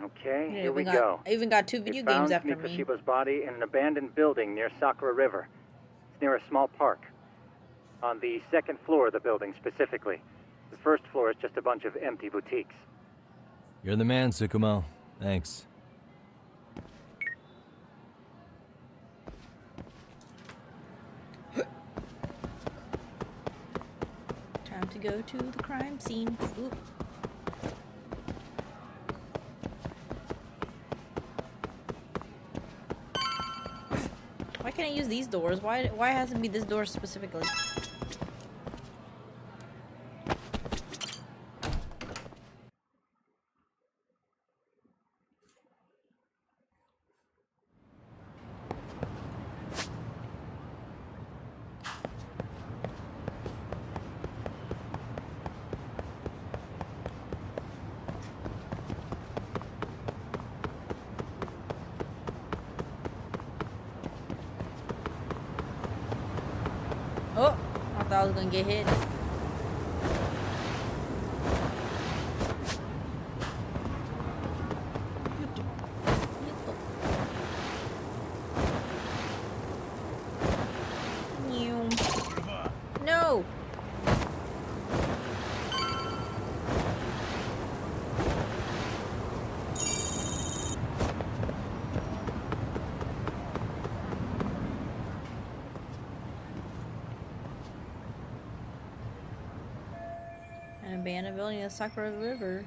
Okay, Yeah, here we go. I even got 2 video games after me. Mikoshiba's body in an abandoned building near Sakura River. It's near a small park. On the 2nd floor of the building, specifically. The 1st floor is just a bunch of empty boutiques. You're the man, Tsukumo. Thanks. Time to go to the crime scene. Oop. Why can't I use these doors? Why hasn't it be this door specifically? Oh, I thought I was gonna get hit. No. An abandoned building in the Sakura River.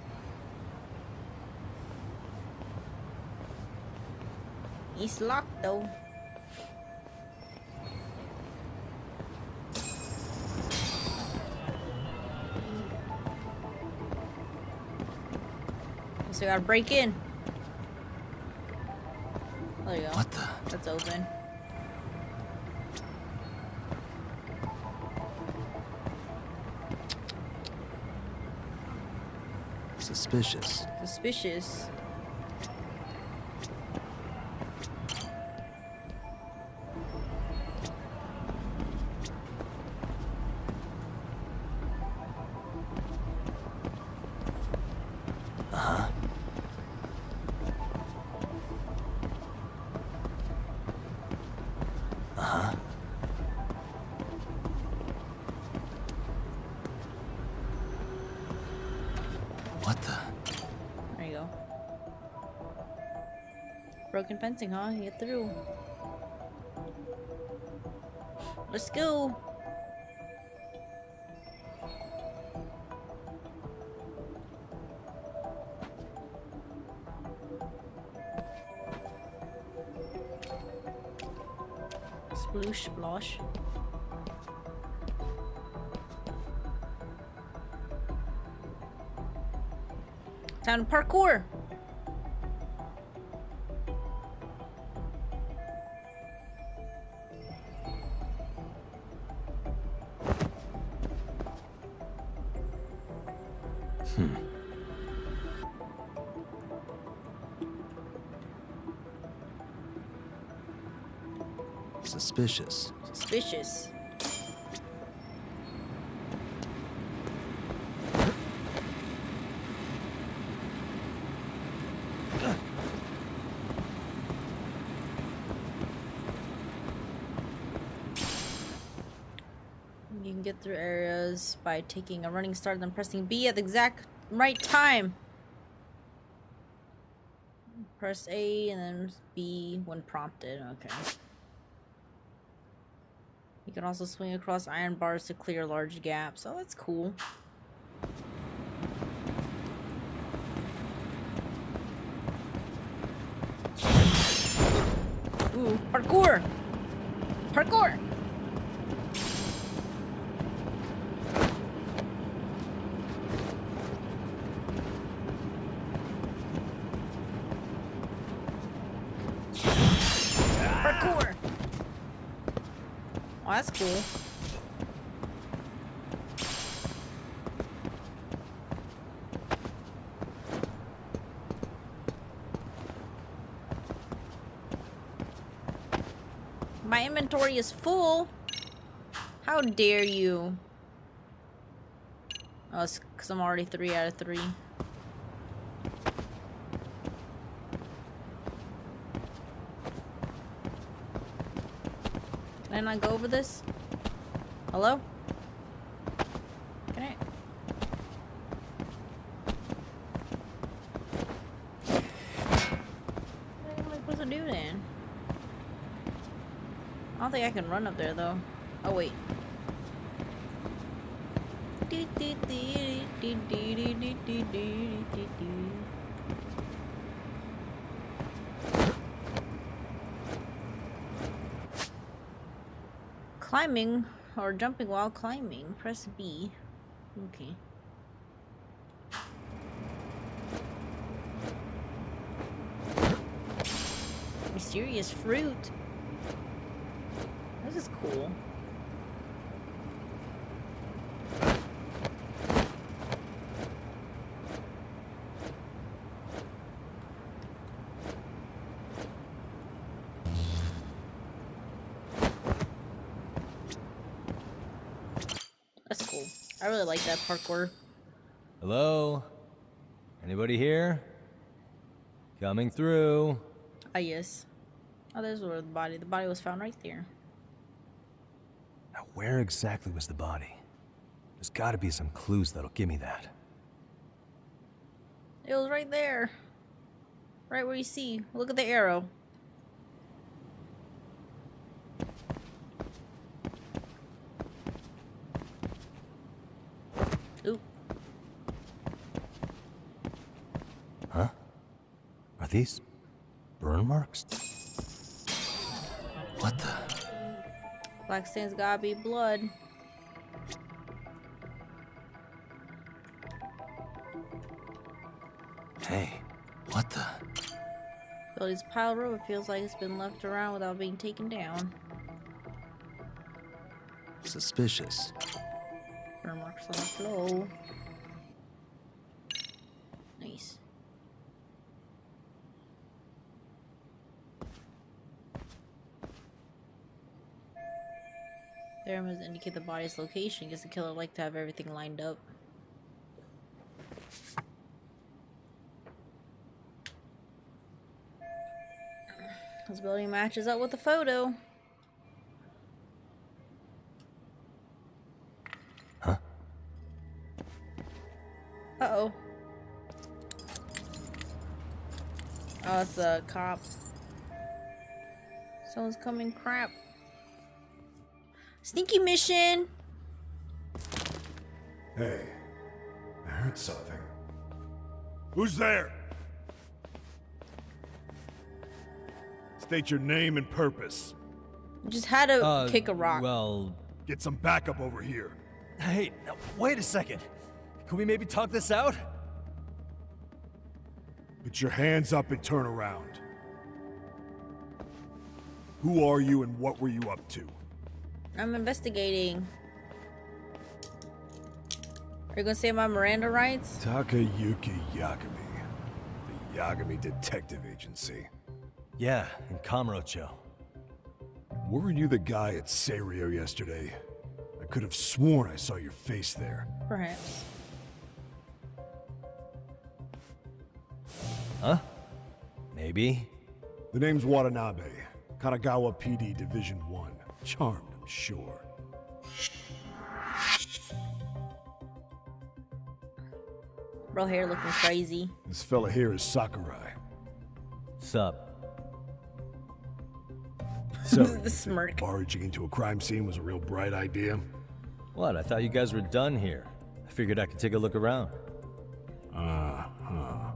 It's locked though. So I gotta break in. There you go. What the? That's open. Suspicious. Suspicious. Uh-huh. Uh-huh. What the? There you go. Broken fencing, huh? You get through. Let's go. Sploosh, splosh. Time to parkour. Suspicious. Suspicious. You can get through areas by taking a running start and pressing B at the exact right time. Press A and then B when prompted. Okay. You can also swing across iron bars to clear large gaps. Oh, that's cool. Parkour! Parkour! Parkour! Oh, that's cool. My inventory is full. How dare you? Oh, it's because I'm already 3 out of 3. Can I not go over this? Hello? Can I? What am I supposed to do then? I don't think I can run up there though. Oh wait. Climbing or jumping while climbing. Press B. Okay. Mysterious fruit. This is cool. That's cool. I really like that parkour. Hello? Anybody here? Coming through. Ah, yes. Oh, there's where the body. The body was found right there. Now, where exactly was the body? There's gotta be some clues that'll give me that. It was right there. Right where you see. Look at the arrow. Oop. Huh? Are these burn marks? What the? Black stains gotta be blood. Hey, what the? Building's piled up. It feels like it's been left around without being taken down. Suspicious. Burn marks on the floor. Nice. The arrow must indicate the body's location. Guess the killer would like to have everything lined up. This building matches up with the photo. Huh? Uh-oh. Oh, it's a cop. Someone's coming. Crap. Sneaky mission. Hey, I heard something. Who's there? State your name and purpose. You just had to kick a rock. Well... Get some backup over here. Hey, now, wait a second. Could we maybe talk this out? Put your hands up and turn around. Who are you and what were you up to? I'm investigating. Are you gonna say my Miranda rights? Takayuki Yagami. The Yagami Detective Agency. Yeah, in Kamurocho. Weren't you the guy at Serio yesterday? I could have sworn I saw your face there. Perhaps. Huh? Maybe. The name's Watanabe. Kanagawa PD Division 1. Charmed, I'm sure. Bro hair looking crazy. This fella here is Sakurai. Sup? So, The smirk. Barging into a crime scene was a real bright idea? What? I thought you guys were done here. I figured I could take a look around. Uh-huh.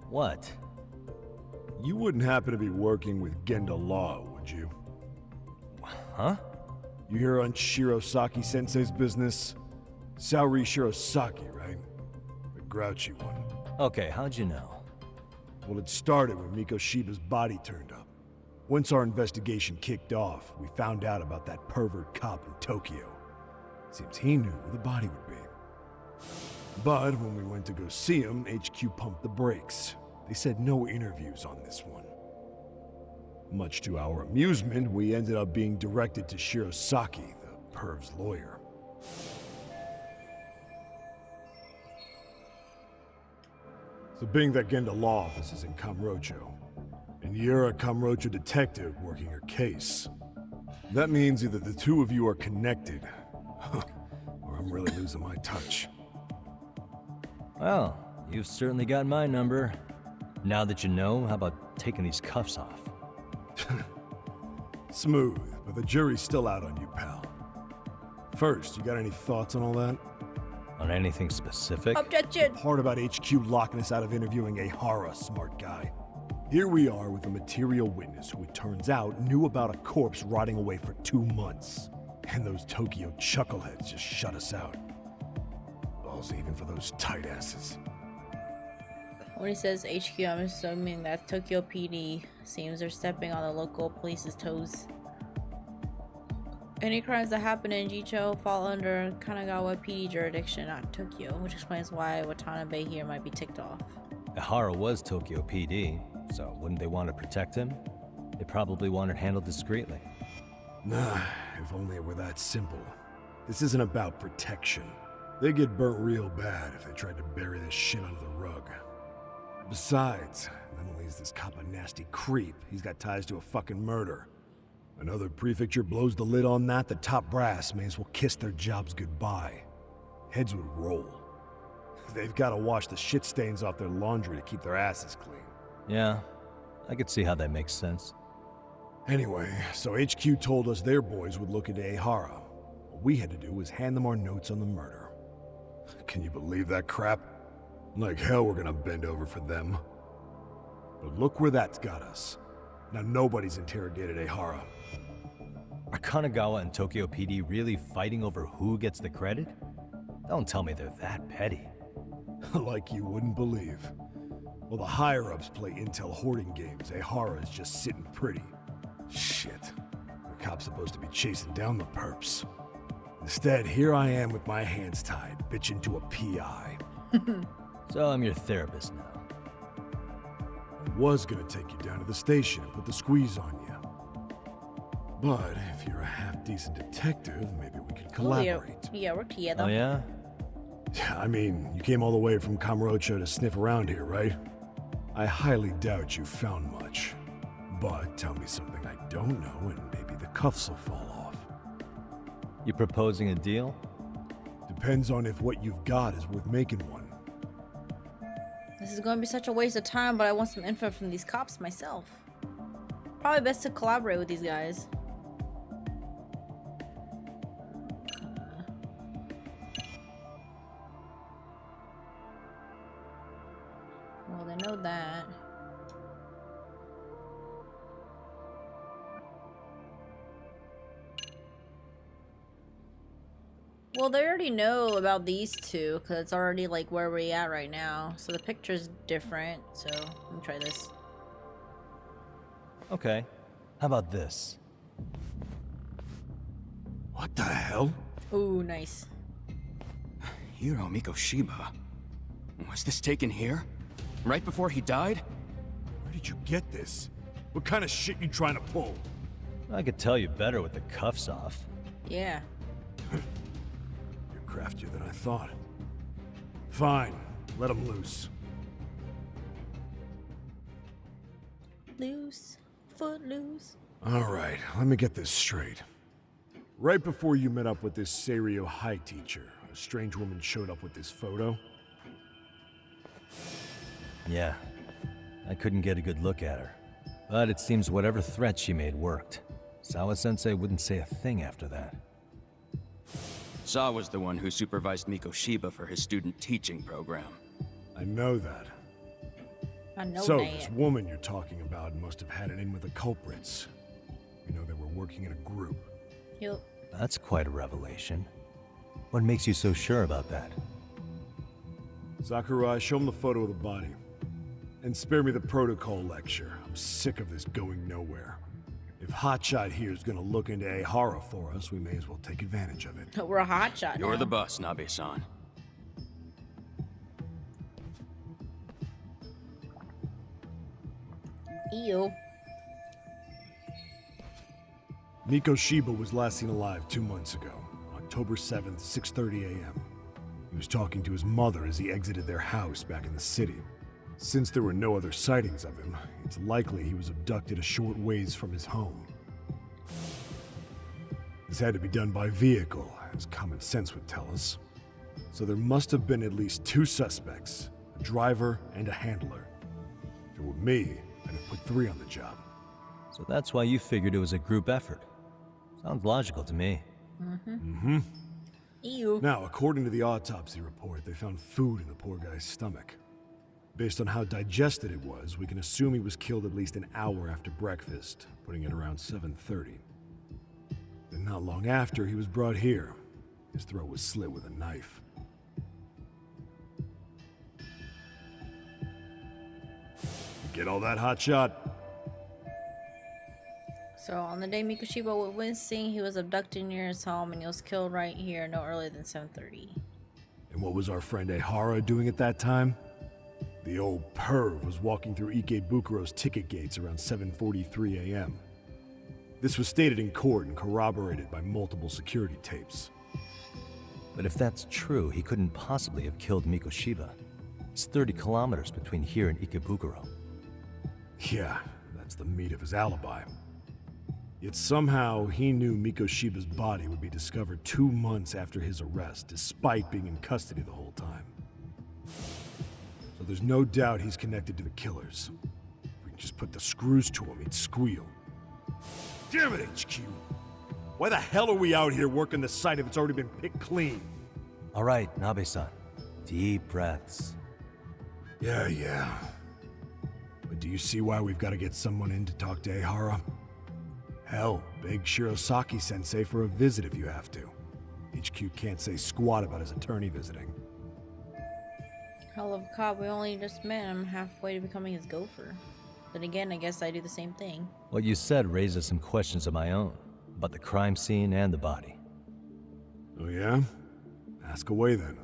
What? You wouldn't happen to be working with Genda Law, would you? Huh? You hear on Shirosaki-sensei's business? Saori Shirosaki, right? The grouchy one. Okay, how'd you know? Well, it started when Mikoshiba's body turned up. Once our investigation kicked off, we found out about that pervert cop in Tokyo. Seems he knew where the body would be. But when we went to go see him, HQ pumped the brakes. They said no interviews on this one. Much to our amusement, we ended up being directed to Shirosaki, the perv's lawyer. So being that Genda Law office is in Kamurocho, and you're a Kamurocho detective working your case, that means either the two of you are connected, or I'm really losing my touch. Well, you've certainly got my number. Now that you know, how about taking these cuffs off? Smooth, but the jury's still out on you, pal. First, you got any thoughts on all that? On anything specific? Objection! Part about HQ locking us out of interviewing Ehara, smart guy. Here we are with a material witness who it turns out knew about a corpse rotting away for 2 months. And those Tokyo chuckleheads just shut us out. Balls even for those tight asses. When he says HQ, I'm assuming that Tokyo PD seems they're stepping on the local police's toes. Any crimes that happen in Jicho fall under Kanagawa PD jurisdiction, not Tokyo, which explains why Watanabe here might be ticked off. Ehara was Tokyo PD, so wouldn't they want to protect him? They probably want it handled discreetly. Nah, if only it were that simple. This isn't about protection. They get burnt real bad if they tried to bury this shit under the rug. Besides, not only is this cop a nasty creep, he's got ties to a fucking murder. Another prefecture blows the lid on that, the top brass may as well kiss their jobs goodbye. Heads would roll. They've got to wash the shit stains off their laundry to keep their asses clean. Yeah, I could see how that makes sense. Anyway, so HQ told us their boys would look into Ehara. What we had to do was hand them our notes on the murder. Can you believe that crap? Like hell we're gonna bend over for them. But look where that's got us. Now nobody's interrogated Ehara. Are Kanagawa and Tokyo PD really fighting over who gets the credit? Don't tell me they're that petty. Like you wouldn't believe. While the higher-ups play intel hoarding games, Ehara is just sitting pretty. Shit. The cop's supposed to be chasing down the perps. Instead, here I am with my hands tied, bitching to a PI. So I'm your therapist now. I was gonna take you down to the station and put the squeeze on you. But if you're a half-decent detective, maybe we could collaborate. Yeah, we're together. Oh yeah? I mean, you came all the way from Kamurocho to sniff around here, right? I highly doubt you found much. But tell me something I don't know and maybe the cuffs will fall off. You proposing a deal? Depends on if what you've got is worth making one. This is going to be such a waste of time, but I want some info from these cops myself. Probably best to collaborate with these guys. Well, they know that. Well, they already know about these two because it's already like where we're at right now. So the picture's different. So let me try this. Okay. How about this? What the hell? Ooh, nice. Hiro Mikoshiba. Was this taken here? Right before he died? Where did you get this? What kind of shit you trying to pull? I could tell you better with the cuffs off. Yeah. You're craftier than I thought. Fine. Let them loose. Loose. Foot loose. Alright, let me get this straight. Right before you met up with this Seiryo High teacher, a strange woman showed up with this photo? Yeah. I couldn't get a good look at her. But it seems whatever threat she made worked. Sawa-sensei wouldn't say a thing after that. Saw was the one who supervised Mikoshiba for his student teaching program. I know that. I know so, that. this woman you're talking about must have had it in with the culprits. You know, they were working in a group. Yep. That's quite a revelation. What makes you so sure about that? Sakurai, show him the photo of the body. And spare me the protocol lecture. I'm sick of this going nowhere. If Hotshot here is gonna look into Ahara for us, we may as well take advantage of it. We're a hotshot You're now. the boss, Nabe-san. Ew. Miko Shiba was last seen alive 2 months ago, October 7th, 6:30 a.m. He was talking to his mother as he exited their house back in the city. Since there were no other sightings of him, it's likely he was abducted a short ways from his home. This had to be done by vehicle, as common sense would tell us. So there must have been at least 2 suspects, a driver and a handler. If it were me, I'd have put 3 on the job. So that's why you figured it was a group effort. Sounds logical to me. Ew. Now, according to the autopsy report, they found food in the poor guy's stomach. Based on how digested it was, we can assume he was killed at least an hour after breakfast, putting it around 7:30. Then not long after, he was brought here. His throat was slit with a knife. Get all that, hotshot? So on the day Miko Shiba went missing, he was abducted near his home and he was killed right here no earlier than 7:30. And what was our friend Ahara doing at that time? The old perv was walking through Ikebukuro's ticket gates around 7:43 a.m. This was stated in court and corroborated by multiple security tapes. But if that's true, he couldn't possibly have killed Miko Shiba. It's 30 kilometers between here and Ikebukuro. Yeah, that's the meat of his alibi. Yet somehow he knew Miko Shiba's body would be discovered 2 months after his arrest, despite being in custody the whole time. So there's no doubt he's connected to the killers. If we can just put the screws to him, he'd squeal. Damn it, HQ! Why the hell are we out here working the site if it's already been picked clean? All right, Nabe-san. Deep breaths. Yeah. But do you see why we've got to get someone in to talk to Ahara? Hell, beg Shirosaki-sensei for a visit if you have to. HQ can't say squat about his attorney visiting. Hell of a cop, we only just met him halfway to becoming his gopher. Then again, I guess I do the same thing. What you said raises some questions of my own, about the crime scene and the body. Oh yeah? Ask away then.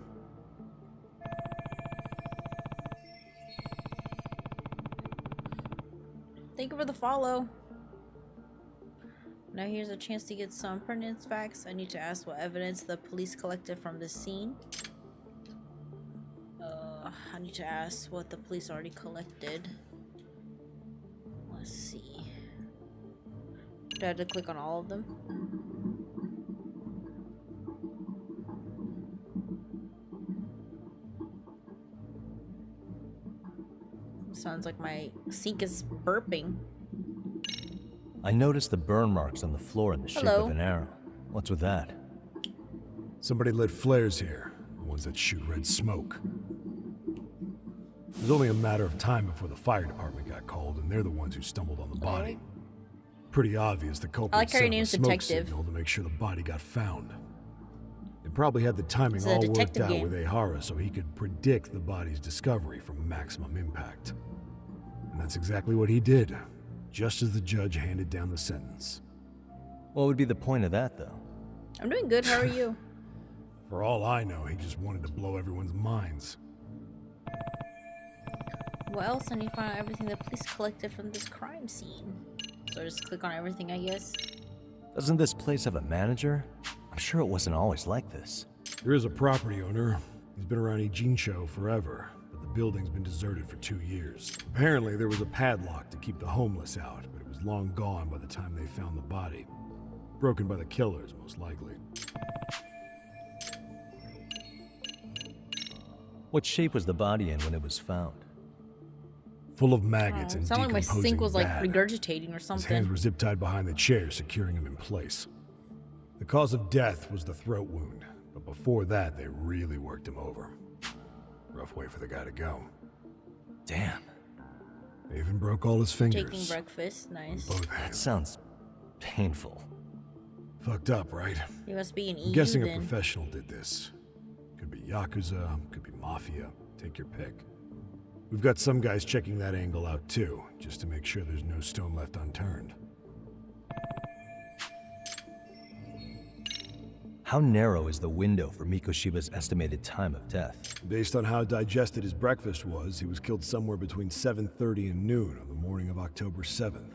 Thank you for the follow. Now here's a chance to get some pertinent facts. I need to ask what evidence the police collected from this scene. I need to ask what the police already collected. Let's see. Do I have to click on all of them? Sounds like my sink is burping. I noticed the burn marks on the floor in the shape Hello. of an arrow. What's with that? Somebody lit flares here, the ones that shoot red smoke. It was only a matter of time before the fire department got called, and they're the ones who stumbled on the body. Pretty obvious the culprit I like how your set up a name's smoke Detective. signal to make sure the body got found. They probably had the timing It's a all worked detective out game. with Ahara so he could predict the body's discovery from maximum impact. And that's exactly what he did, just as the judge handed down the sentence. What would be the point of that, though? I'm doing good, how are you? For all I know, he just wanted to blow everyone's minds. What else? I need to find out everything the police collected from this crime scene. So just click on everything, I guess. Doesn't this place have a manager? I'm sure it wasn't always like this. There is a property owner. He's been around Ijincho forever, but the building's been deserted for 2 years. Apparently, there was a padlock to keep the homeless out, but it was long gone by the time they found the body. Broken by the killers, most likely. What shape was the body in when it was found? Full of maggots and It sounded like my decomposing sink was like bad. regurgitating or His something. hands were zip-tied behind the chair, securing him in place. The cause of death was the throat wound, but before that, they really worked him over. Rough way for the guy to go. Damn. They even broke all his fingers. Taking breakfast, nice. That sounds painful. Fucked up, right? He must be an EU I'm guessing then. a professional did this. Could be yakuza, could be mafia. Take your pick. We've got some guys checking that angle out too, just to make sure there's no stone left unturned. How narrow is the window for Mikoshiba's estimated time of death? Based on how digested his breakfast was, he was killed somewhere between 7:30 and noon on the morning of October 7th.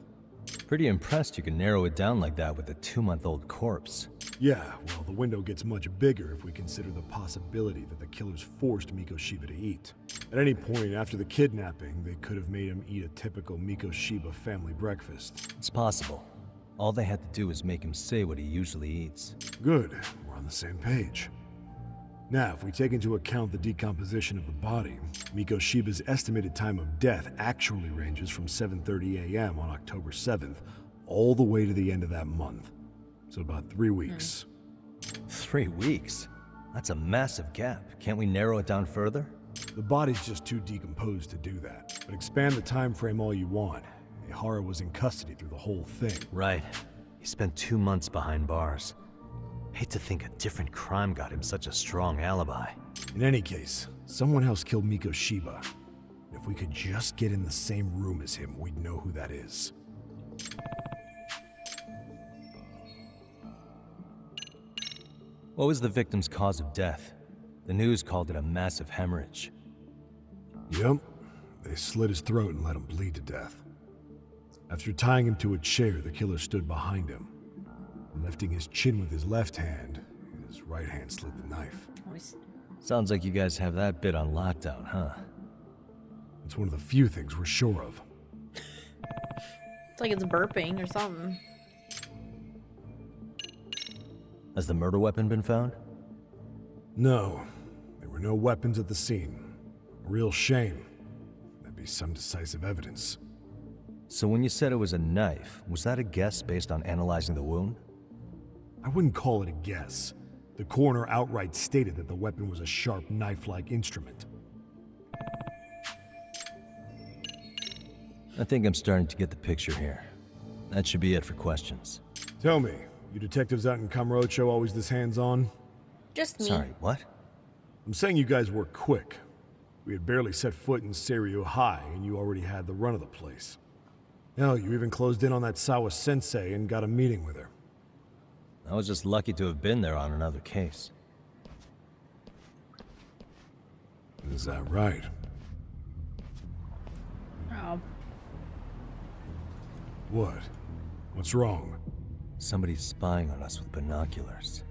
Pretty impressed you can narrow it down like that with a 2-month-old corpse. Yeah, well, the window gets much bigger if we consider the possibility that the killers forced Mikoshiba to eat. At any point after the kidnapping, they could have made him eat a typical Mikoshiba family breakfast. It's possible. All they had to do is make him say what he usually eats. Good. We're on the same page. Now, if we take into account the decomposition of the body, Mikoshiba's estimated time of death actually ranges from 7:30 a.m. on October 7th all the way to the end of that month. So about 3 weeks. 3 weeks? That's a massive gap. Can't we narrow it down further? The body's just too decomposed to do that. But expand the time frame all you want. Ihara was in custody through the whole thing. Right. He spent 2 months behind bars. Hate to think a different crime got him such a strong alibi. In any case, someone else killed Mikoshiba. If we could just get in the same room as him, we'd know who that is. What was the victim's cause of death? The news called it a massive hemorrhage. Yep. They slit his throat and let him bleed to death. After tying him to a chair, the killer stood behind him, lifting his chin with his left hand, and his right hand slid the knife. Sounds like you guys have that bit on lockdown, huh? It's one of the few things we're sure of. It's like it's burping or something. Has the murder weapon been found? No. There were no weapons at the scene. A real shame. That'd be some decisive evidence. So when you said it was a knife, was that a guess based on analyzing the wound? I wouldn't call it a guess. The coroner outright stated that the weapon was a sharp knife-like instrument. I think I'm starting to get the picture here. That should be it for questions. Tell me, you detectives out in Kamurocho always this hands-on? Just me. Sorry, what? I'm saying you guys were quick. We had barely set foot in Seiryu High, and you already had the run of the place. Hell, you even closed in on that Sawa sensei and got a meeting with her. I was just lucky to have been there on another case. Is that right? Oh. What? What's wrong? Somebody's spying on us with binoculars.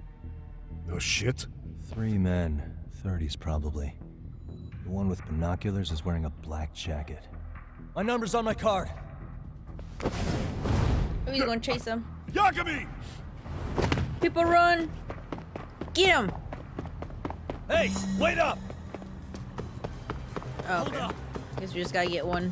No shit? 3 men, 30s probably. The one with binoculars is wearing a black jacket. My number's on my card! Oh, he's gonna chase him. Yagami! People run! Get him! Hey, wait up! Oh, okay. Guess we just gotta get one.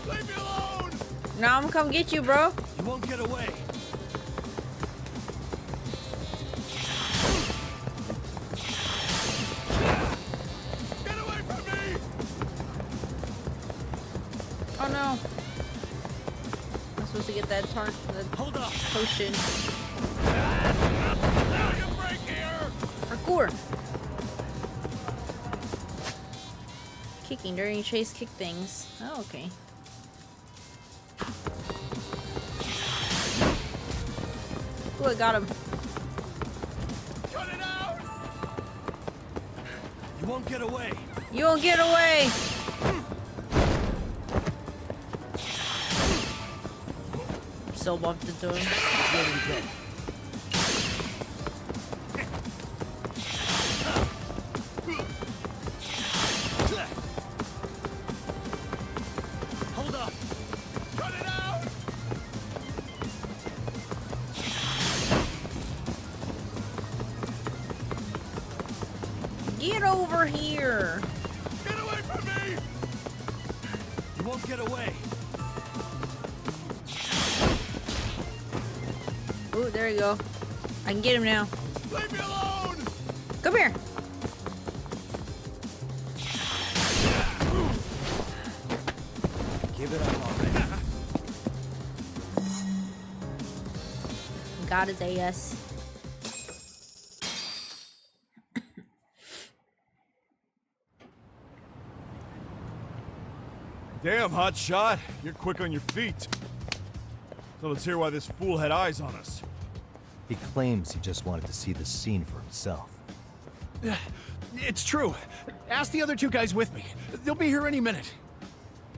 Leave me alone! Now I'm gonna come get you, bro. You won't get away. Get away from me! Oh no. I'm supposed to get that Hold up. potion. Now you break here! Parkour. Kicking during chase kick things. Oh, okay. Ooh, I got him. Cut it out! You won't get away. You won't get away! So bumped into him. Ready to go. Hold up. Cut it out! Get over here! Get away from me! You won't get away. There we go. I can get him now. Leave me alone! Come here. Give it up already. Got his ass. Damn, hot shot. You're quick on your feet. So let's hear why this fool had eyes on us. He claims he just wanted to see the scene for himself. It's true. Ask the other two guys with me. They'll be here any minute.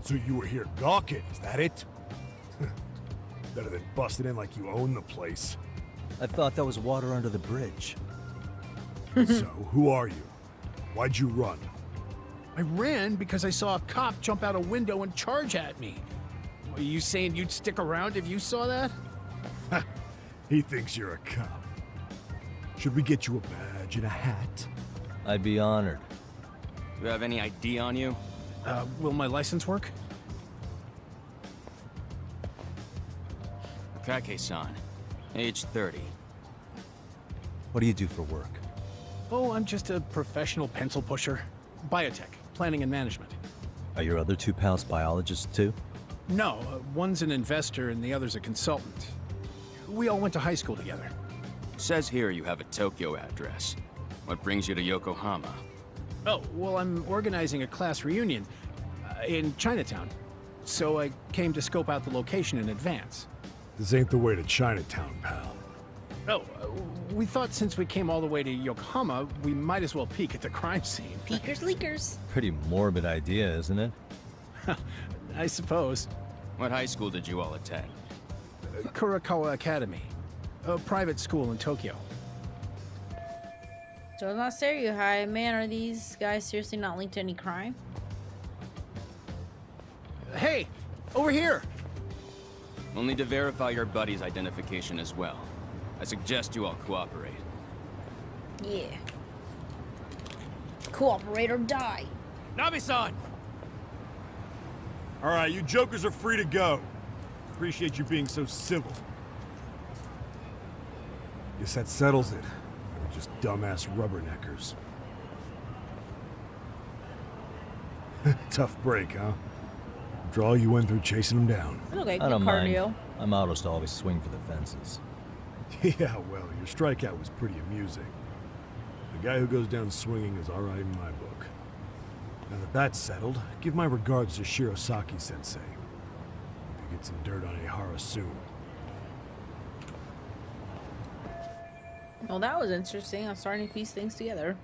So you were here gawking, is that it? Better than busting in like you own the place. I thought that was water under the bridge. So, who are you? Why'd you run? I ran because I saw a cop jump out a window and charge at me. Are you saying you'd stick around if you saw that? He thinks you're a cop. Should we get you a badge and a hat? I'd be honored. Do you have any ID on you? Will my license work? Kake-san, age 30. What do you do for work? Oh, I'm just a professional pencil pusher. Biotech, planning and management. Are your other two pals biologists too? No, one's an investor and the other's a consultant. We all went to high school together. Says here you have a Tokyo address. What brings you to Yokohama? Oh, well, I'm organizing a class reunion in Chinatown. So I came to scope out the location in advance. This ain't the way to Chinatown, pal. Oh, we thought since we came all the way to Yokohama, we might as well peek at the crime scene. Peekers leakers. Pretty morbid idea, isn't it? I suppose. What high school did you all attend? Kurakawa Academy, a private school in Tokyo. So it's not stereo high. Man, are these guys seriously not linked to any crime? Hey, over here! We'll need to verify your buddy's identification as well. I suggest you all cooperate. Yeah. Cooperate or die. Nabi-san! Alright, you jokers are free to go. Appreciate you being so civil. Guess that settles it. We're just dumbass rubberneckers. Tough break, huh? After all you went through chasing them down. Okay, I good don't cardio. mind. I'm autos to always swing for the fences. Yeah, well, your strikeout was pretty amusing. The guy who goes down swinging is alright in my book. Now that that's settled, give my regards to Shirosaki-sensei. Hope you get some dirt on Ehara soon. Well, that was interesting. I'm starting to piece things together.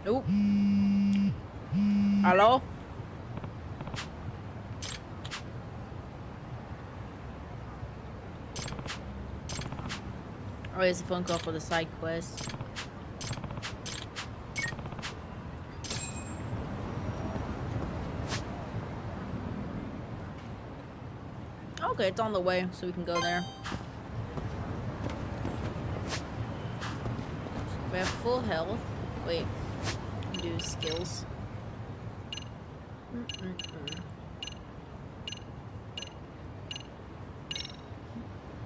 Oh. Hello? Oh, it's a phone call for the side quest. Okay, it's on the way, so we can go there. We have full health. Wait, do skills.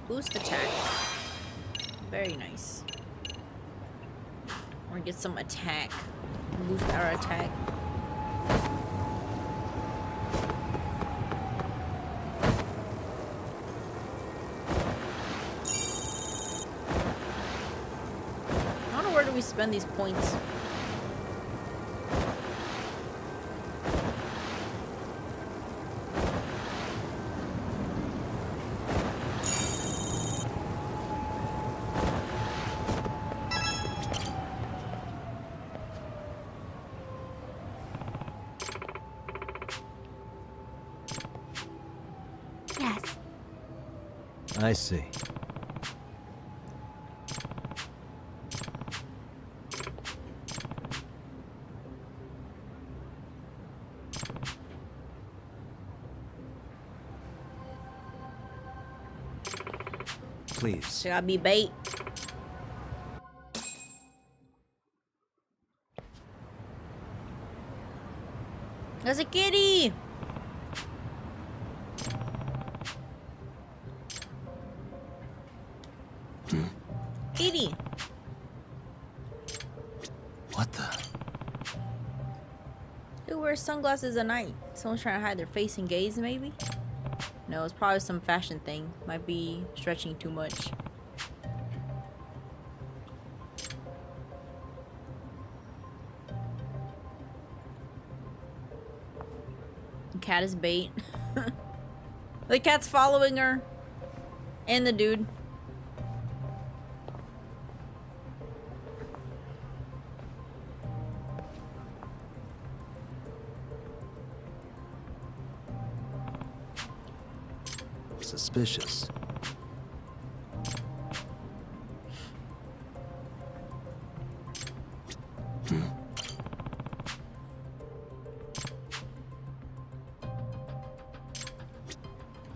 Boost attack. Very nice. Or get some attack. Boost our attack. I don't know where do we spend these points. Yes. I see. Please. Should I be bait? There's a kitty! Who wears sunglasses at night? Someone's trying to hide their face and gaze, maybe? No, it's probably some fashion thing. Might be stretching too much. The cat is bait. The cat's following her. And the dude. Suspicious.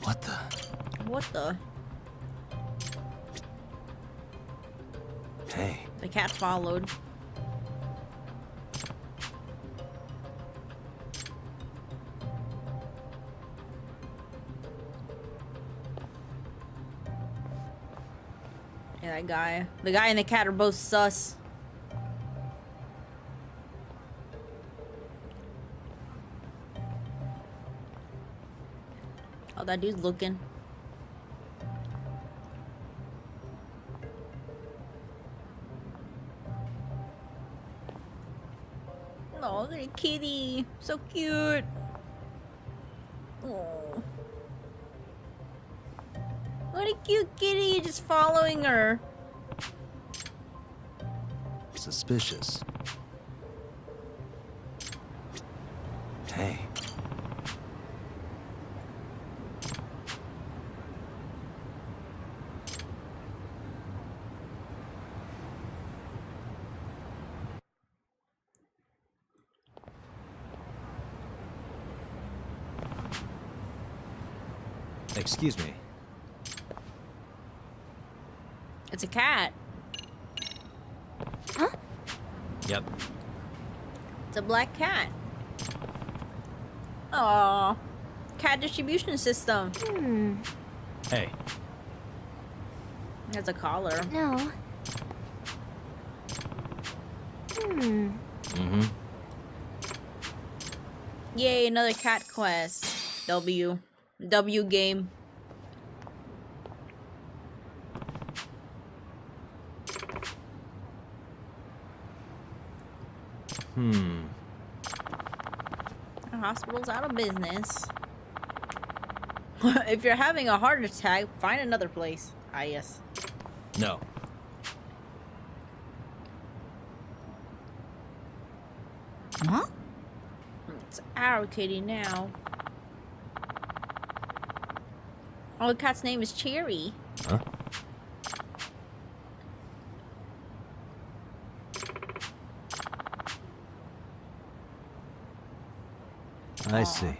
What the? What the? Hey. The cat followed. Yeah, that guy. The guy and the cat are both sus. Oh, that dude's looking. Oh, look at a kitty. So cute. Oh. What a cute kitty, just following her. Suspicious. Hey. Excuse me. It's a cat. Huh? Yep. It's a black cat. Aww. Cat distribution system. Hey. There's a collar. No. Mm-hmm. Yay, another cat quest. W game. Our hospital's out of business. If you're having a heart attack, find another place. Ah, yes. No. Huh? It's our kitty now. Oh, the cat's name is Cherry. Huh? I see.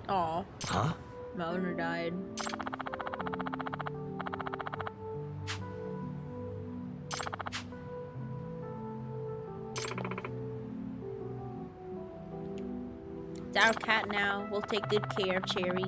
Aw. Huh? My owner died. It's our cat now. We'll take good care of Cherry.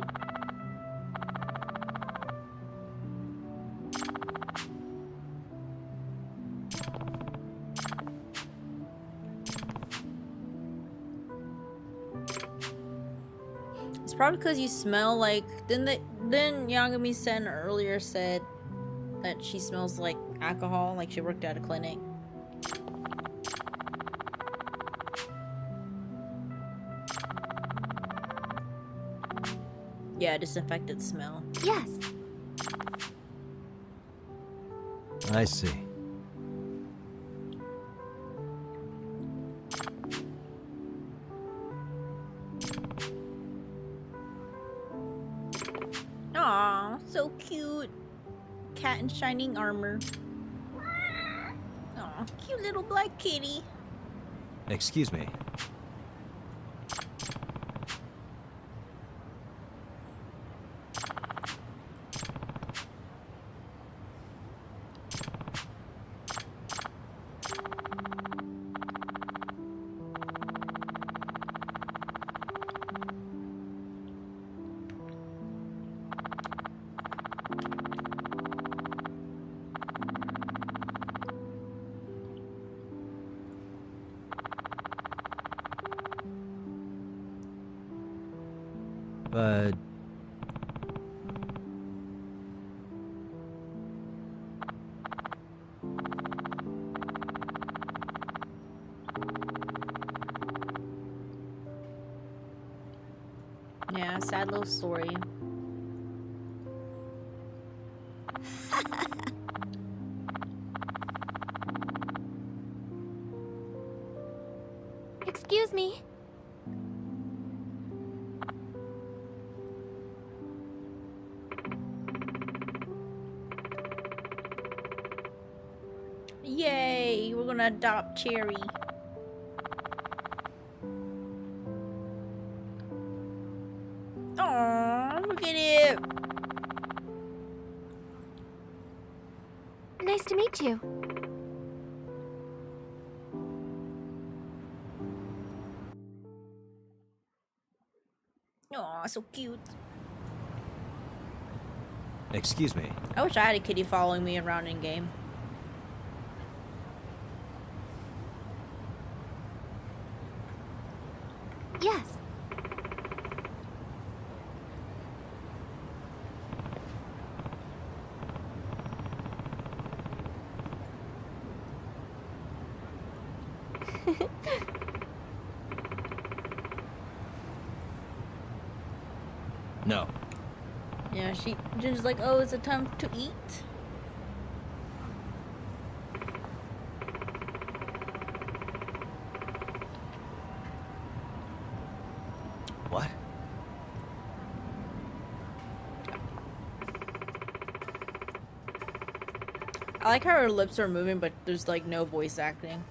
It's probably because you smell like. Didn't Yagami-san earlier said that she smells like alcohol, like she worked at a clinic? Yeah, disinfected smell. Yes. I see. Aw, so cute. Cat in shining armor. Aw, cute little black kitty. Excuse me. But... Yeah, sad little story. Excuse me. Yay, we're gonna adopt Cherry. Aww, look at it. Nice to meet you. Aw, so cute. Excuse me. I wish I had a kitty following me around in game. Yes. No. Yeah, Ginger's like, oh, is it time to eat? What? I like how her lips are moving, but there's like no voice acting.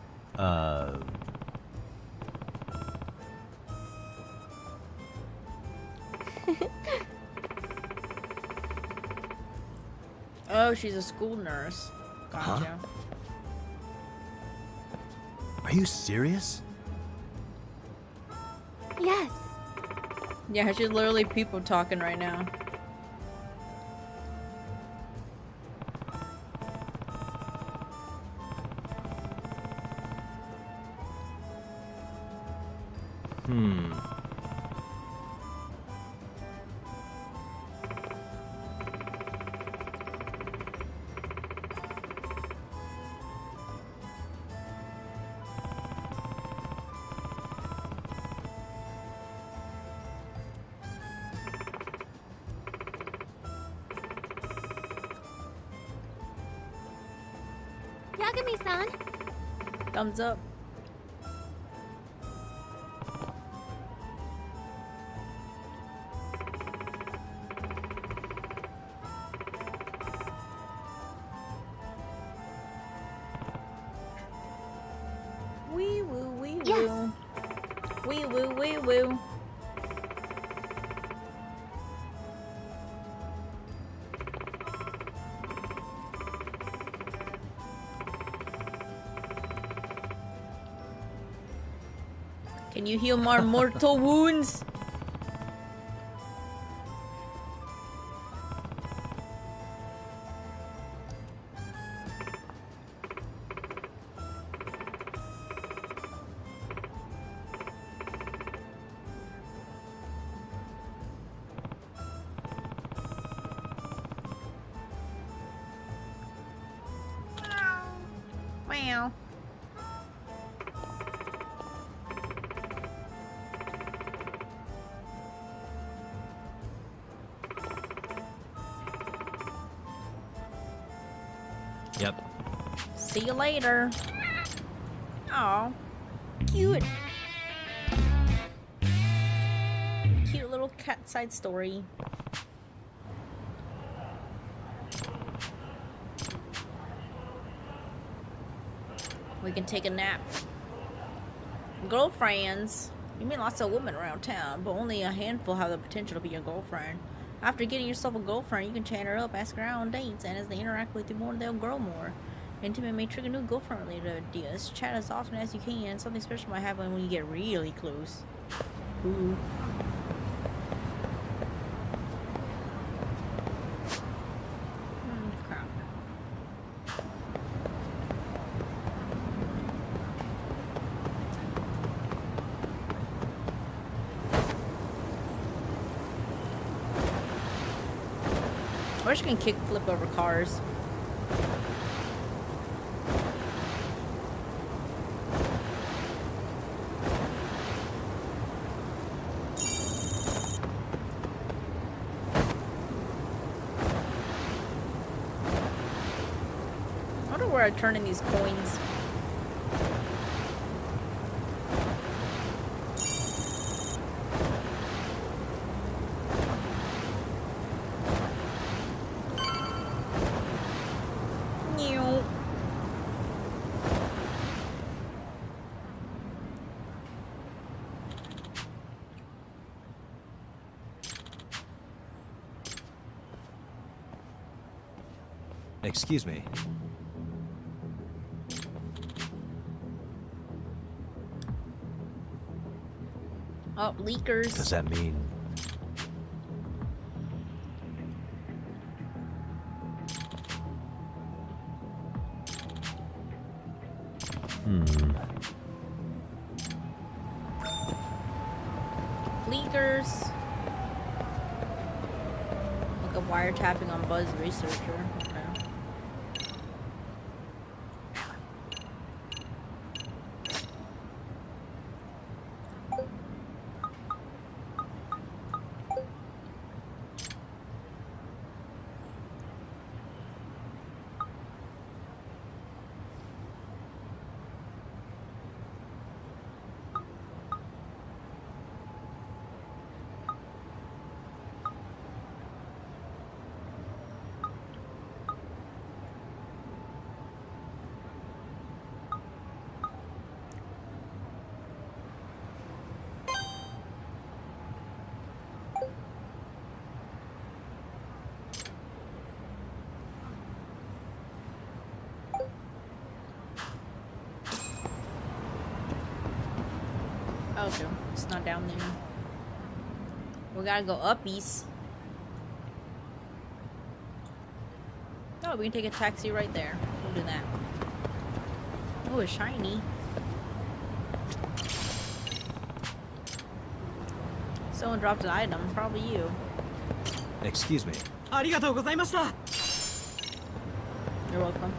Oh, she's a school nurse. Gotcha. Huh? Are you serious? Yes. Yeah, she's literally people talking right now. Yagami-san. Thumbs up. Wee woo, wee woo. Yes. Wee woo, wee woo. Can you heal my mortal wounds? Wow. Yep. See you later. Aw. Cute. Cute little cat side story. We can take a nap. Girlfriends. You meet lots of women around town, but only a handful have the potential to be your girlfriend. After getting yourself a girlfriend, you can chat her up, ask her out on dates, and as they interact with you more, they'll grow more. Intimate may trigger new girlfriend-related ideas. Chat as often as you can. Something special might happen when you get really close. Ooh. Crap. wish I can kick flip over cars. I wonder where I turn in these coins. Excuse me. Oh, leakers. Does that mean... Leakers. Look up wiretapping on Buzz Researcher. Okay. Okay, it's not down there. We gotta go up east. Oh, we can take a taxi right there. We'll do that. Oh, it's shiny. Someone dropped an item, probably you. Excuse me. You're welcome.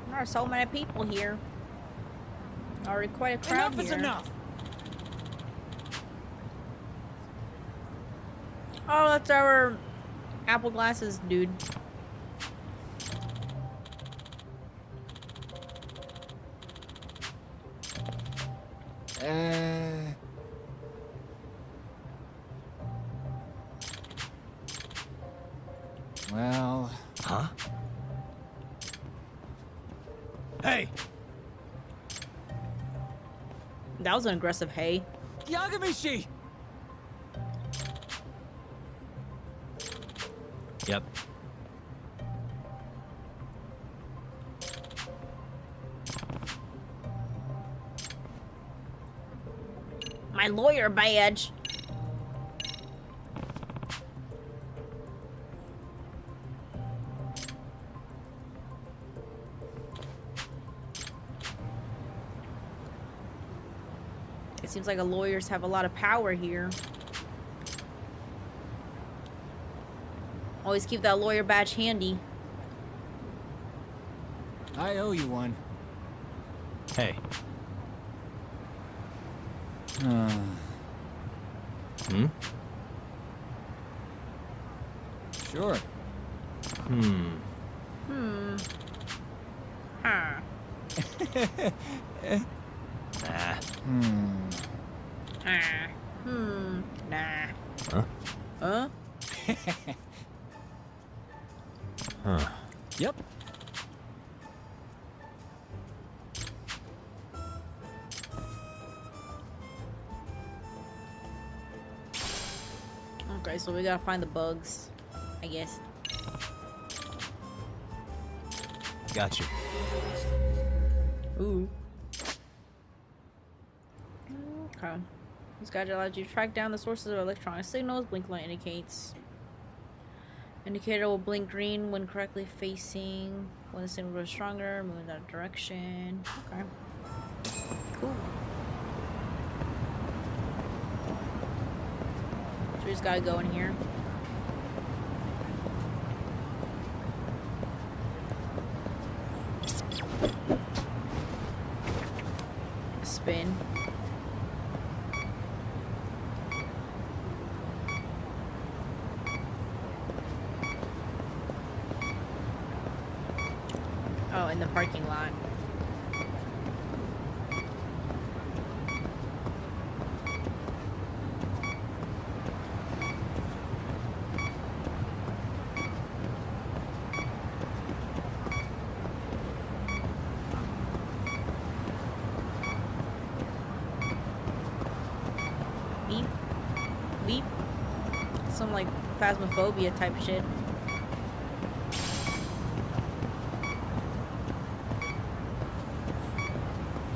There are so many people here. Already quite a crowd here. Enough is enough. Oh, that's our apple glasses dude. Well... Huh? Hey! That was an aggressive hey. Yagamishi! Yep. My lawyer badge. It seems like lawyers have a lot of power here. Always keep that lawyer badge handy. I owe you one. Hey. Sure. Huh. Nah. Nah. Huh? Huh? Huh. Yep. Okay, so we gotta find the bugs, I guess. Got you. Ooh. Okay. This gadget allows you to track down the sources of electronic signals. Blink light indicates. Indicator will blink green when correctly facing. When the signal grows stronger, move in that direction. Okay. Cool. So we just gotta go in here. Spin. Oh, in the parking lot. Beep. Beep. Some like phasmophobia type shit.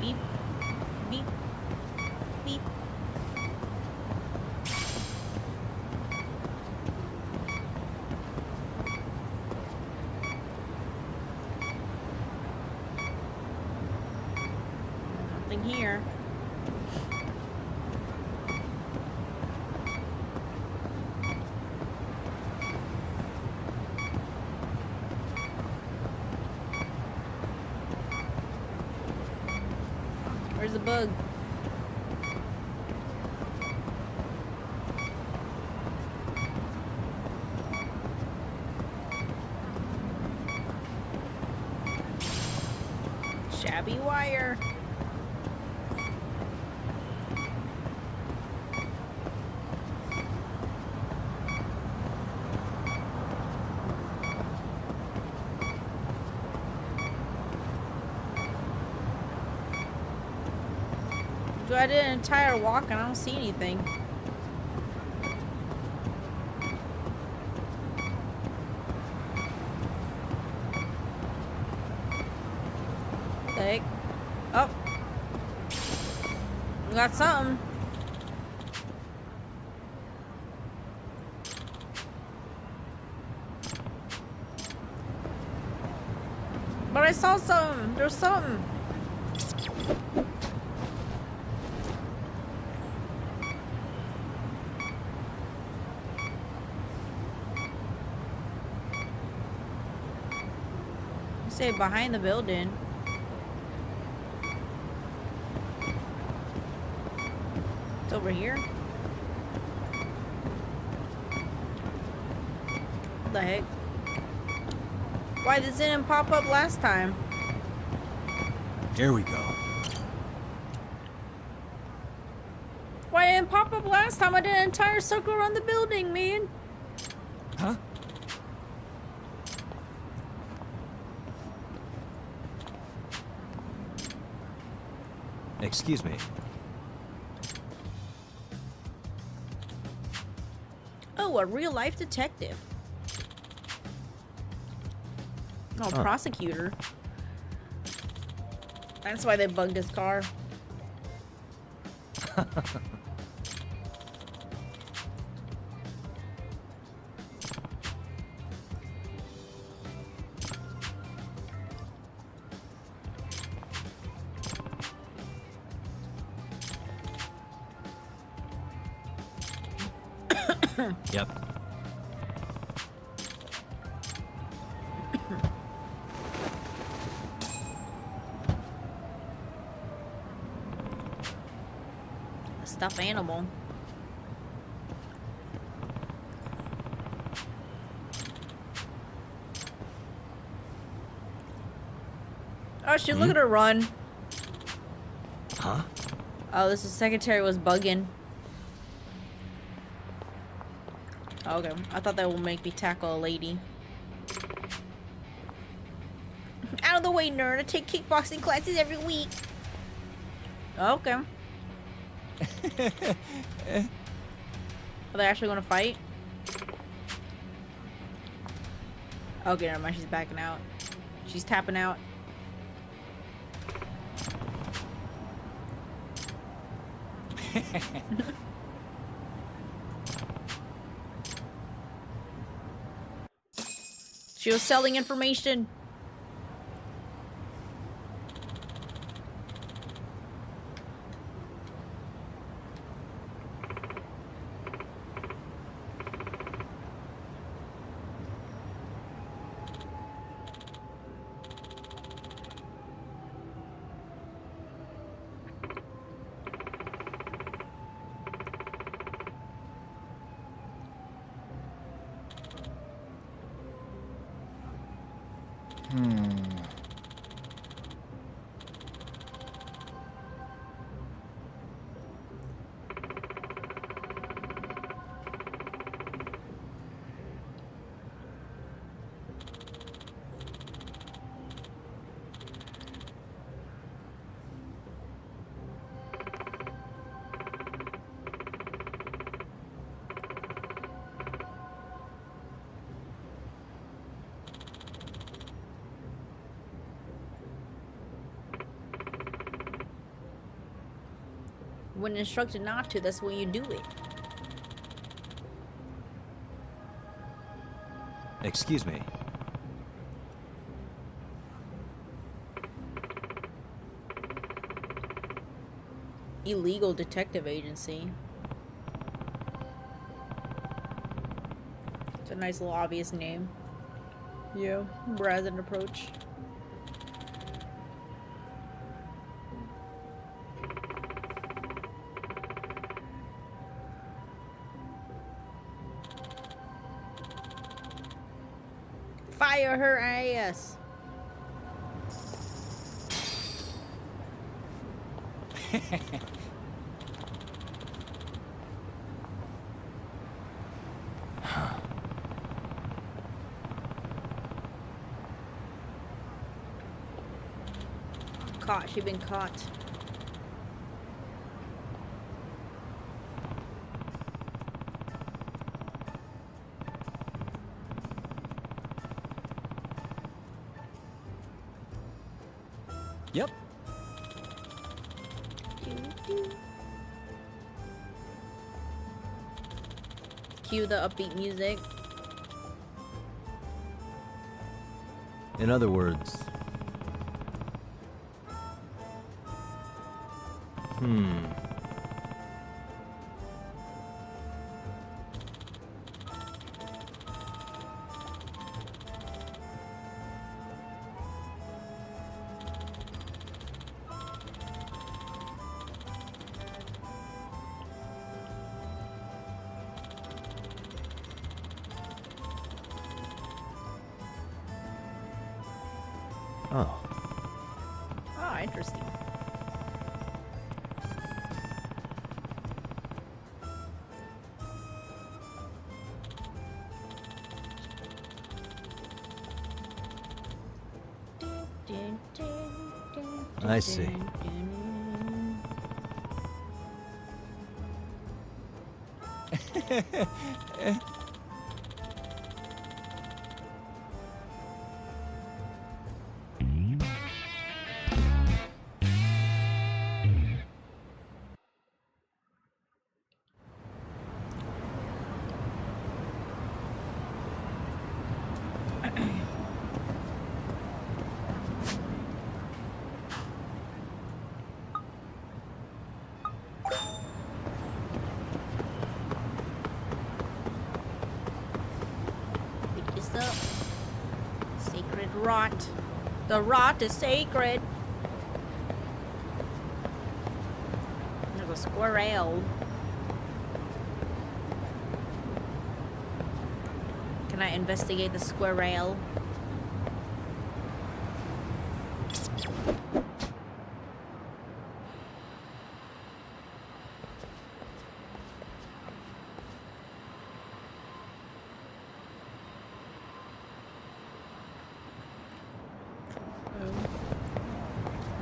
Beep. Beep. Beep. Nothing here. Where's the bug? Shabby wire. So I did an entire walk and I don't see anything. What the heck? Oh. We got something. But I saw something. There's something. Say behind the building. It's over here. What the heck? Why this didn't pop up last time? Here we go. Why didn't it pop up last time? I did an entire circle around the building, man. Huh? Excuse me. Oh, a real life detective. Oh, prosecutor. That's why they bugged his car. Yep. A stuffed animal. Oh shit, look at her run. Huh? Oh, this is secretary was bugging. Okay, I thought that would make me tackle a lady. Out of the way, nerd. I take kickboxing classes every week. Okay. Are they actually gonna fight? Okay, never mind. She's backing out. She's tapping out. She was selling information. When instructed not to, that's when you do it. Excuse me. Illegal detective agency. It's a nice little obvious name. Yeah, brazen approach. Fire her ass. Caught. She been caught. Yep. Cue the upbeat music. In other words... Oh. Ah, interesting. I see. Pick this up. Sacred rot. The rot is sacred. There's a squirrel. Can I investigate the squirrel?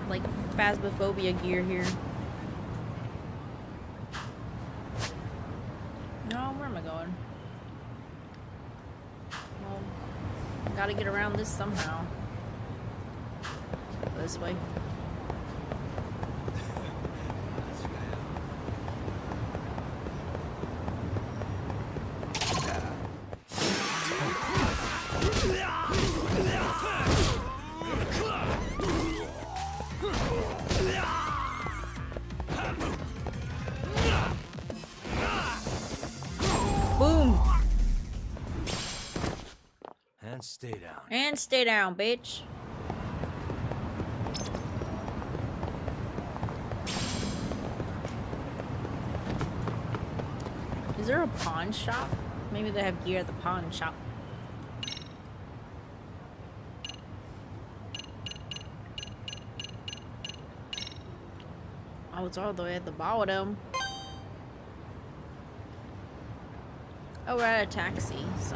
Like phasmophobia gear here. No, where am I going? Well, gotta get around this somehow. This way. And stay down. And stay down, bitch. Is there a pawn shop? Maybe they have gear at the pawn shop. Oh, it's all the way at the bottom. Oh, we're at a taxi, so.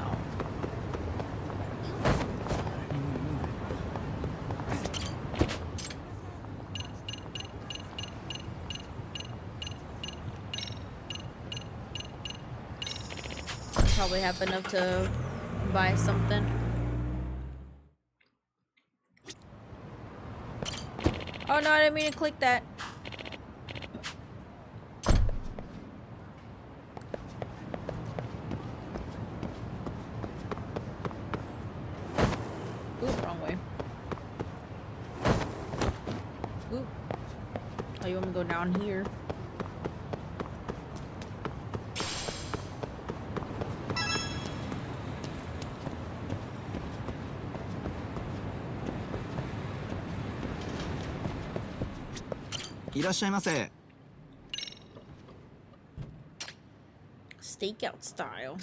Probably have enough to buy something. Oh no, I didn't mean to click that. Ooh, wrong way. Ooh. Oh, you want me to go down here? Stakeout style.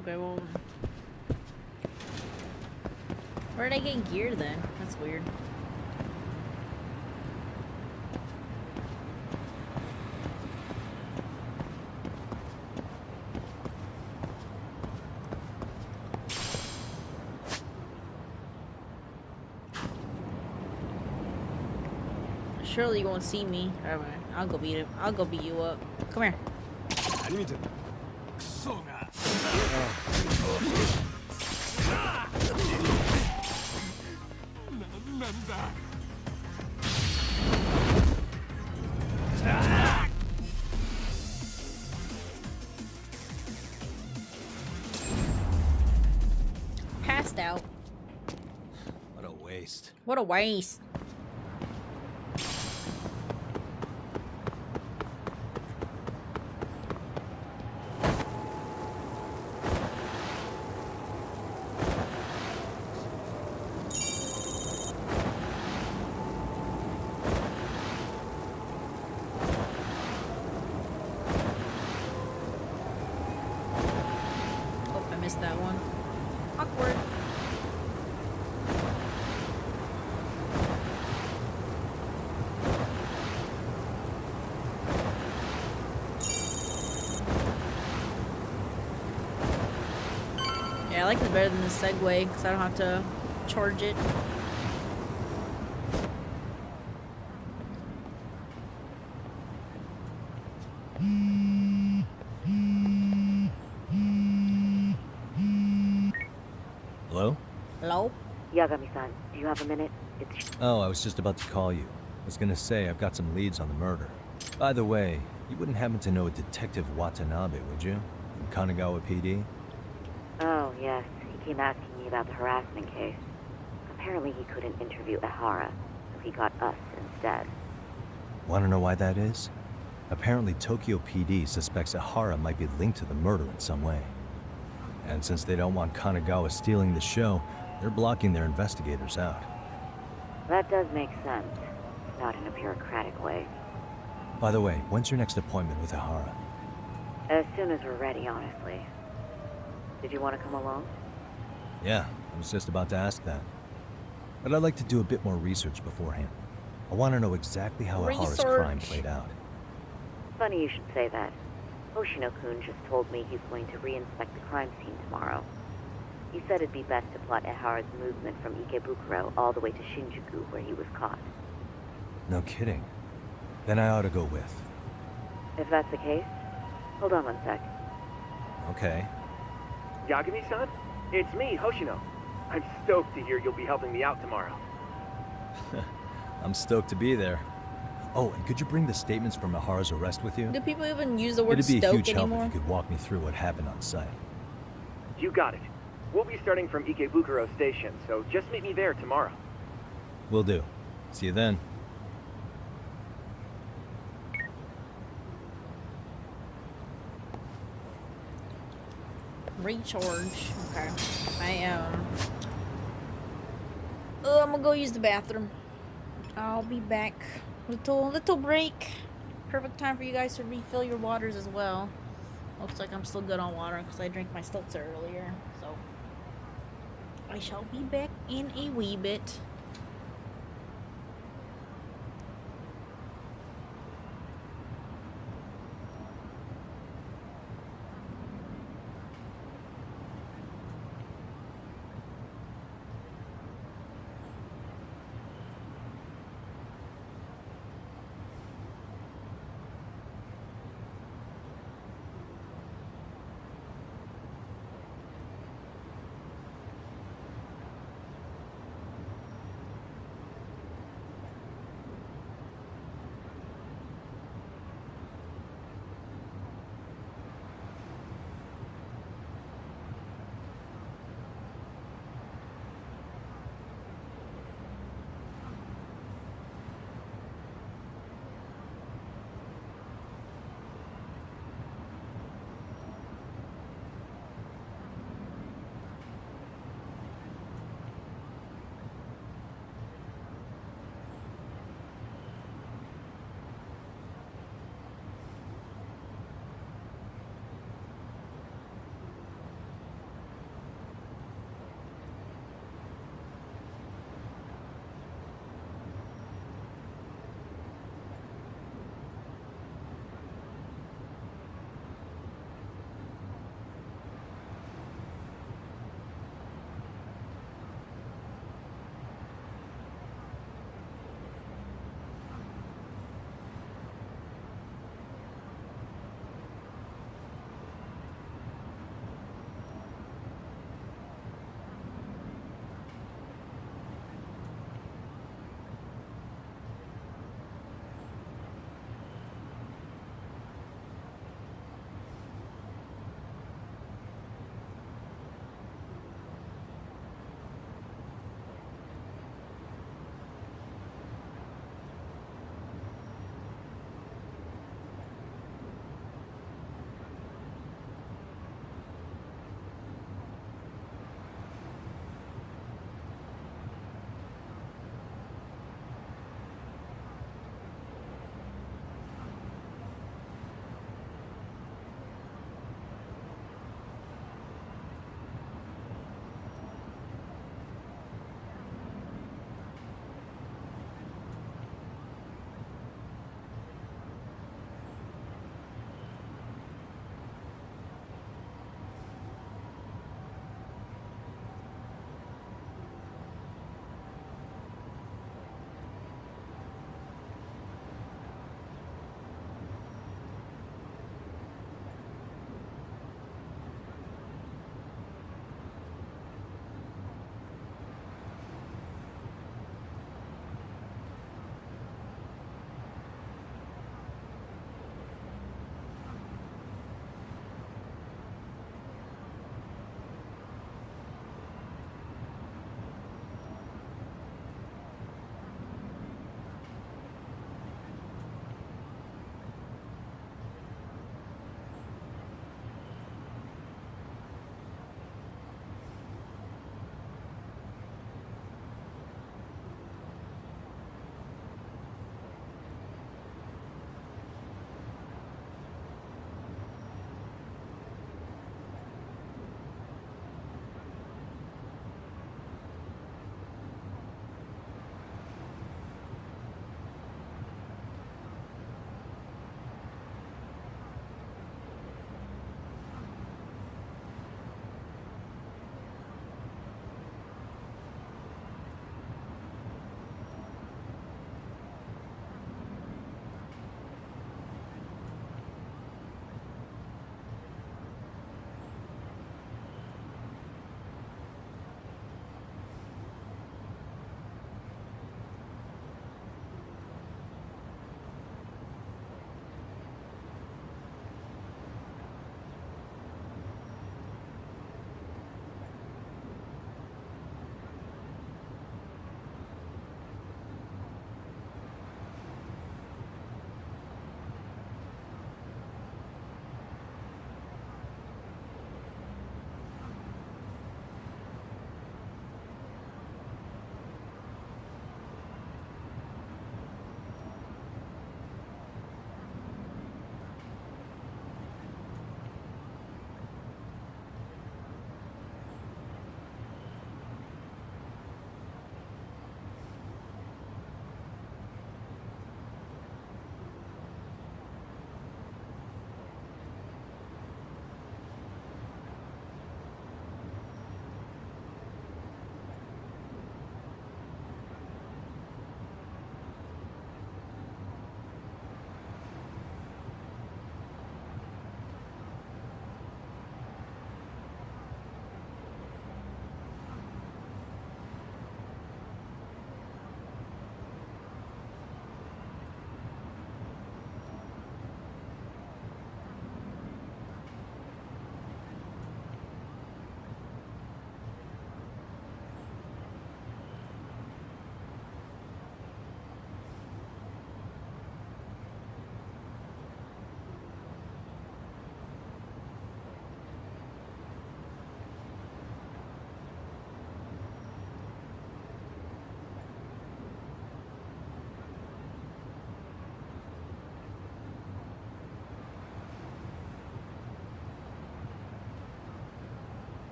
Okay, well, where did I get gear then? That's weird. Surely you won't see me. Alright, I'll go beat him. I'll go beat you up. Come here. Passed out. What a waste. What a waste. That one. Awkward. Yeah, I like this better than the Segway because I don't have to charge it. Hello? Hello? Yagami-san, do you have a minute? Oh, I was just about to call you. I was gonna say I've got some leads on the murder. By the way, you wouldn't happen to know a Detective Watanabe, would you? From Kanagawa PD? Oh, yes. He came asking me about the harassment case. Apparently he couldn't interview Ehara, so he got us instead. Wanna know why that is? Apparently Tokyo PD suspects Ehara might be linked to the murder in some way. And since they don't want Kanagawa stealing the show, they're blocking their investigators out. That does make sense. Not in a bureaucratic way. By the way, when's your next appointment with Ehara? As soon as we're ready, honestly. Did you want to come along? Yeah, I was just about to ask that. But I'd like to do a bit more research beforehand. I want to know exactly how Ehara's crime played out. Funny you should say that. Hoshino-kun just told me he's going to re-inspect the crime scene tomorrow. He said it'd be best to plot Ehara's movement from Ikebukuro all the way to Shinjuku, where he was caught. No kidding. Then I ought to go with. If that's the case, hold on one sec. Okay. Yagami-san? It's me, Hoshino. I'm stoked to hear you'll be helping me out tomorrow. I'm stoked to be there. Oh, and could you bring the statements from Nahara's arrest with you? Do people even use the word It'd be a stoke huge help anymore? if you could walk me through what happened on site. You got it. We'll be starting from Ikebukuro Station, so just meet me there tomorrow. Will do. See you then. Recharge. Okay. I am. Oh, I'm gonna go use the bathroom. I'll be back. Little break. Perfect time for you guys to refill your waters as well. Looks like I'm still good on water because I drank my seltzer earlier. So I shall be back in a wee bit.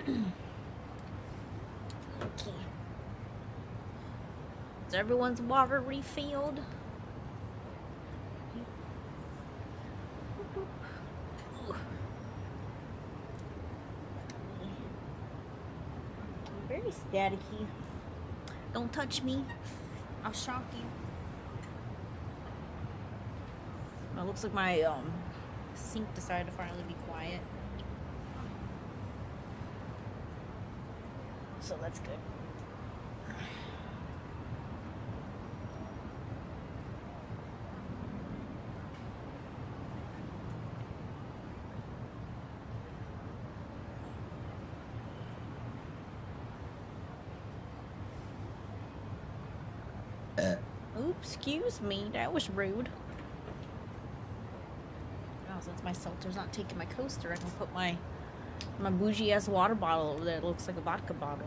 Okay. Is everyone's water refilled? Very staticky. Don't touch me. I'll shock you. It looks like my sink decided to finally be quiet. So that's good. Oops, excuse me, that was rude. Oh, since my seltzer's not taking my coaster, I can put my bougie ass water bottle over there. It looks like a vodka bottle.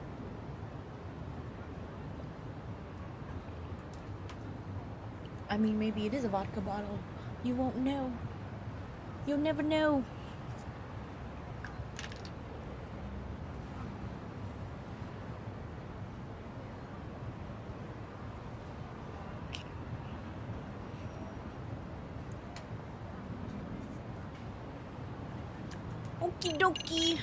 I mean, maybe it is a vodka bottle. You won't know. You'll never know. Okie dokie.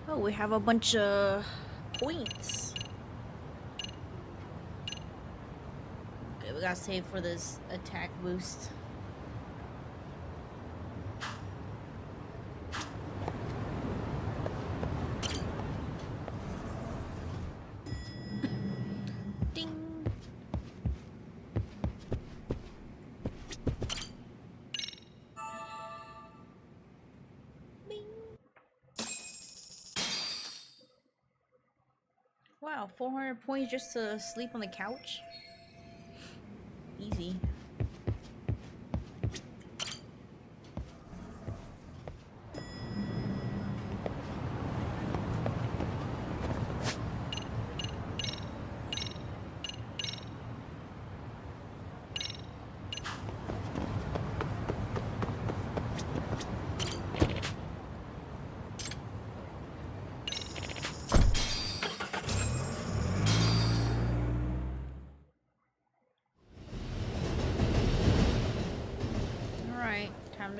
Oh, we have a bunch of points. Okay, we gotta save for this attack boost. Wow, 400 points just to sleep on the couch? Easy.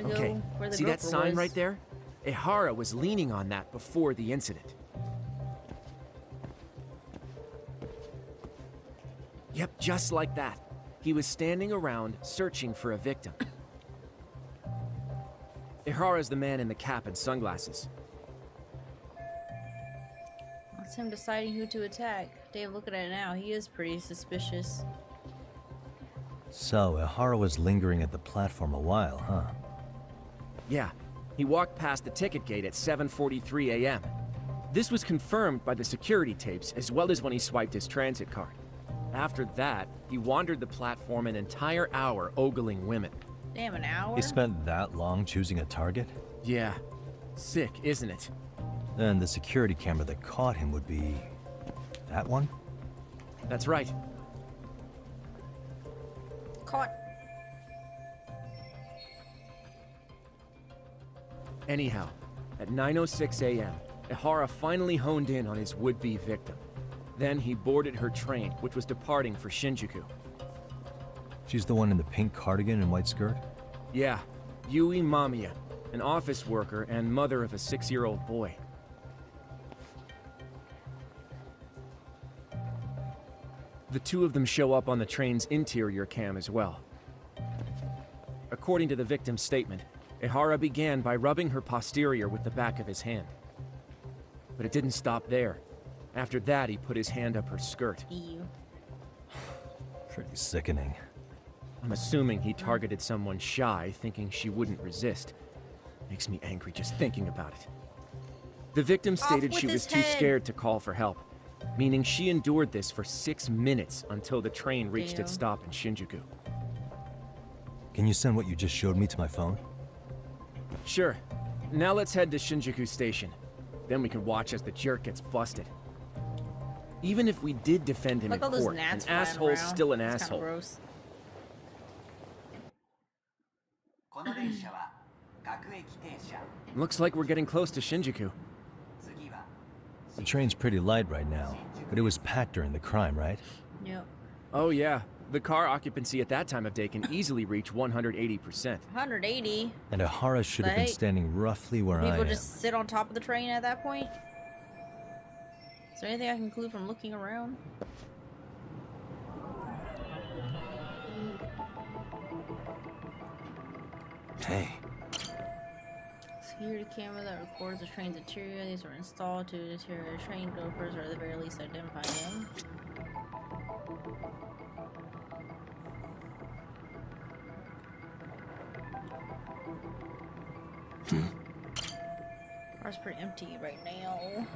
Okay, see that sign right there? Ihara was leaning on that before the incident. Yep, just like that. He was standing around searching for a victim. Ihara's the man in the cap and sunglasses. That's him deciding who to attack. Dave, looking at it now, he is pretty suspicious. So, Ihara was lingering at the platform a while, huh? Yeah, he walked past the ticket gate at 7:43 a.m. This was confirmed by the security tapes, as well as when he swiped his transit card. After that, he wandered the platform an entire hour ogling women. Damn, an hour? He spent that long choosing a target? Yeah. Sick, isn't it? Then the security camera that caught him would be... that one? That's right. Caught. Anyhow, at 9:06 a.m., Ihara finally honed in on his would-be victim. Then he boarded her train, which was departing for Shinjuku. She's the one in the pink cardigan and white skirt? Yeah, Yui Mamiya, an office worker and mother of a 6-year-old boy. The two of them show up on the train's interior cam as well. According to the victim's statement, Ihara began by rubbing her posterior with the back of his hand. But it didn't stop there. After that, he put his hand up her skirt. Ew. Pretty sickening. I'm assuming he targeted someone shy, thinking she wouldn't resist. Makes me angry just thinking about it. The victim stated she was too scared to call for help, meaning she endured this for 6 minutes until the train reached its stop in Shinjuku. Can you send what you just showed me to my phone? Sure. Now let's head to Shinjuku Station. Then we can watch as the jerk gets busted. Even if we did defend him in court, an asshole's still an asshole. この電車 Looks like we're getting close to Shinjuku. The train's pretty light right now, but it was packed during the crime, right? Yep. Oh yeah, the car occupancy at that time of day can easily reach 180%. 180? And Ihara should have been standing roughly where I am. People just sit on top of the train at that point? Is there anything I can conclude from looking around? Hey. Security camera that records the train's interior. These were installed to deter train gophers, or at the very least identify them. Car's pretty empty right now.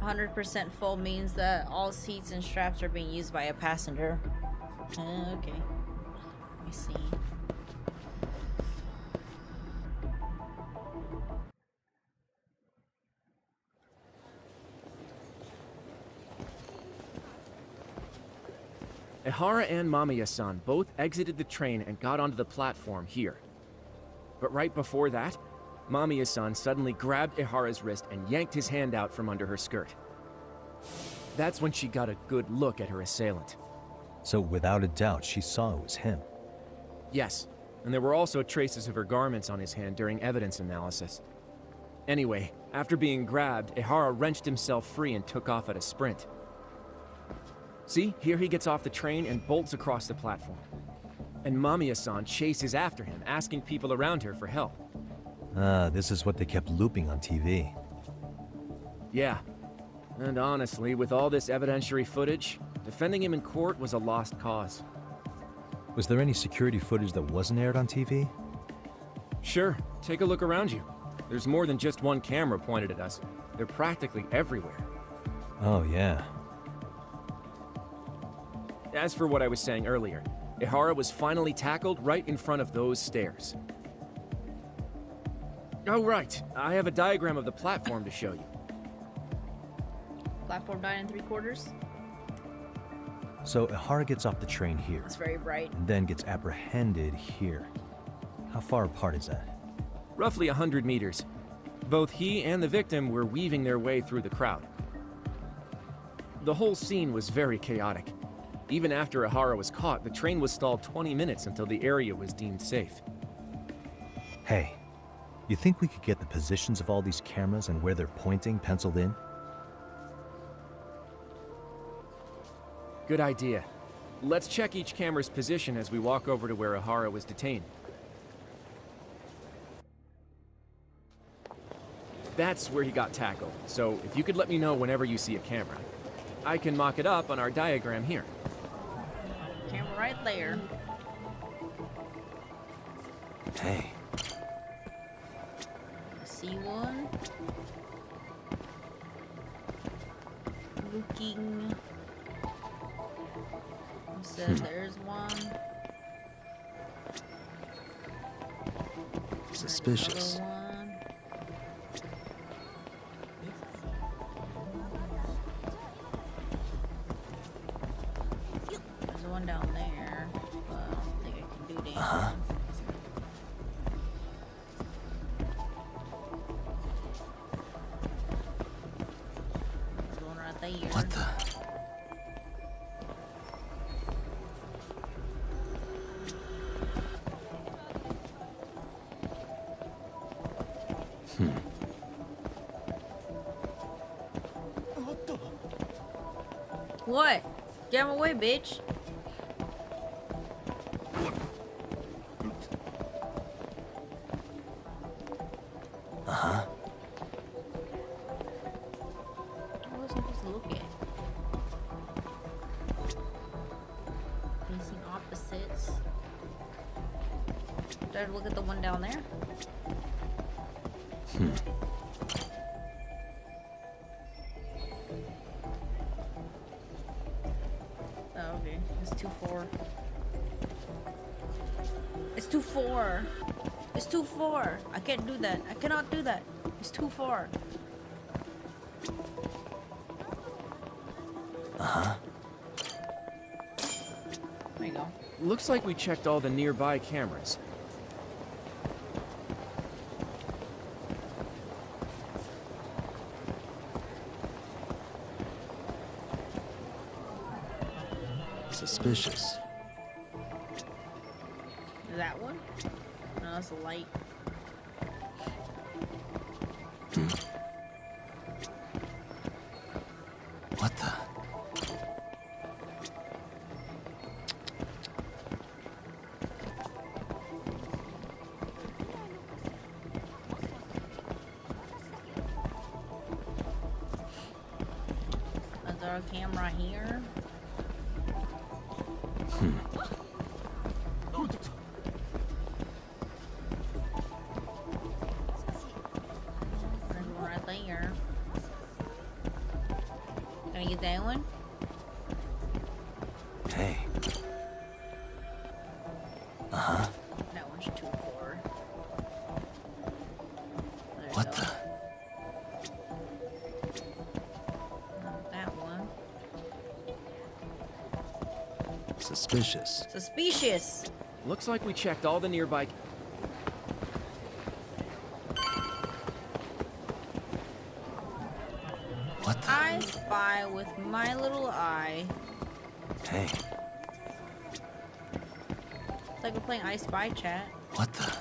100% full means that all seats and straps are being used by a passenger. Okay. Let me see. Ihara and Mamiya-san both exited the train and got onto the platform here. But right before that, Mamiya-san suddenly grabbed Ihara's wrist and yanked his hand out from under her skirt. That's when she got a good look at her assailant. So without a doubt, she saw it was him. Yes, and there were also traces of her garments on his hand during evidence analysis. Anyway, after being grabbed, Ihara wrenched himself free and took off at a sprint. See, here he gets off the train and bolts across the platform. And Mamiya-san chases after him, asking people around her for help. Ah, this is what they kept looping on TV. Yeah. And honestly, with all this evidentiary footage, defending him in court was a lost cause. Was there any security footage that wasn't aired on TV? Sure, take a look around you. There's more than just one camera pointed at us. They're practically everywhere. Oh, yeah. As for what I was saying earlier, Ihara was finally tackled right in front of those stairs. Oh, right. I have a diagram of the platform to show you. Platform 9 3/4? So Ihara gets off the train here. It's very bright. And then gets apprehended here. How far apart is that? Roughly 100 meters. Both he and the victim were weaving their way through the crowd. The whole scene was very chaotic. Even after Ihara was caught, the train was stalled 20 minutes until the area was deemed safe. Hey, you think we could get the positions of all these cameras and where they're pointing penciled in? Good idea. Let's check each camera's position as we walk over to where Ihara was detained. That's where he got tackled, so if you could let me know whenever you see a camera. I can mock it up on our diagram here. Camera right there. Hey. I see one. Looking. You said there's one. Suspicious. One. There's one down there, but I don't think I can do anything. There's one right there. What the? What? Get him away, bitch. What was I supposed to look at? Facing opposites. Did I look at the one down there? Oh, okay. It's 2-4. It's 2-4. It's 2-4. I can't do that. I cannot do that. It's 2-4. There you go. Looks like we checked all the nearby cameras. Suspicious. That one? No, that's a light. What the? Is there a camera here? There's one right there. Can I get that one? Hey. Uh-huh. That one's too far. What the? Not that one. Suspicious. Suspicious! Looks like we checked all the nearby... What the? I spy with my little eye. Hey. It's like we're playing I Spy chat. What the?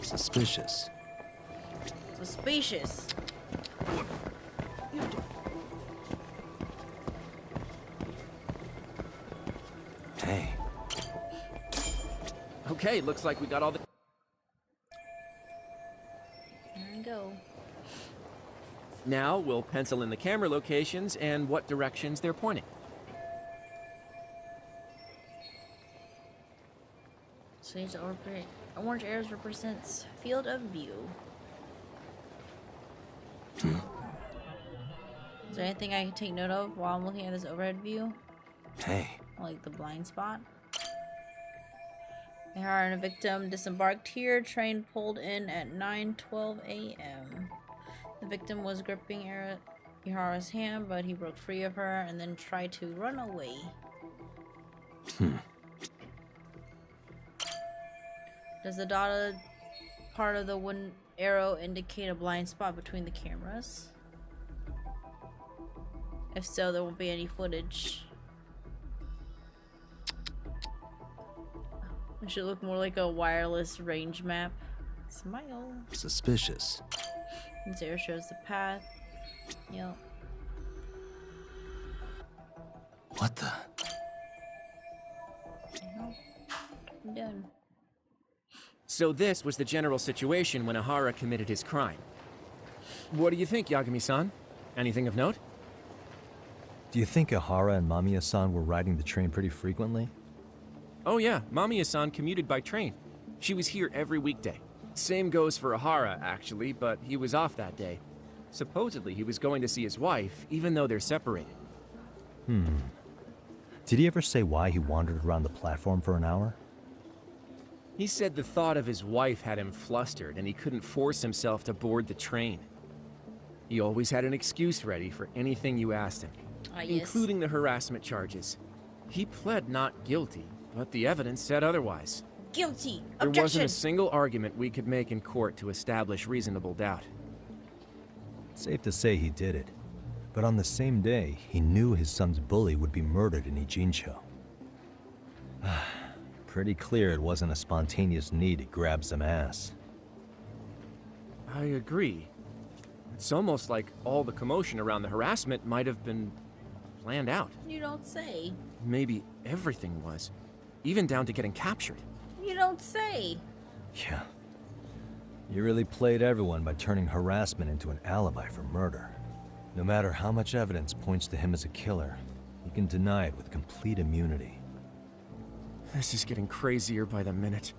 Suspicious. Suspicious. Hey. Okay, looks like we got all the... There we go. Now we'll pencil in the camera locations and what directions they're pointing. So these orange arrows represents field of view. Is there anything I can take note of while I'm looking at this overhead view? Hey. Like the blind spot? Ihara and a victim disembarked here. Train pulled in at 9:12 a.m. The victim was gripping Ihara's hand, but he broke free of her and then tried to run away. Does the dotted part of the one arrow indicate a blind spot between the cameras? If so, there won't be any footage. It should look more like a wireless range map. Smile. Suspicious. This arrow shows the path. Yep. What the? Nope. I'm done. So this was the general situation when Ihara committed his crime. What do you think, Yagami-san? Anything of note? Do you think Ihara and Mamiya-san were riding the train pretty frequently? Oh yeah, Mamiya-san commuted by train. She was here every weekday. Same goes for Ihara, actually, but he was off that day. Supposedly he was going to see his wife, even though they're separated. Did he ever say why he wandered around the platform for an hour? He said the thought of his wife had him flustered and he couldn't force himself to board the train. He always had an excuse ready for anything you asked him, including the harassment charges. He pled not guilty, but the evidence said otherwise. Guilty! There Objection! wasn't a single argument we could make in court to establish reasonable doubt. Safe to say he did it. But on the same day, he knew his son's bully would be murdered in Ijincho. Pretty clear it wasn't a spontaneous need to grab some ass. I agree. It's almost like all the commotion around the harassment might have been planned out. You don't say. Maybe everything was. Even down to getting captured. You don't say. Yeah. You really played everyone by turning harassment into an alibi for murder. No matter how much evidence points to him as a killer, he can deny it with complete immunity. This is getting crazier by the minute.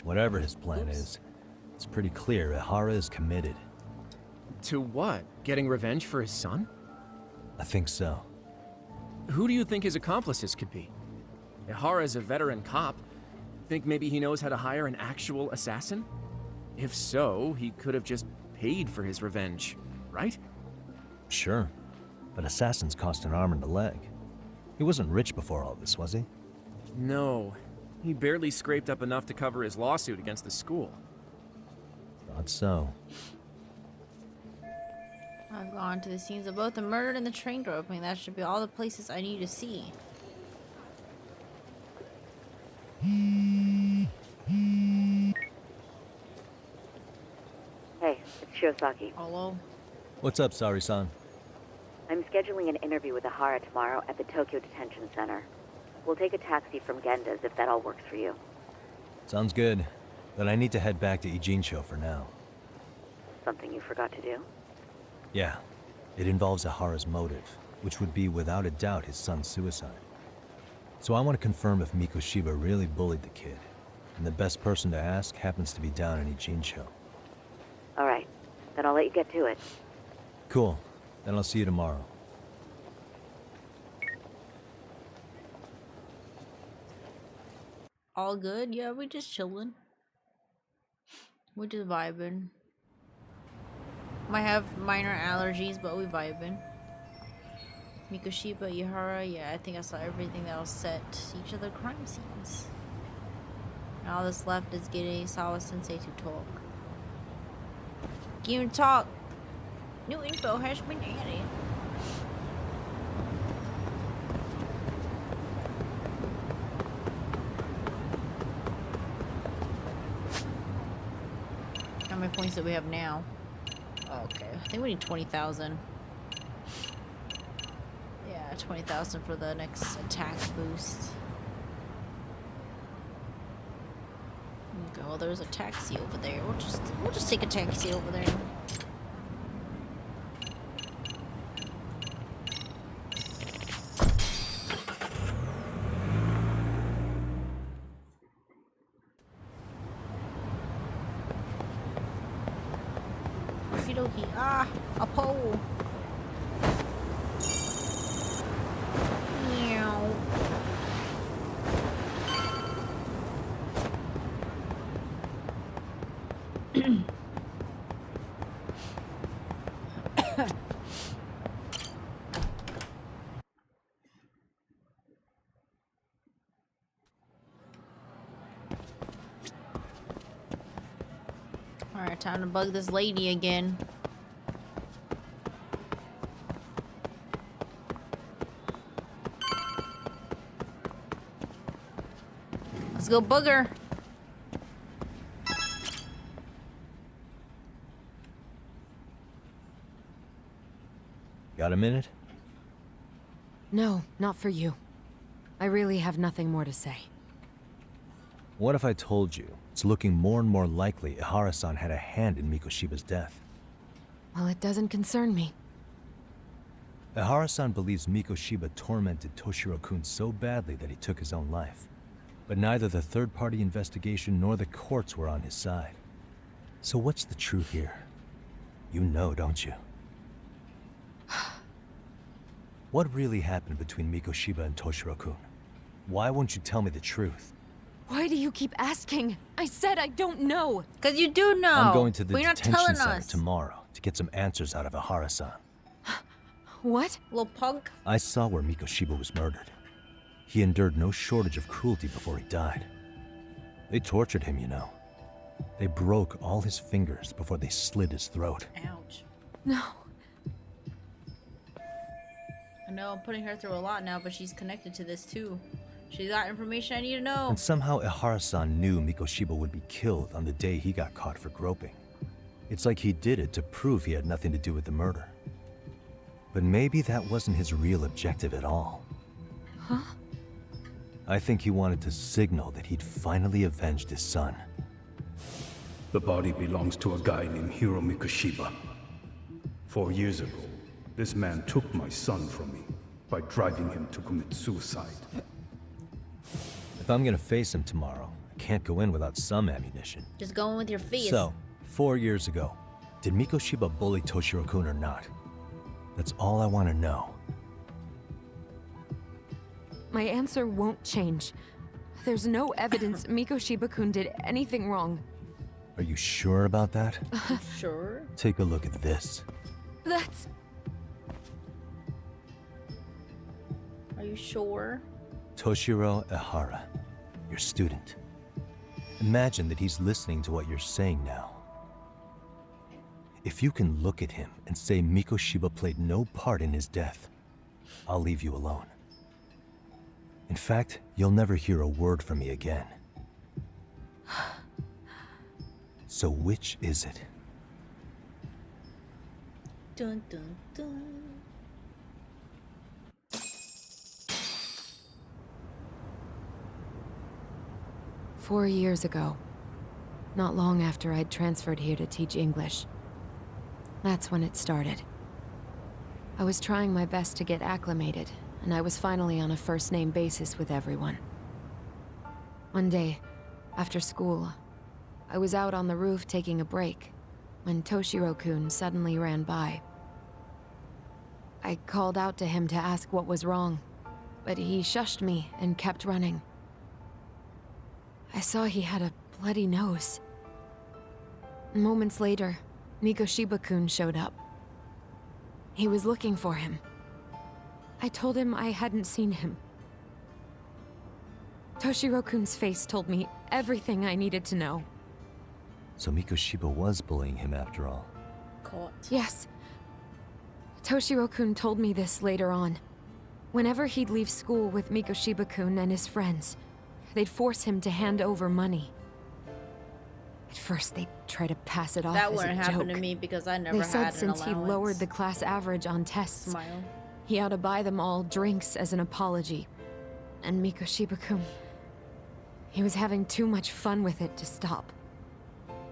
Whatever his plan is, it's pretty clear Ihara is committed. To what? Getting revenge for his son? I think so. Who do you think his accomplices could be? Ihara's a veteran cop. Think maybe he knows how to hire an actual assassin? If so, he could have just paid for his revenge, right? Sure, but assassins cost an arm and a leg. He wasn't rich before all this, was he? No. He barely scraped up enough to cover his lawsuit against the school. Thought so. I've gone to the scenes of both the murder and the train door opening. That should be all the places I need to see. Hey, it's Shirosaki. Hello. What's up, Sari-san? I'm scheduling an interview with Ahara tomorrow at the Tokyo Detention Center. We'll take a taxi from Genda's if that all works for you. Sounds good. But I need to head back to Ijincho for now. Something you forgot to do? Yeah. It involves Ahara's motive, which would be without a doubt his son's suicide. So I want to confirm if Mikoshiba really bullied the kid. And the best person to ask happens to be down in Ijincho. Alright, then I'll let you get to it. Cool. Then I'll see you tomorrow. All good? Yeah, we just chilling. We just vibing. Might have minor allergies, but we vibing. Mikoshiba, Ihara, yeah, I think I saw everything that was set to each of the crime scenes. And all that's left is getting Sawa-sensei to talk. Give him talk! New info has been added. How many points do we have now? Oh, okay, I think we need 20,000. Yeah, 20,000 for the next attack boost. Okay, well there's a taxi over there. We'll just take a taxi over there. Ah, a pole. Meow. Alright, time to bug this lady again. Let's go booger. Got a minute? No, not for you. I really have nothing more to say. What if I told you it's looking more and more likely Ihara-san had a hand in Mikoshiba's death? Well, it doesn't concern me. Ihara-san believes Mikoshiba tormented Toshiro-kun so badly that he took his own life. But neither the third-party investigation nor the courts were on his side. So what's the truth here? You know, don't you? What really happened between Mikoshiba and Toshiro-kun? Why won't you tell me the truth? Why do you keep asking? I said I don't know. 'Cause you do know. I'm going to the But you're not detention telling center us. tomorrow to get some answers out of Ihara-san. What? Little punk. I saw where Mikoshiba was murdered. He endured no shortage of cruelty before he died. They tortured him, you know. They broke all his fingers before they slit his throat. Ouch. No. I know I'm putting her through a lot now, but she's connected to this too. She's got information I need to know. And somehow Ihara-san knew Mikoshiba would be killed on the day he got caught for groping. It's like he did it to prove he had nothing to do with the murder. But maybe that wasn't his real objective at all. Huh? I think he wanted to signal that he'd finally avenged his son. The body belongs to a guy named Hiro Mikoshiba. 4 years ago, this man took my son from me by driving him to commit suicide. If I'm gonna face him tomorrow, I can't go in without some ammunition. Just go in with your face. So, 4 years ago, did Mikoshiba bully Toshiro-kun or not? That's all I want to know. My answer won't change. There's no evidence Mikoshiba-kun did anything wrong. Are you sure about that? Sure. Take a look at this. That's... Are you sure? Toshiro Ihara, your student. Imagine that he's listening to what you're saying now. If you can look at him and say Mikoshiba played no part in his death, I'll leave you alone. In fact, you'll never hear a word from me again. So which is it? Dun dun dun. "4 years ago, not long after I'd transferred here to teach English, that's when it started. I was trying my best to get acclimated, and I was finally on a first-name basis with everyone. One day, after school, I was out on the roof taking a break, when Toshiro-kun suddenly ran by. I called out to him to ask what was wrong, but he shushed me and kept running. I saw he had a bloody nose. Moments later, Mikoshiba-kun showed up. He was looking for him. I told him I hadn't seen him. Toshiro-kun's face told me everything I needed to know. So Mikoshiba was bullying him after all. Caught. Yes. Toshiro-kun told me this later on. Whenever he'd leave school with Mikoshiba-kun and his friends, they'd force him to hand over money. At first, they'd try to pass it off That as a wouldn't joke. happen to me because I never They had said an since he allowance. lowered the class average on tests, Smile. he ought to buy them all drinks as an apology. And Mikoshiba-kun, he was having too much fun with it to stop.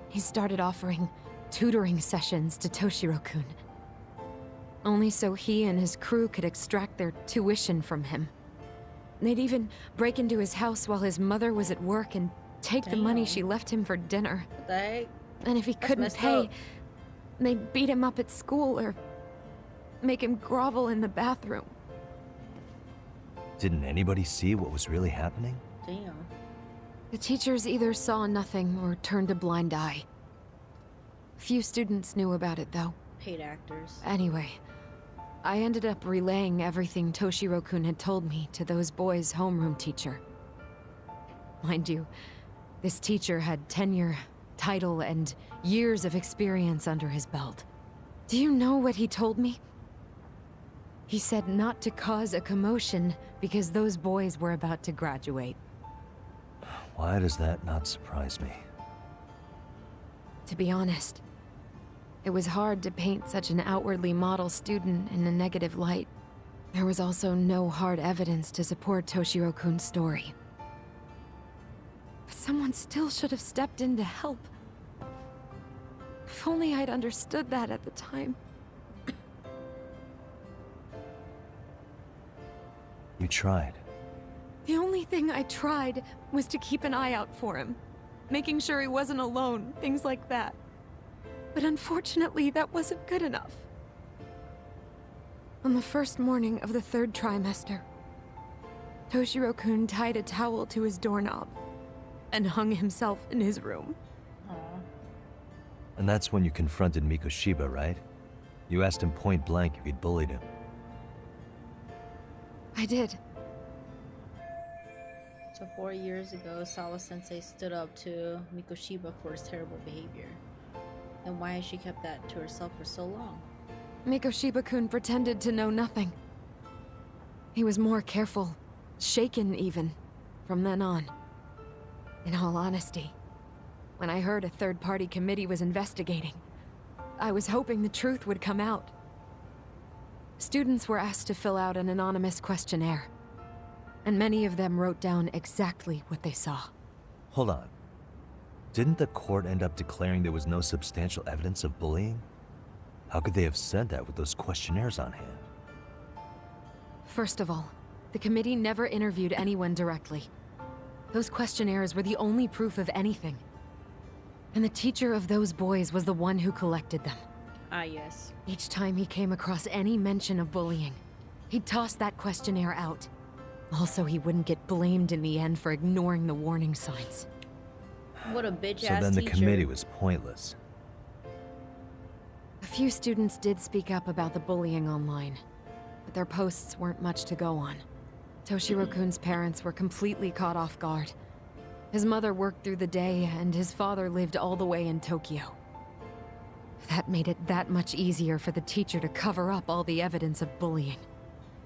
He started offering tutoring sessions to Toshiro-kun. Only so he and his crew could extract their tuition from him. They'd even break into his house while his mother was at work and take the money she left him for dinner. What the heck? And if he couldn't messed pay, up. they'd beat him up at school or make him grovel in the bathroom. Didn't anybody see what was really happening? Damn. The teachers either saw nothing or turned a blind eye. Few students knew about it, though. Paid actors. Anyway, I ended up relaying everything Toshiro-kun had told me to those boys' homeroom teacher. Mind you, this teacher had tenure, title, and years of experience under his belt. Do you know what he told me? He said not to cause a commotion because those boys were about to graduate. Why does that not surprise me? To be honest, it was hard to paint such an outwardly model student in a negative light. There was also no hard evidence to support Toshiro-kun's story. But someone still should have stepped in to help. If only I'd understood that at the time. You tried. The only thing I tried was to keep an eye out for him, making sure he wasn't alone, things like that. But unfortunately, that wasn't good enough. On the first morning of the 3rd trimester, Toshiro-kun tied a towel to his doorknob and hung himself in his room. And that's when you confronted Mikoshiba, right? You asked him point blank if he'd bullied him. I did. So 4 years ago, Sawa-sensei stood up to Mikoshiba for his terrible behavior. Then why has she kept that to herself for so long? Mikoshiba-kun pretended to know nothing. He was more careful, shaken even, from then on. In all honesty, when I heard a third-party committee was investigating, I was hoping the truth would come out. Students were asked to fill out an anonymous questionnaire, and many of them wrote down exactly what they saw. Hold on. Didn't the court end up declaring there was no substantial evidence of bullying? How could they have said that with those questionnaires on hand? First of all, the committee never interviewed anyone directly. Those questionnaires were the only proof of anything. And the teacher of those boys was the one who collected them. Ah, yes. Each time he came across any mention of bullying, he'd toss that questionnaire out. Also, he wouldn't get blamed in the end for ignoring the warning signs. What a bitch-ass teacher. So then the teacher. committee was pointless. A few students did speak up about the bullying online, but their posts weren't much to go on. Toshiro-kun's parents were completely caught off guard. His mother worked through the day, and his father lived all the way in Tokyo. That made it that much easier for the teacher to cover up all the evidence of bullying.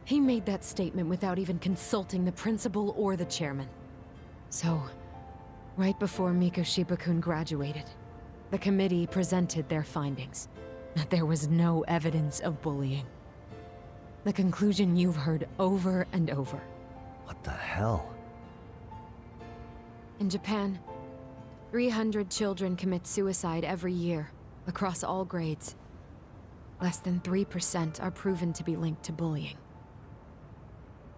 He made that statement without even consulting the principal or the chairman. So, right before Mikoshiba-kun graduated, the committee presented their findings, that there was no evidence of bullying. The conclusion you've heard over and over. What the hell? In Japan, 300 children commit suicide every year, across all grades. Less than 3% are proven to be linked to bullying.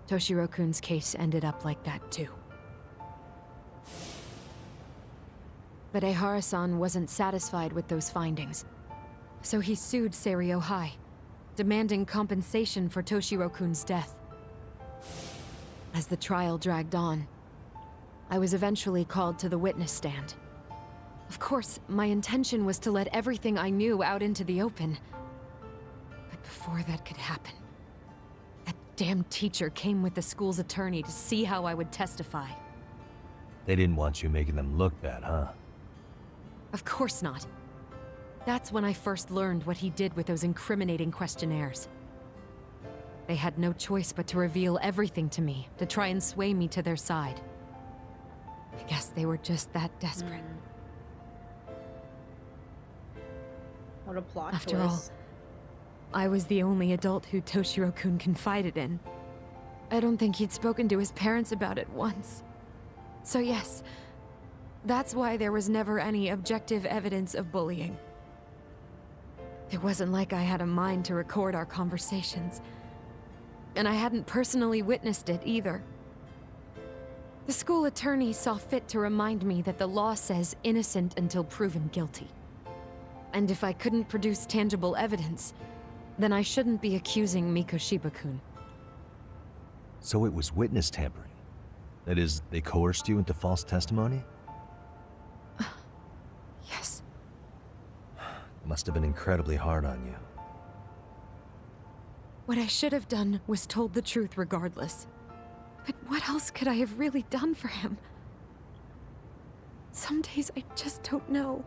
Toshiro-kun's case ended up like that too. But Ehara-san wasn't satisfied with those findings, so he sued Seiryo High, demanding compensation for Toshiro-kun's death. As the trial dragged on, I was eventually called to the witness stand. Of course, my intention was to let everything I knew out into the open. But before that could happen, that damn teacher came with the school's attorney to see how I would testify. They didn't want you making them look bad, huh? Of course not. That's when I first learned what he did with those incriminating questionnaires. They had no choice but to reveal everything to me, to try and sway me to their side. I guess they were just that desperate. What a plot After all, I was the only adult who Toshiro-kun confided in. I don't think he'd spoken to his parents about it once. So yes, that's why there was never any objective evidence of bullying. It wasn't like I had a mind to record our conversations. And I hadn't personally witnessed it either. The school attorney saw fit to remind me that the law says innocent until proven guilty. And if I couldn't produce tangible evidence, then I shouldn't be accusing Mikoshiba-kun. So it was witness tampering? That is, they coerced you into false testimony? Yes. It must have been incredibly hard on you. What I should have done was told the truth regardless. But what else could I have really done for him? Some days I just don't know.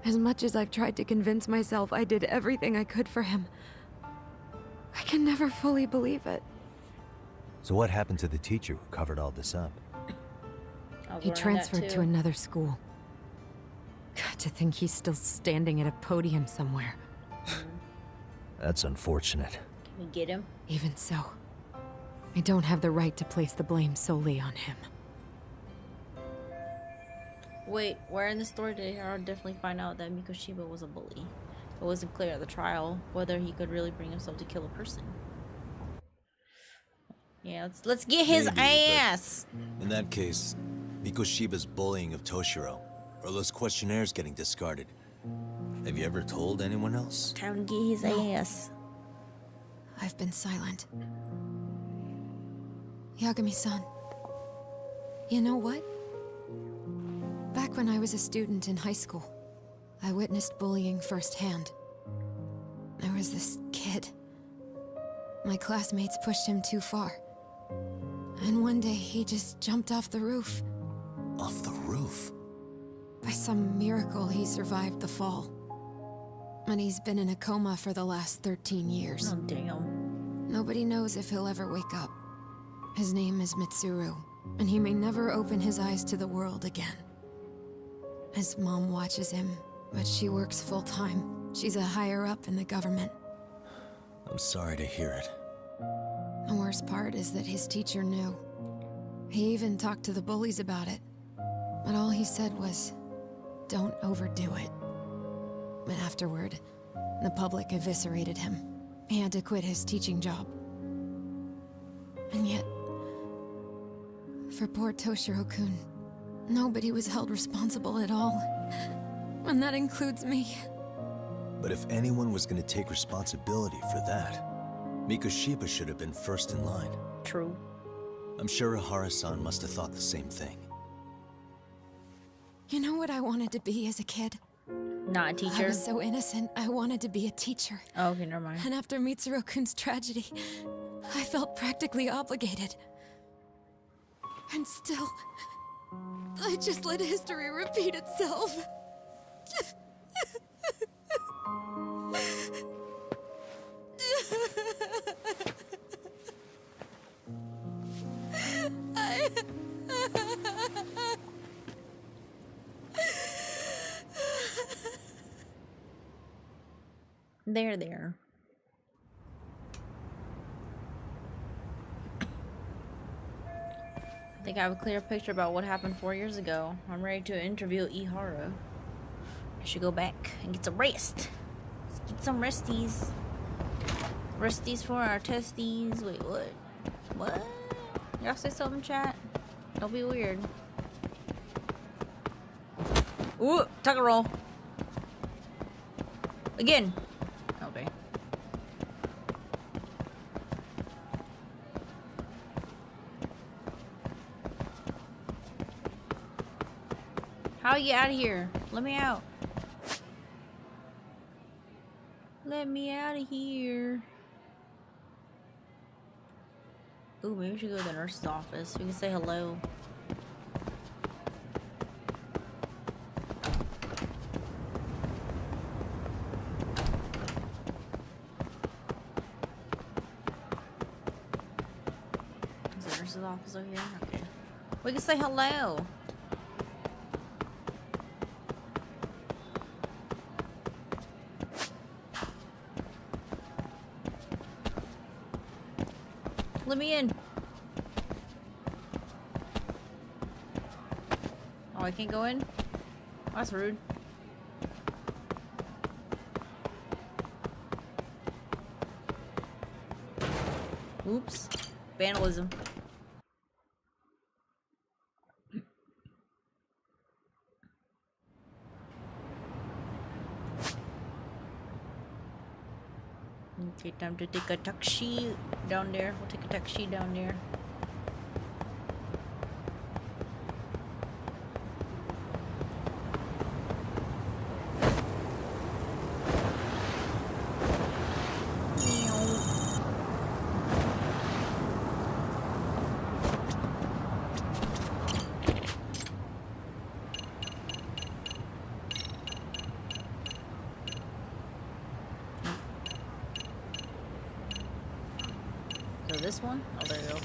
As much as I've tried to convince myself I did everything I could for him, I can never fully believe it. So what happened to the teacher who covered all this up? He transferred to another school. God, to think he's still standing at a podium somewhere. That's unfortunate. Can we get him? Even so, I don't have the right to place the blame solely on him. Wait, where in the story did Harold definitely find out that Mikoshiba was a bully? It wasn't clear at the trial whether he could really bring himself to kill a person. Yeah, let's get his ass! In that case, Mikoshiba's bullying of Toshiro, or those questionnaires getting discarded. Have you ever told anyone else? Time to get his ass. I've been silent. Yagami-san, you know what? Back when I was a student in high school, I witnessed bullying firsthand. There was this kid. My classmates pushed him too far. And one day he just jumped off the roof. Off the roof? By some miracle, he survived the fall. And he's been in a coma for the last 13 years. Oh, damn. Nobody knows if he'll ever wake up. His name is Mitsuru, and he may never open his eyes to the world again. His mom watches him, but she works full-time. She's a higher-up in the government. I'm sorry to hear it. The worst part is that his teacher knew. He even talked to the bullies about it. But all he said was, don't overdo it. But afterward, the public eviscerated him. He had to quit his teaching job. And yet, for poor Toshiro-kun, nobody was held responsible at all. And that includes me. But if anyone was going to take responsibility for that, Mikoshiba should have been first in line. True. I'm sure Ihara-san must have thought the same thing. You know what I wanted to be as a kid? Not a teacher? I was so innocent, I wanted to be a teacher. Oh, okay, never mind. And after Mitsuru-kun's tragedy, I felt practically obligated. And still, I just let history repeat itself. There. I think I have a clear picture about what happened 4 years ago. I'm ready to interview Ihara. I should go back and get some rest. Let's get some resties. Resties for our testes. Wait, what? What? Y'all say something, chat? Don't be weird. Ooh, tuck and roll. Again. Okay. How you out of here? Let me out. Let me out of here. Ooh, maybe we should go to the nurse's office. We can say hello. Is the nurse's office over here? Okay. We can say hello. Let me in. Oh, I can't go in? Oh, that's rude. Oops. Vandalism. Okay, time to take a taxi down there. We'll take a taxi down there. This one? Oh, there you go.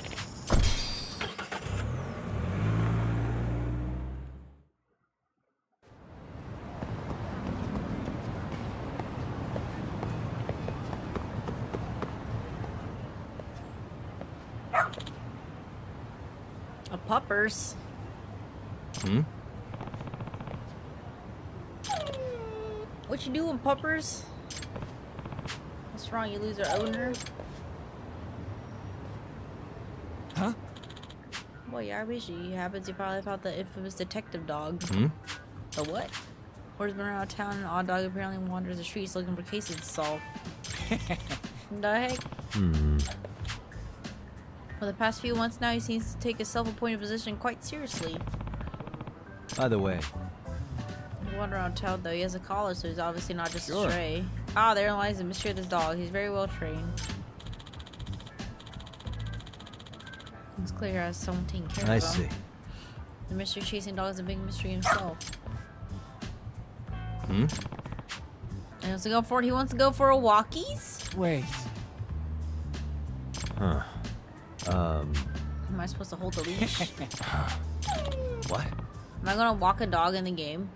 A puppers. Hmm? What you doing, puppers? What's wrong? You lose your owner? Huh? Well, yeah, I wish it happens. You probably found the infamous detective dog. Hmm? The what? Word's been around town, and odd dog apparently wanders the streets looking for cases to solve. The heck? Hmm. For the past few months now, he seems to take his self-appointed position quite seriously. By the way, He wandered around town, though. He has a collar, so he's obviously not just a stray. Ah, therein lies the mystery of this dog. He's very well trained. It's clear as someone taking care of him. I see. The mystery chasing dog is a big mystery himself. Hmm? He wants to go for it. He wants to go for a walkies? Wait. Huh. Am I supposed to hold the leash? What? Am I gonna walk a dog in the game?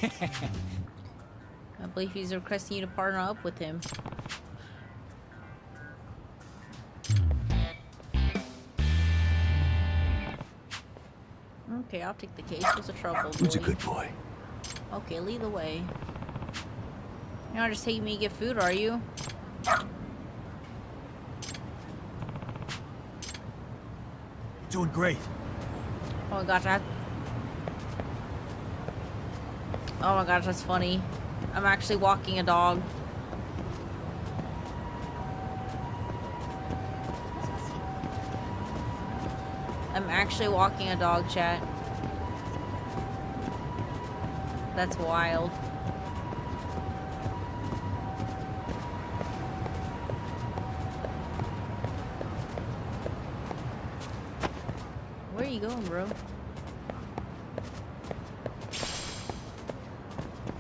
I believe he's requesting you to partner up with him. Okay, I'll take the case. What's the trouble, boy? Who's a good boy? Okay, lead the way. You're not just taking me to get food, are you? Doing great. Oh my gosh, oh my gosh, that's funny. I'm actually walking a dog. I'm actually walking a dog, chat. That's wild. Where are you going, bro?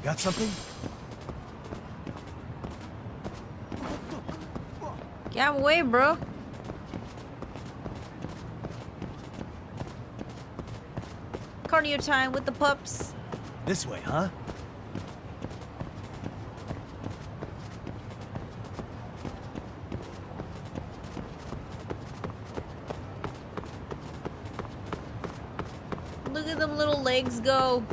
Got something? Get out of the way, bro. Cardio time with the pups. This way, huh? Look at them little legs go.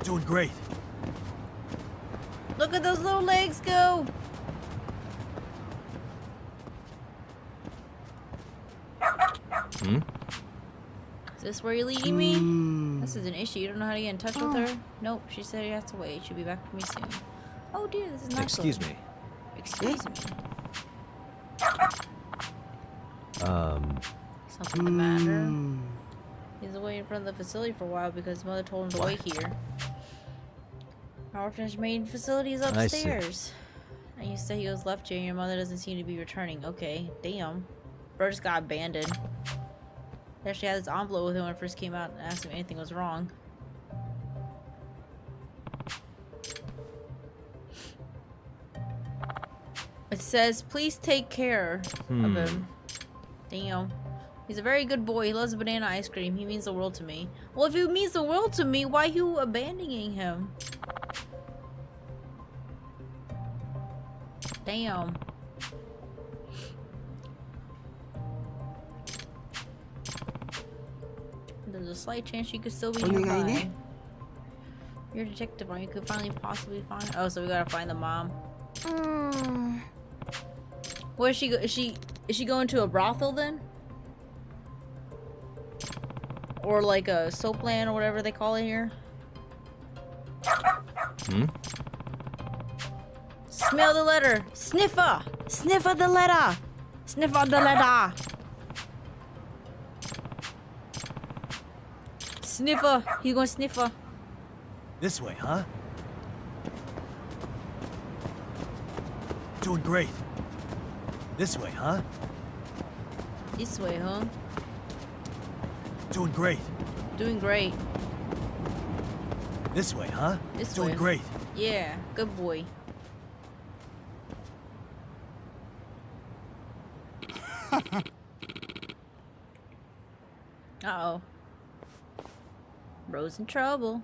Doing great. Look at those little legs go. Hmm? Is this where you're leading me? This is an issue. You don't know how to get in touch with her? Nope. She said you have to wait. She'll be back for me soon. Oh dear, this is not Excuse good. me. Excuse me. Something the matter? He's away in front of the facility for a while because his mother told him to wait here. Our orphanage main facility is upstairs. And you say he was left here and your mother doesn't seem to be returning. Okay, damn. Bro just got abandoned. He actually had this envelope with him when it first came out and asked him if anything was wrong. It says, please take care of him. Damn. He's a very good boy. He loves banana ice cream. He means the world to me. Well, if he means the world to me, why are you abandoning him? Damn. There's a slight chance you could still be nearby. You're a detective, or you could finally possibly find. Oh, so we gotta find the mom. Where is she? Is she going to a brothel then? Or like a soap land or whatever they call it here? Hmm? Smell the letter. Sniffer. Sniffer the letter. Sniffer the letter. Sniffer. You gonna sniffer? This way, huh? Doing great. This way, huh? This way, huh? Doing great. Doing great. This way, huh? This Doing way. great. Yeah, good boy. Uh-oh. Bro's in trouble.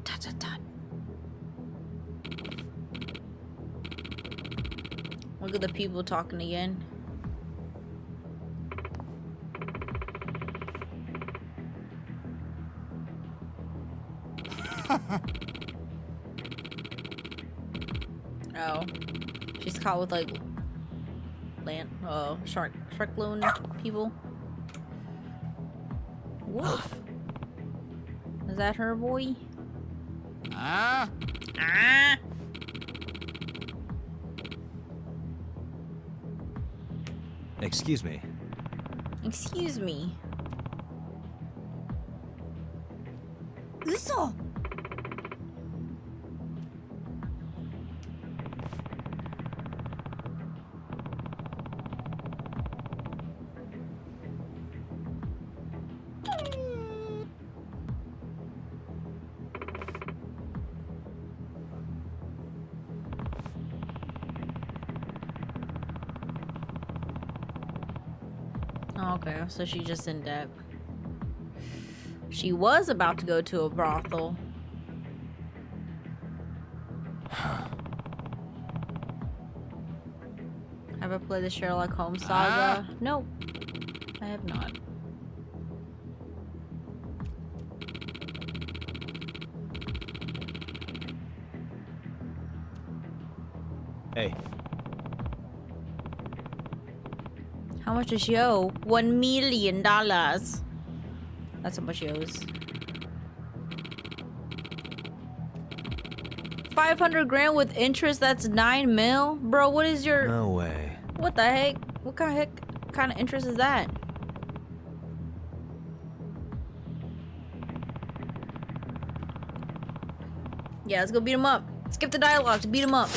Tut, tut, tut. Look at the people talking again. Oh. She's caught with like shark loon people. Wolf. Is that her boy? Ah. Excuse me. Excuse me. Uso. Okay, so she just in debt. She was about to go to a brothel. Have I played the Sherlock Holmes saga? Nope, I have not. Hey. How much does she owe? $1 million. That's how much she owes. 500 grand with interest, that's 9 mil? Bro, what is your... No way. What the heck? What kind of interest is that? Yeah, let's go beat him up. Skip the dialogue to beat him up.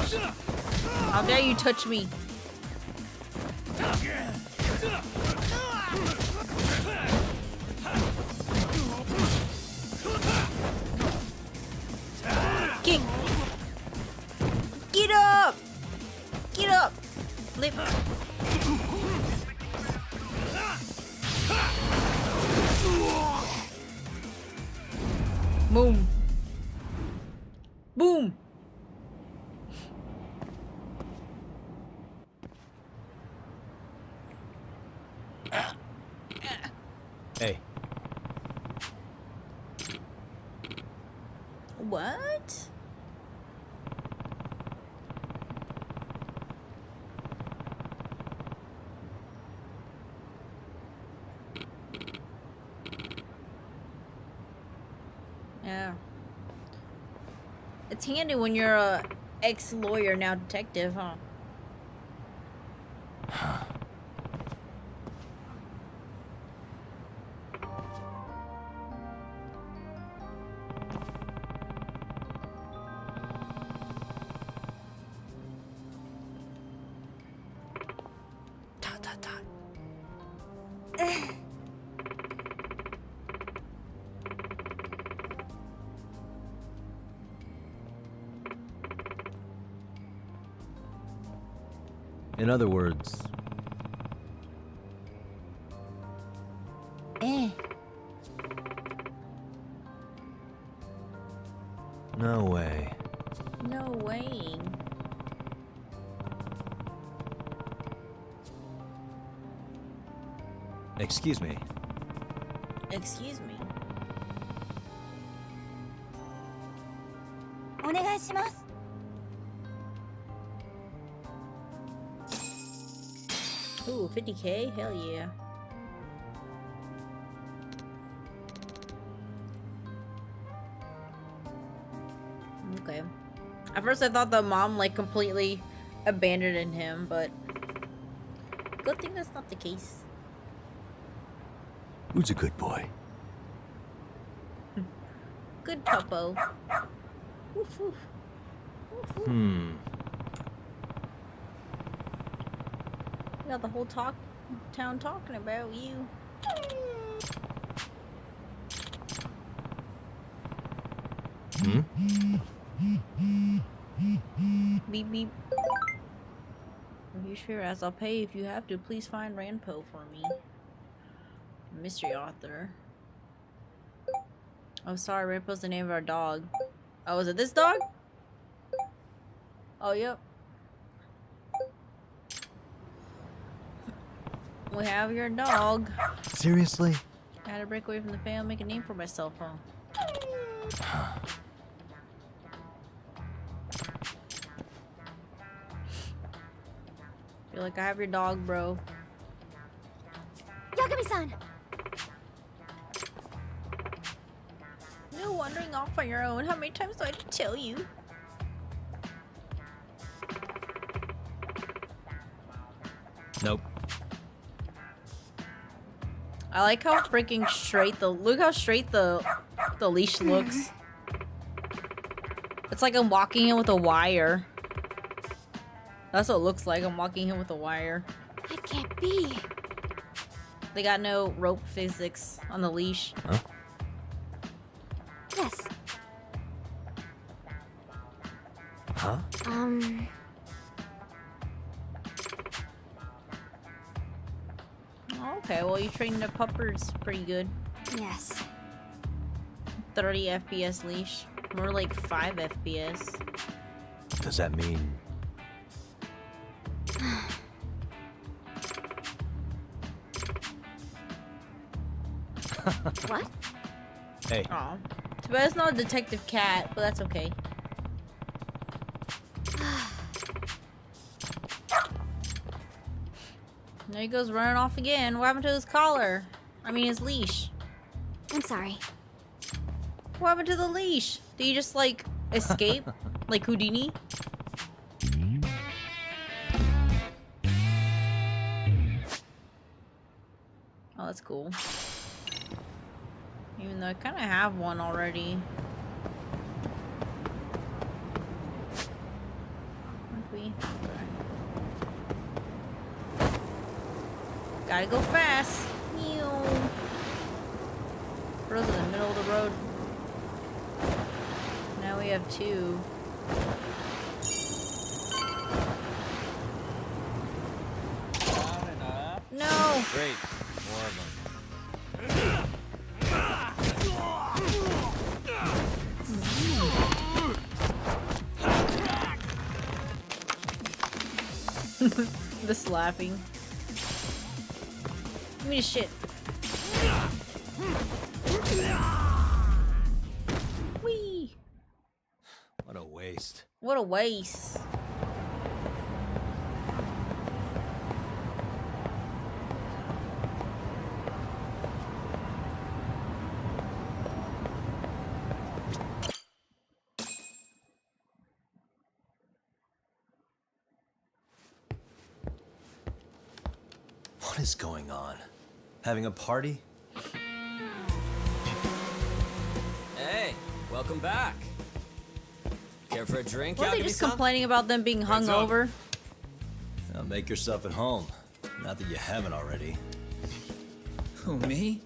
How dare you touch me? Kick! Get up! Get up! Flip. Boom. Boom. Hey. What? Yeah. It's handy when you're a ex-lawyer, now detective, huh? In other words, no way. No way. Excuse me. Excuse me. お願いします。 Ooh, 50K? Hell yeah. Okay. At first I thought the mom like completely abandoned him, but good thing that's not the case. Who's a good boy? Good puppo. Woof woof. Woof woof. We got the whole town talking about you. Beep beep. Here's your ass. I'll pay if you have to. Please find Ranpo for me. Mystery author. Oh, sorry. Ranpo's the name of our dog. Oh, is it this dog? Oh, yep. We have your dog. Seriously? I had to break away from the family, make a name for myself, huh? Feel like I have your dog, bro. Yagami-san! No wandering off on your own. How many times do I have to tell you? Nope. I like how freaking straight look how straight the leash looks. It's like I'm walking in with a wire. That's what it looks like. I'm walking in with a wire. It can't be. They got no rope physics on the leash. Huh? Yes. Huh? Okay, well you trained the puppers pretty good. Yes. 30 FPS leash. More like 5 FPS. Does that mean... What? Hey. Aw. Too bad it's not a detective cat, but that's okay. There he goes running off again. What happened to his collar? I mean his leash. I'm sorry. What happened to the leash? Did he just like escape? Like Houdini? Oh, that's cool. Even though I kind of have one already. Gotta go fast. Bro's in the middle of the road. Now we have 2. No! Great. More of them. The slapping. Give me the shit. Whee! What a waste. What a waste. What is going on? Having a party? Hey, welcome back. Care for a drink? Weren't they just complaining about them being hungover? Now make yourself at home. Not that you haven't already. Who, me?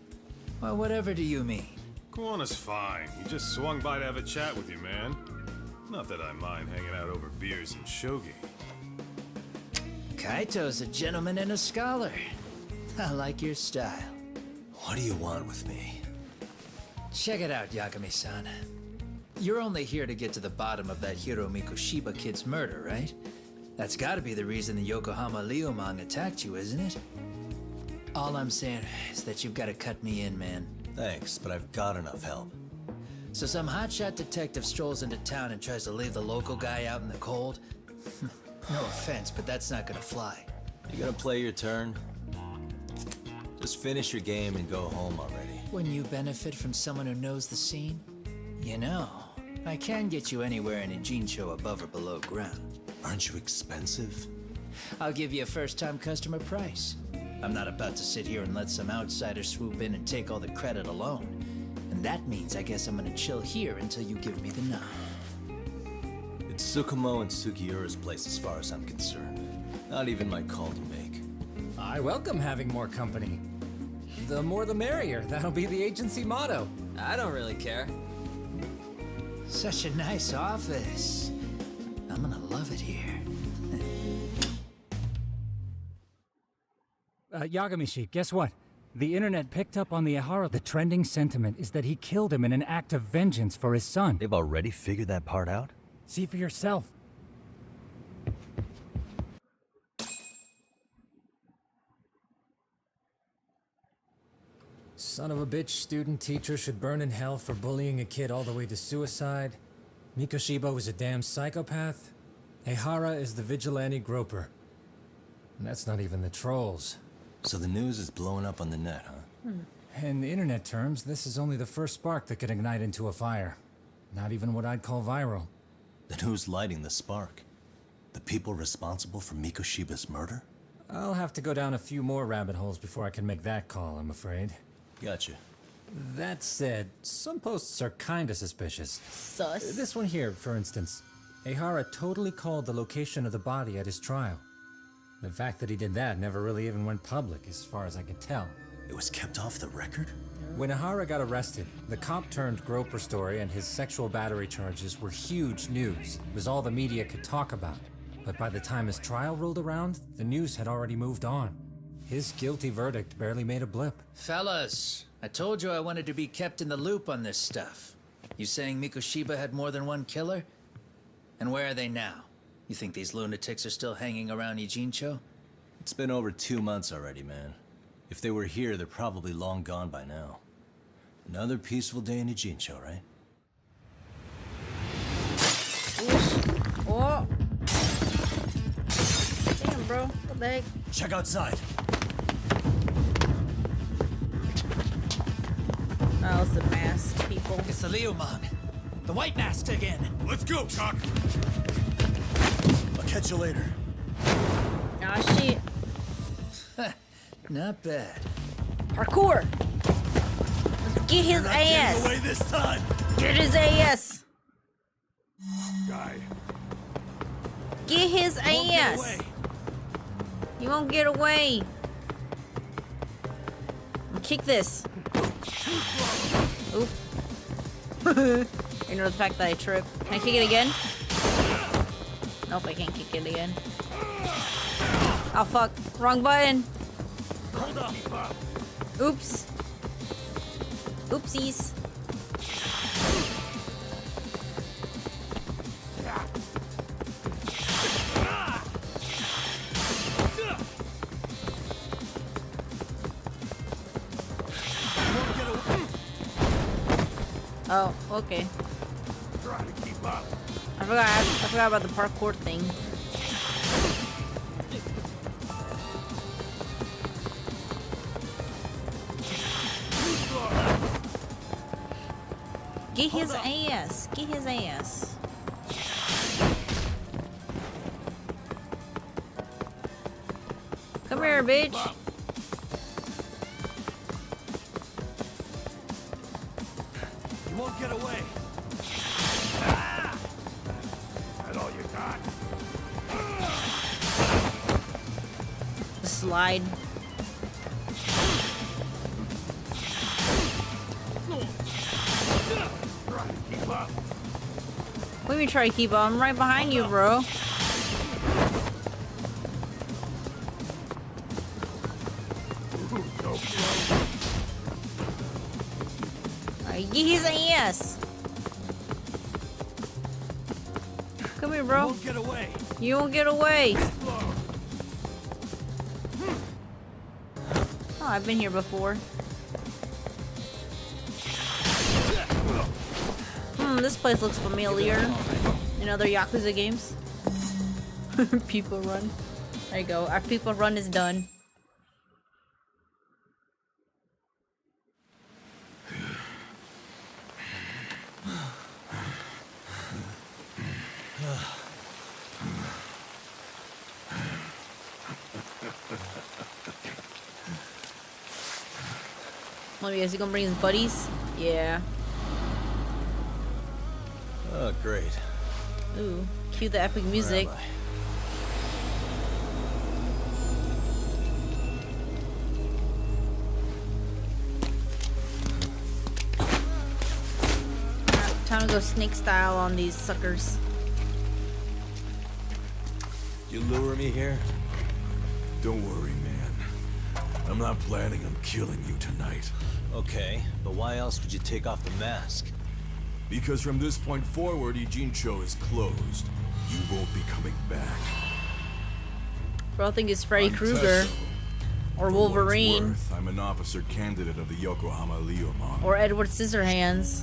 Well, whatever do you mean? Koana's fine. He just swung by to have a chat with you, man. Not that I mind hanging out over beers and shogi. Kaito's a gentleman and a scholar. I like your style. What do you want with me? Check it out, Yagami-san. You're only here to get to the bottom of that Hiro Mikoshiba kid's murder, right? That's gotta be the reason the Yokohama Liumang attacked you, isn't it? All I'm saying is that you've gotta cut me in, man. Thanks, but I've got enough help. So some hotshot detective strolls into town and tries to leave the local guy out in the cold? No offense, but that's not gonna fly. You gonna play your turn? Just finish your game and go home already. When you benefit from someone who knows the scene? You know, I can get you anywhere in a Jinsho above or below ground. Aren't you expensive? I'll give you a first-time customer price. I'm not about to sit here and let some outsider swoop in and take all the credit alone. And that means I guess I'm gonna chill here until you give me the nod. It's Tsukumo and Sugiura's place as far as I'm concerned. Not even my call to make. I welcome having more company. The more the merrier. That'll be the agency motto. I don't really care. Such a nice office. I'm gonna love it here. Yagamishi, guess what? The internet picked up on the Ihara. The trending sentiment is that he killed him in an act of vengeance for his son. They've already figured that part out? See for yourself. Son of a bitch student teacher should burn in hell for bullying a kid all the way to suicide. Mikoshiba was a damn psychopath. Ihara is the vigilante groper. And that's not even the trolls. So the news is blowing up on the net, huh? In the internet terms, this is only the first spark that could ignite into a fire. Not even what I'd call viral. Then who's lighting the spark? The people responsible for Mikoshiba's murder? I'll have to go down a few more rabbit holes before I can make that call, I'm afraid. Gotcha. That said, some posts are kinda suspicious. Sus. This one here, for instance. Ihara totally called the location of the body at his trial. The fact that he did that never really even went public, as far as I can tell. It was kept off the record? When Ihara got arrested, the cop-turned-groper story and his sexual battery charges were huge news. It was all the media could talk about. But by the time his trial rolled around, the news had already moved on. His guilty verdict barely made a blip. Fellas, I told you I wanted to be kept in the loop on this stuff. You saying Mikoshiba had more than one killer? And where are they now? You think these lunatics are still hanging around Ijincho? It's been over 2 months already, man. If they were here, they're probably long gone by now. Another peaceful day in Ijincho, right? Oh. Damn, bro. What the heck? Check outside. Oh, it's the masked people. It's the Liumang. The white masked again. Let's go, Chuck. I'll catch you later. Aw, shit. Not bad. Parkour. Let's get his ass. Away this time. Get his ass. Guy. Get his ass. Away. You won't get away. Kick this. Oop. Ignore the fact that I tripped. Can I kick it again? Nope, I can't kick it again. Oh fuck. Wrong button. Oops. Oopsies. Oh, okay. I forgot about the parkour thing. Get his ass. Get his ass. Come here, bitch. You won't get away. That all you got? The slide. What do you mean try to keep up? I'm right behind you, bro. Alright, get his ass. Come here, bro. You won't get away. You won't get away. Oh, I've been here before. This place looks familiar in other Yakuza games. People run. There you go. Our people run is done. Let me guess, he gonna bring his buddies? Yeah. Oh, great. Ooh, cue the epic music. Time to go snake style on these suckers. You lure me here? Don't worry, man. I'm not planning on killing you tonight. Okay, but why else would you take off the mask? Because from this point forward, Ijincho is closed. You won't be coming back. Bro, I think it's Freddy I'm Krueger. Tesso. Or For Wolverine. what it's worth, I'm an officer candidate of the Yokohama Leomon. Or Edward Scissorhands.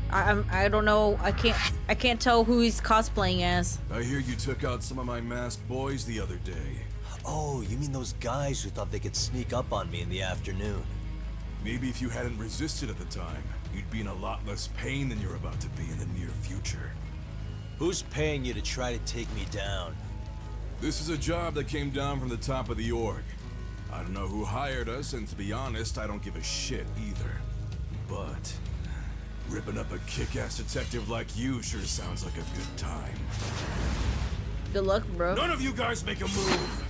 I don't know. I can't tell who he's cosplaying as. I hear you took out some of my masked boys the other day. Oh, you mean those guys who thought they could sneak up on me in the afternoon? Maybe if you hadn't resisted at the time, you'd be in a lot less pain than you're about to be in the near future. Who's paying you to try to take me down? This is a job that came down from the top of the org. I don't know who hired us, and to be honest, I don't give a shit either. But ripping up a kick-ass detective like you sure sounds like a good time. Good luck, bro. None of you guys make a move!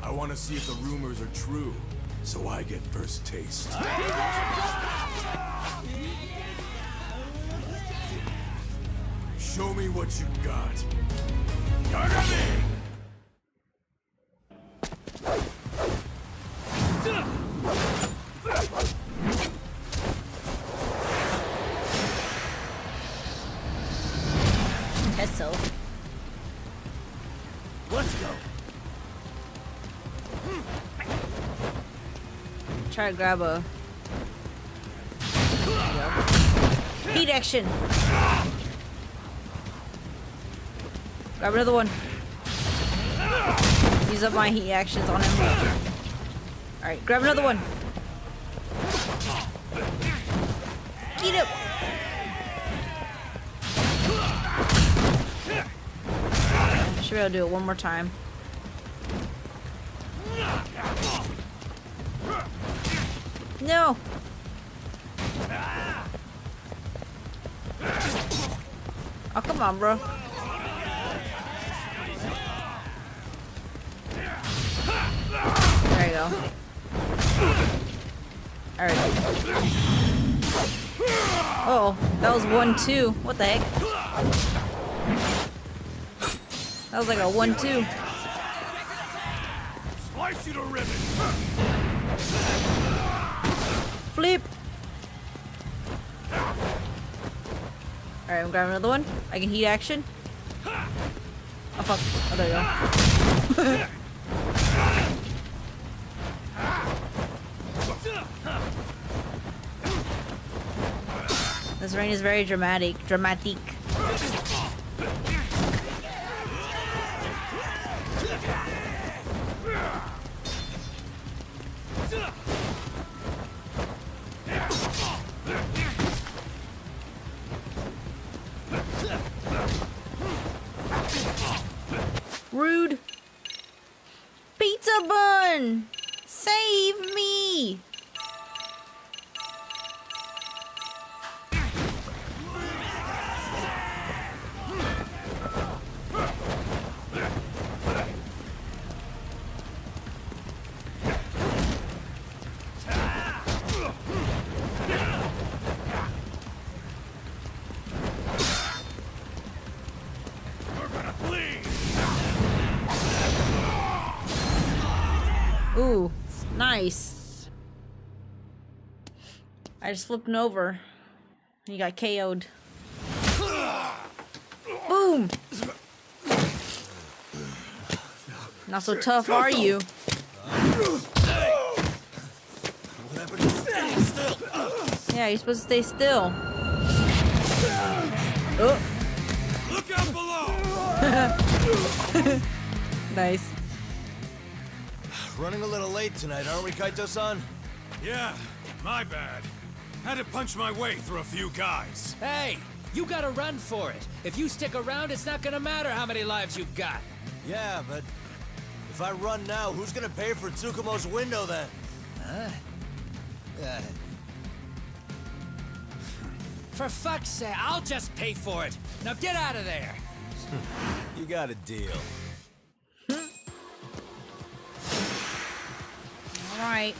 I want to see if the rumors are true, so I get first taste. Show me what you got. Yagami! Tesso. Let's go. Try to grab a heat action. Grab another one. Use up my heat actions on him. Alright, grab another one. Eat it. Should be able to do it one more time. No. Oh, come on, bro. go. Alright. Oh, that was 1-2. What the heck? That was like a 1-2. Slice you to ribbon. Flip! Alright, I'm grabbing another one. I can heat action. Oh fuck. Oh, there you go. This rain is very dramatic. Rude. Pizza bun! Save me! Ooh, nice. I just flipped him over. He got KO'd. Boom! Not so tough, are you? Yeah, you're supposed to stay still. Oh. Look out below! Nice. Running a little late tonight, aren't we, Kaito-san? Yeah, my bad. Had to punch my way through a few guys. Hey, you gotta run for it. If you stick around, it's not gonna matter how many lives you've got. Yeah, but if I run now, who's gonna pay for Tsukumo's window then? Huh? For fuck's sake, I'll just pay for it. Now get out of there. You got a deal. Alright.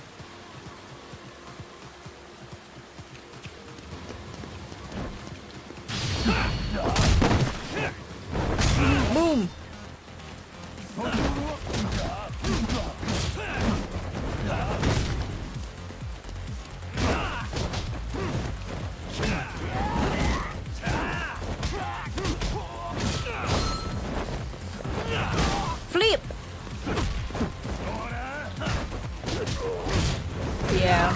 Boom! Flip! Yeah.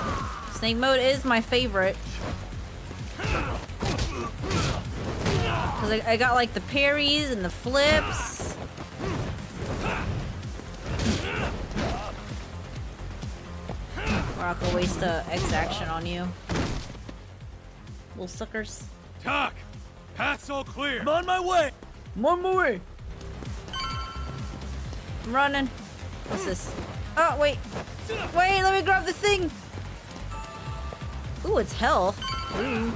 Snake mode is my favorite. Cause I got like the parries and the flips. Or I could waste a X action on you. Little suckers. Talk! Path's all clear! I'm on my way! I'm on my way! I'm running. What's this? Oh, wait. Wait, let me grab the thing! Ooh, it's health. Ooh.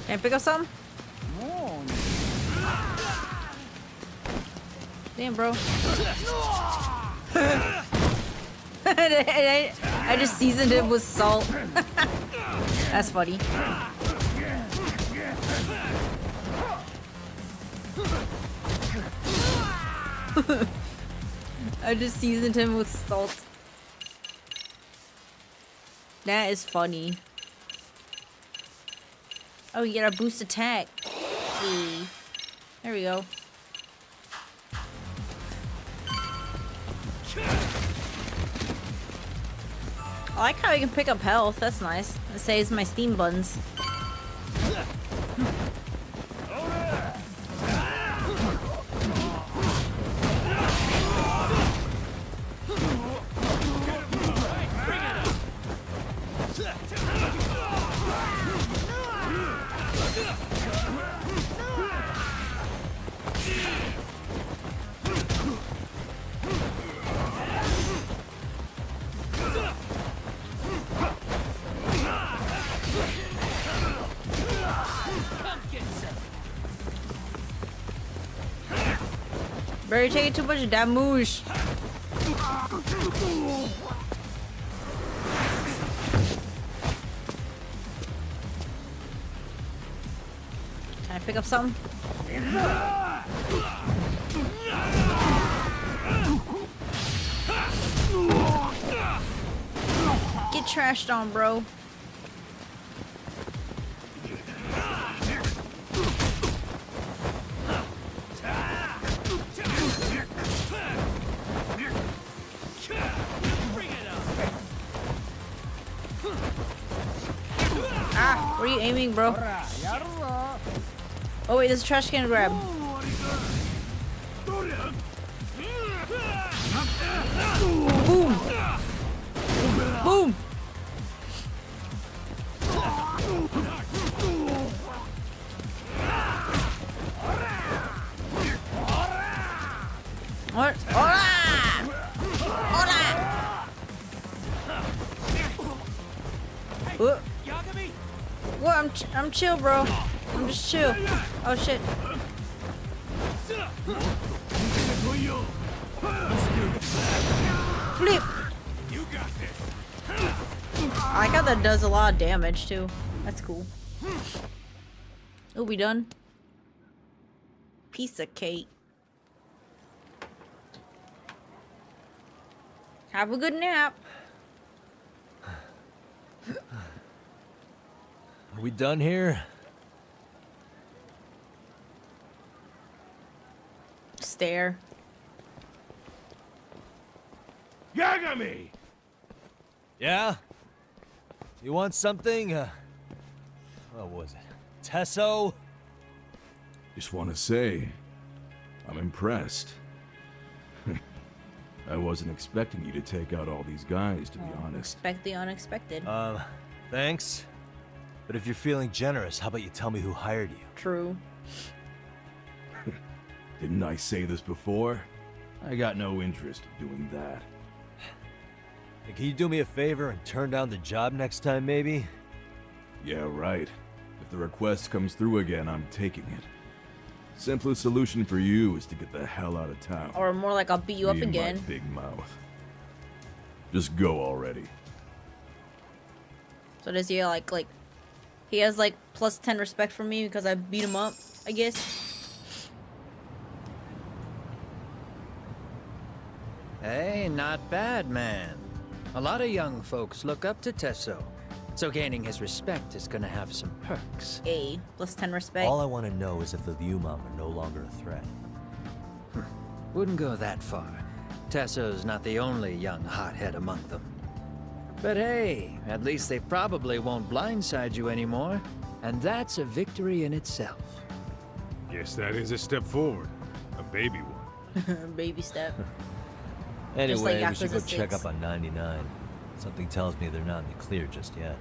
Can I pick up some? Damn, bro. I just seasoned it with salt. That's funny. I just seasoned him with salt. That is funny. Oh, you get a boost attack. Hey. There we go. I like how you can pick up health. That's nice. It saves my steam buns. Bro, you're taking too much damage. Can I pick up something? Get trashed on, bro. Ah, where are you aiming, bro? Oh wait, there's a trash can to grab. Boom! Boom! What? Hola! Hola! What? I'm chill, bro. I'm just chill. Oh shit. Flip. I like how that does a lot of damage too. That's cool. Oh, we done? Piece of cake. Have a good nap. Are we done here? Stare. Yagami! Yeah? You want something? What was it? Tesso? Just want to say, I'm impressed. I wasn't expecting you to take out all these guys, to be honest. Expect the unexpected. Thanks. But if you're feeling generous, how about you tell me who hired you? True. Didn't I say this before? I got no interest in doing that. Hey, can you do me a favor and turn down the job next time, maybe? Yeah, right. If the request comes through again, I'm taking it. Simplest solution for you is to get the hell out of town. Or more like I'll beat you up Me and again. my big mouth. Just go already. So does he like he has like plus 10 respect for me because I beat him up, I guess. Hey, not bad, man. A lot of young folks look up to Tesso, so gaining his respect is gonna have some perks. A plus 10 respect. All I want to know is if the Liumam are no longer a threat. Wouldn't go that far. Tesso's not the only young hothead among them. But hey, at least they probably won't blindside you anymore, and that's a victory in itself. Yes, that is a step forward. A baby one. Baby step. Anyway, like we should go Yakuza check 6. up on 99. Something tells me they're not in the clear just yet.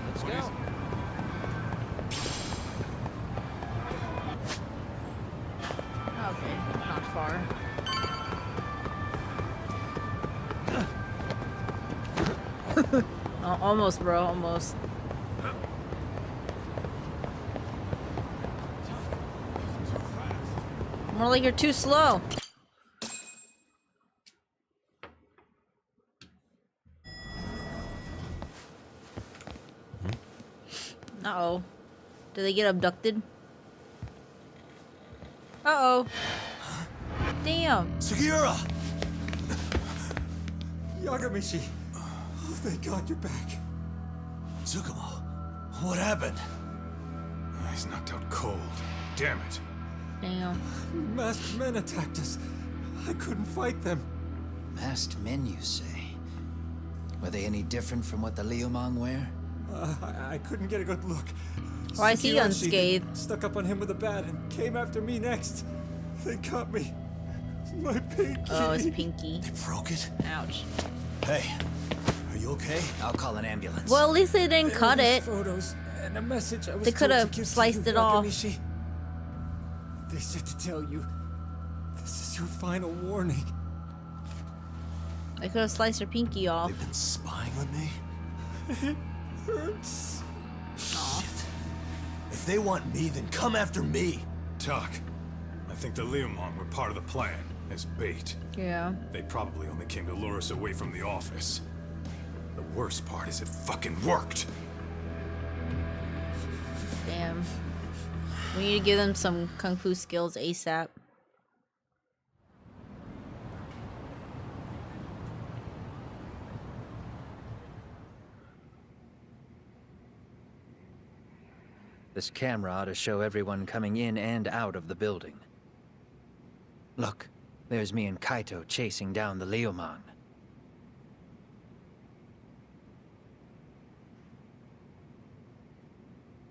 Let's go. Okay, not far. Oh, almost, bro, almost. More like you're too slow. Uh-oh. Did they get abducted? Uh-oh. Damn. Sugiura! Yagamishi. Oh, thank God you're back. Tsukumo, what happened? He's knocked out cold. Damn it. Damn. Masked men attacked us. I couldn't fight them. Masked men, you say? Were they any different from what the Liumang wear? I couldn't get a good look. Why is he Sekirashi unscathed? stuck up on him with a bat and came after me next. They caught me. My pinky. Oh, it's Pinky. You broke it? Ouch. Hey, are you okay? I'll call an ambulance. Well, at least they didn't cut it. Photos and a message I was They could told have to give to sliced you, it off. Yakamishi. They said to tell you, this is your final warning. They could have sliced her pinky off. They've been spying on me? It hurts. Shit. If they want me, then come after me. Talk. I think the Leomong were part of the plan, as bait. Yeah. They probably only came to lure us away from the office. The worst part is it fucking worked. Damn. We need to give them some kung fu skills ASAP. This camera ought to show everyone coming in and out of the building. Look, there's me and Kaito chasing down the Leomong.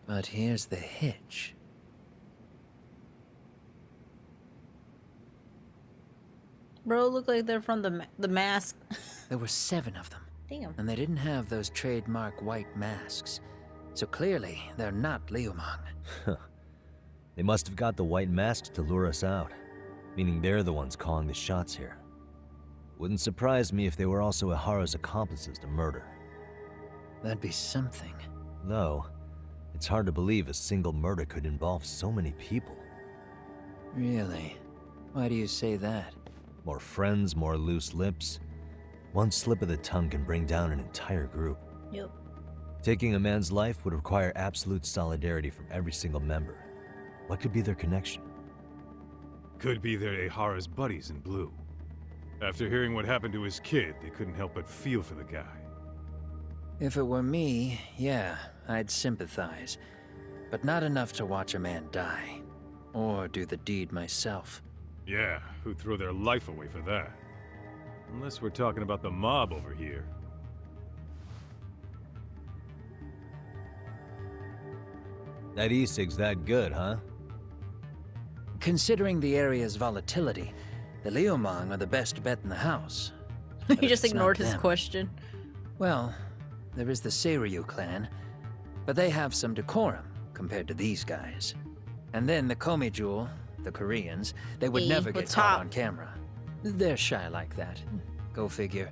But here's the hitch. Bro, look like they're from the mask. There were 7 of them. Damn. And they didn't have those trademark white masks. So clearly, they're not Leomong. They must have got the white masks to lure us out, meaning they're the ones calling the shots here. Wouldn't surprise me if they were also Ihara's accomplices to murder. That'd be something. Though, it's hard to believe a single murder could involve so many people. Really? Why do you say that? More friends, more loose lips. One slip of the tongue can bring down an entire group. Yep. Taking a man's life would require absolute solidarity from every single member. What could be their connection? Could be they're Ihara's buddies in blue. After hearing what happened to his kid, they couldn't help but feel for the guy. If it were me, yeah, I'd sympathize. But not enough to watch a man die. Or do the deed myself. Yeah, who'd throw their life away for that? Unless we're talking about the mob over here. That e-cig's that good, huh? Considering the area's volatility, the Leomong are the best bet in the house. He just ignored his question. Well, there is the Seiryu clan, but they have some decorum compared to these guys. And then the Komijul, the Koreans, they would never get caught on camera. They're shy like that. Go figure.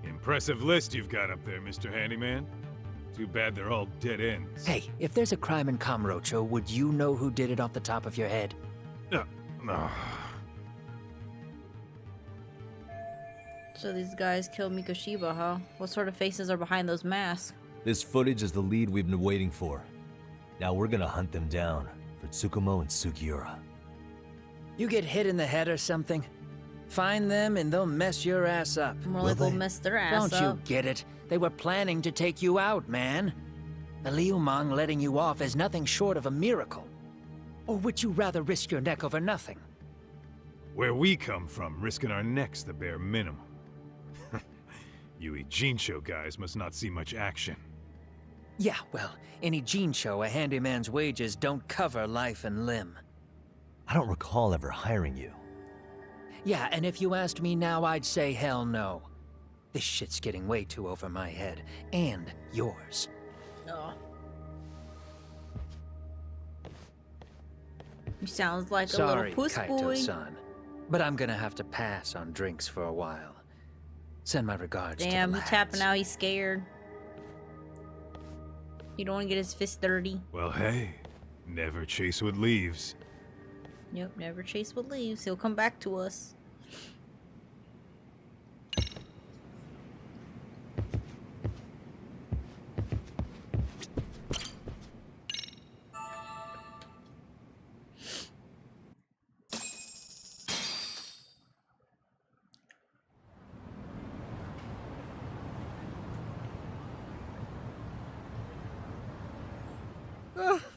Impressive list you've got up there, Mr. Handyman. Too bad they're all dead ends. Hey, if there's a crime in Kamurocho, would you know who did it off the top of your head? No. So these guys killed Mikoshiba, huh? What sort of faces are behind those masks? This footage is the lead we've been waiting for. Now we're gonna hunt them down for Tsukumo and Sugiura. You get hit in the head or something? Find them and they'll mess your ass up. More like they'll mess their ass Don't up. you get it? They were planning to take you out, man. The Leomong letting you off is nothing short of a miracle. Or would you rather risk your neck over nothing? Where we come from, risking our necks the bare minimum. You Ijincho guys must not see much action. Yeah, well, in Ijincho, a handyman's wages don't cover life and limb. I don't recall ever hiring you. Yeah, and if you asked me now, I'd say hell no. This shit's getting way too over my head. And yours. Oh. You sounds like Sorry, a little puss boy. Kaito-san, but I'm gonna have to pass on drinks for a while. Send my regards Damn, to the he lads. tapping out. He's scared. He don't want to get his fist dirty. Well, hey, never chase what leaves. Yep, never chase what leaves. He'll come back to us.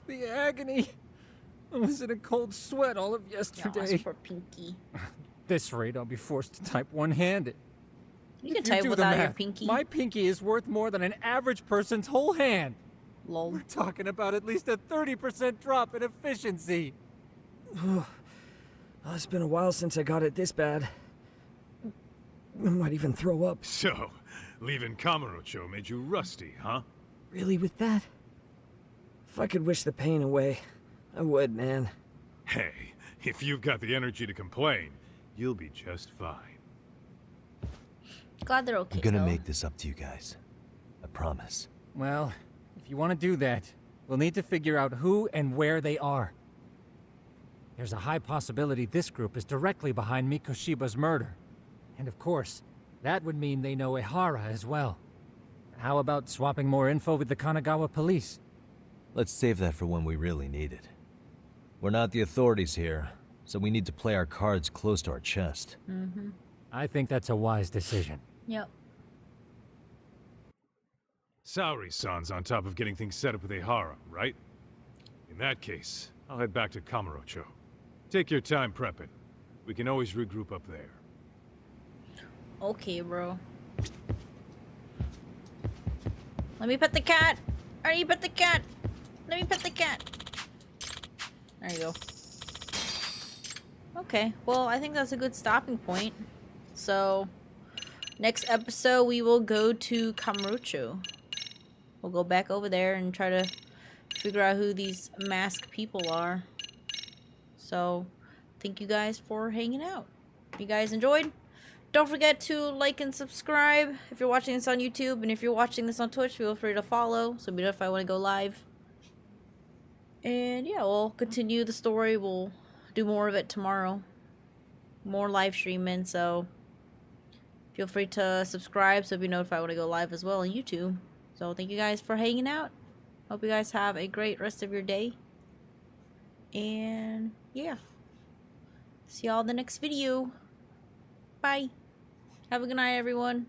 The agony. I was in a cold sweat all of yesterday. Poor Pinky. This rate, I'll be forced to type one-handed. You can If type do the without your math, pinky. My pinky is worth more than an average person's whole hand. Lol. We're talking about at least a 30% drop in efficiency. It's been a while since I got it this bad. I might even throw up. So, leaving Kamurocho made you rusty, huh? Really with that? If I could wish the pain away, I would, man. Hey, if you've got the energy to complain, you'll be just fine. Glad they're okay. I'm gonna though. make this up to you guys. I promise. Well, if you want to do that, we'll need to figure out who and where they are. There's a high possibility this group is directly behind Mikoshiba's murder. And of course, that would mean they know Ehara as well. How about swapping more info with the Kanagawa police? Let's save that for when we really need it. We're not the authorities here, so we need to play our cards close to our chest. Mm-hmm. I think that's a wise decision. Yep. Saori-san's on top of getting things set up with Ehara, right? In that case, I'll head back to Kamurocho. Take your time prepping. We can always regroup up there. Okay, bro. Let me pet the cat. Are you pet the cat? Let me pet the cat. There you go. Okay, well, I think that's a good stopping point. So, next episode we will go to Kamurocho. We'll go back over there and try to figure out who these masked people are. So, thank you guys for hanging out. If you guys enjoyed, don't forget to like and subscribe if you're watching this on YouTube. And if you're watching this on Twitch, feel free to follow so be notified when I go live. And yeah, we'll continue the story. We'll do more of it tomorrow. More live streaming, so feel free to subscribe so be notified when I go live as well on YouTube. So thank you guys for hanging out. Hope you guys have a great rest of your day. And yeah. See y'all in the next video. Bye. Have a good night, everyone.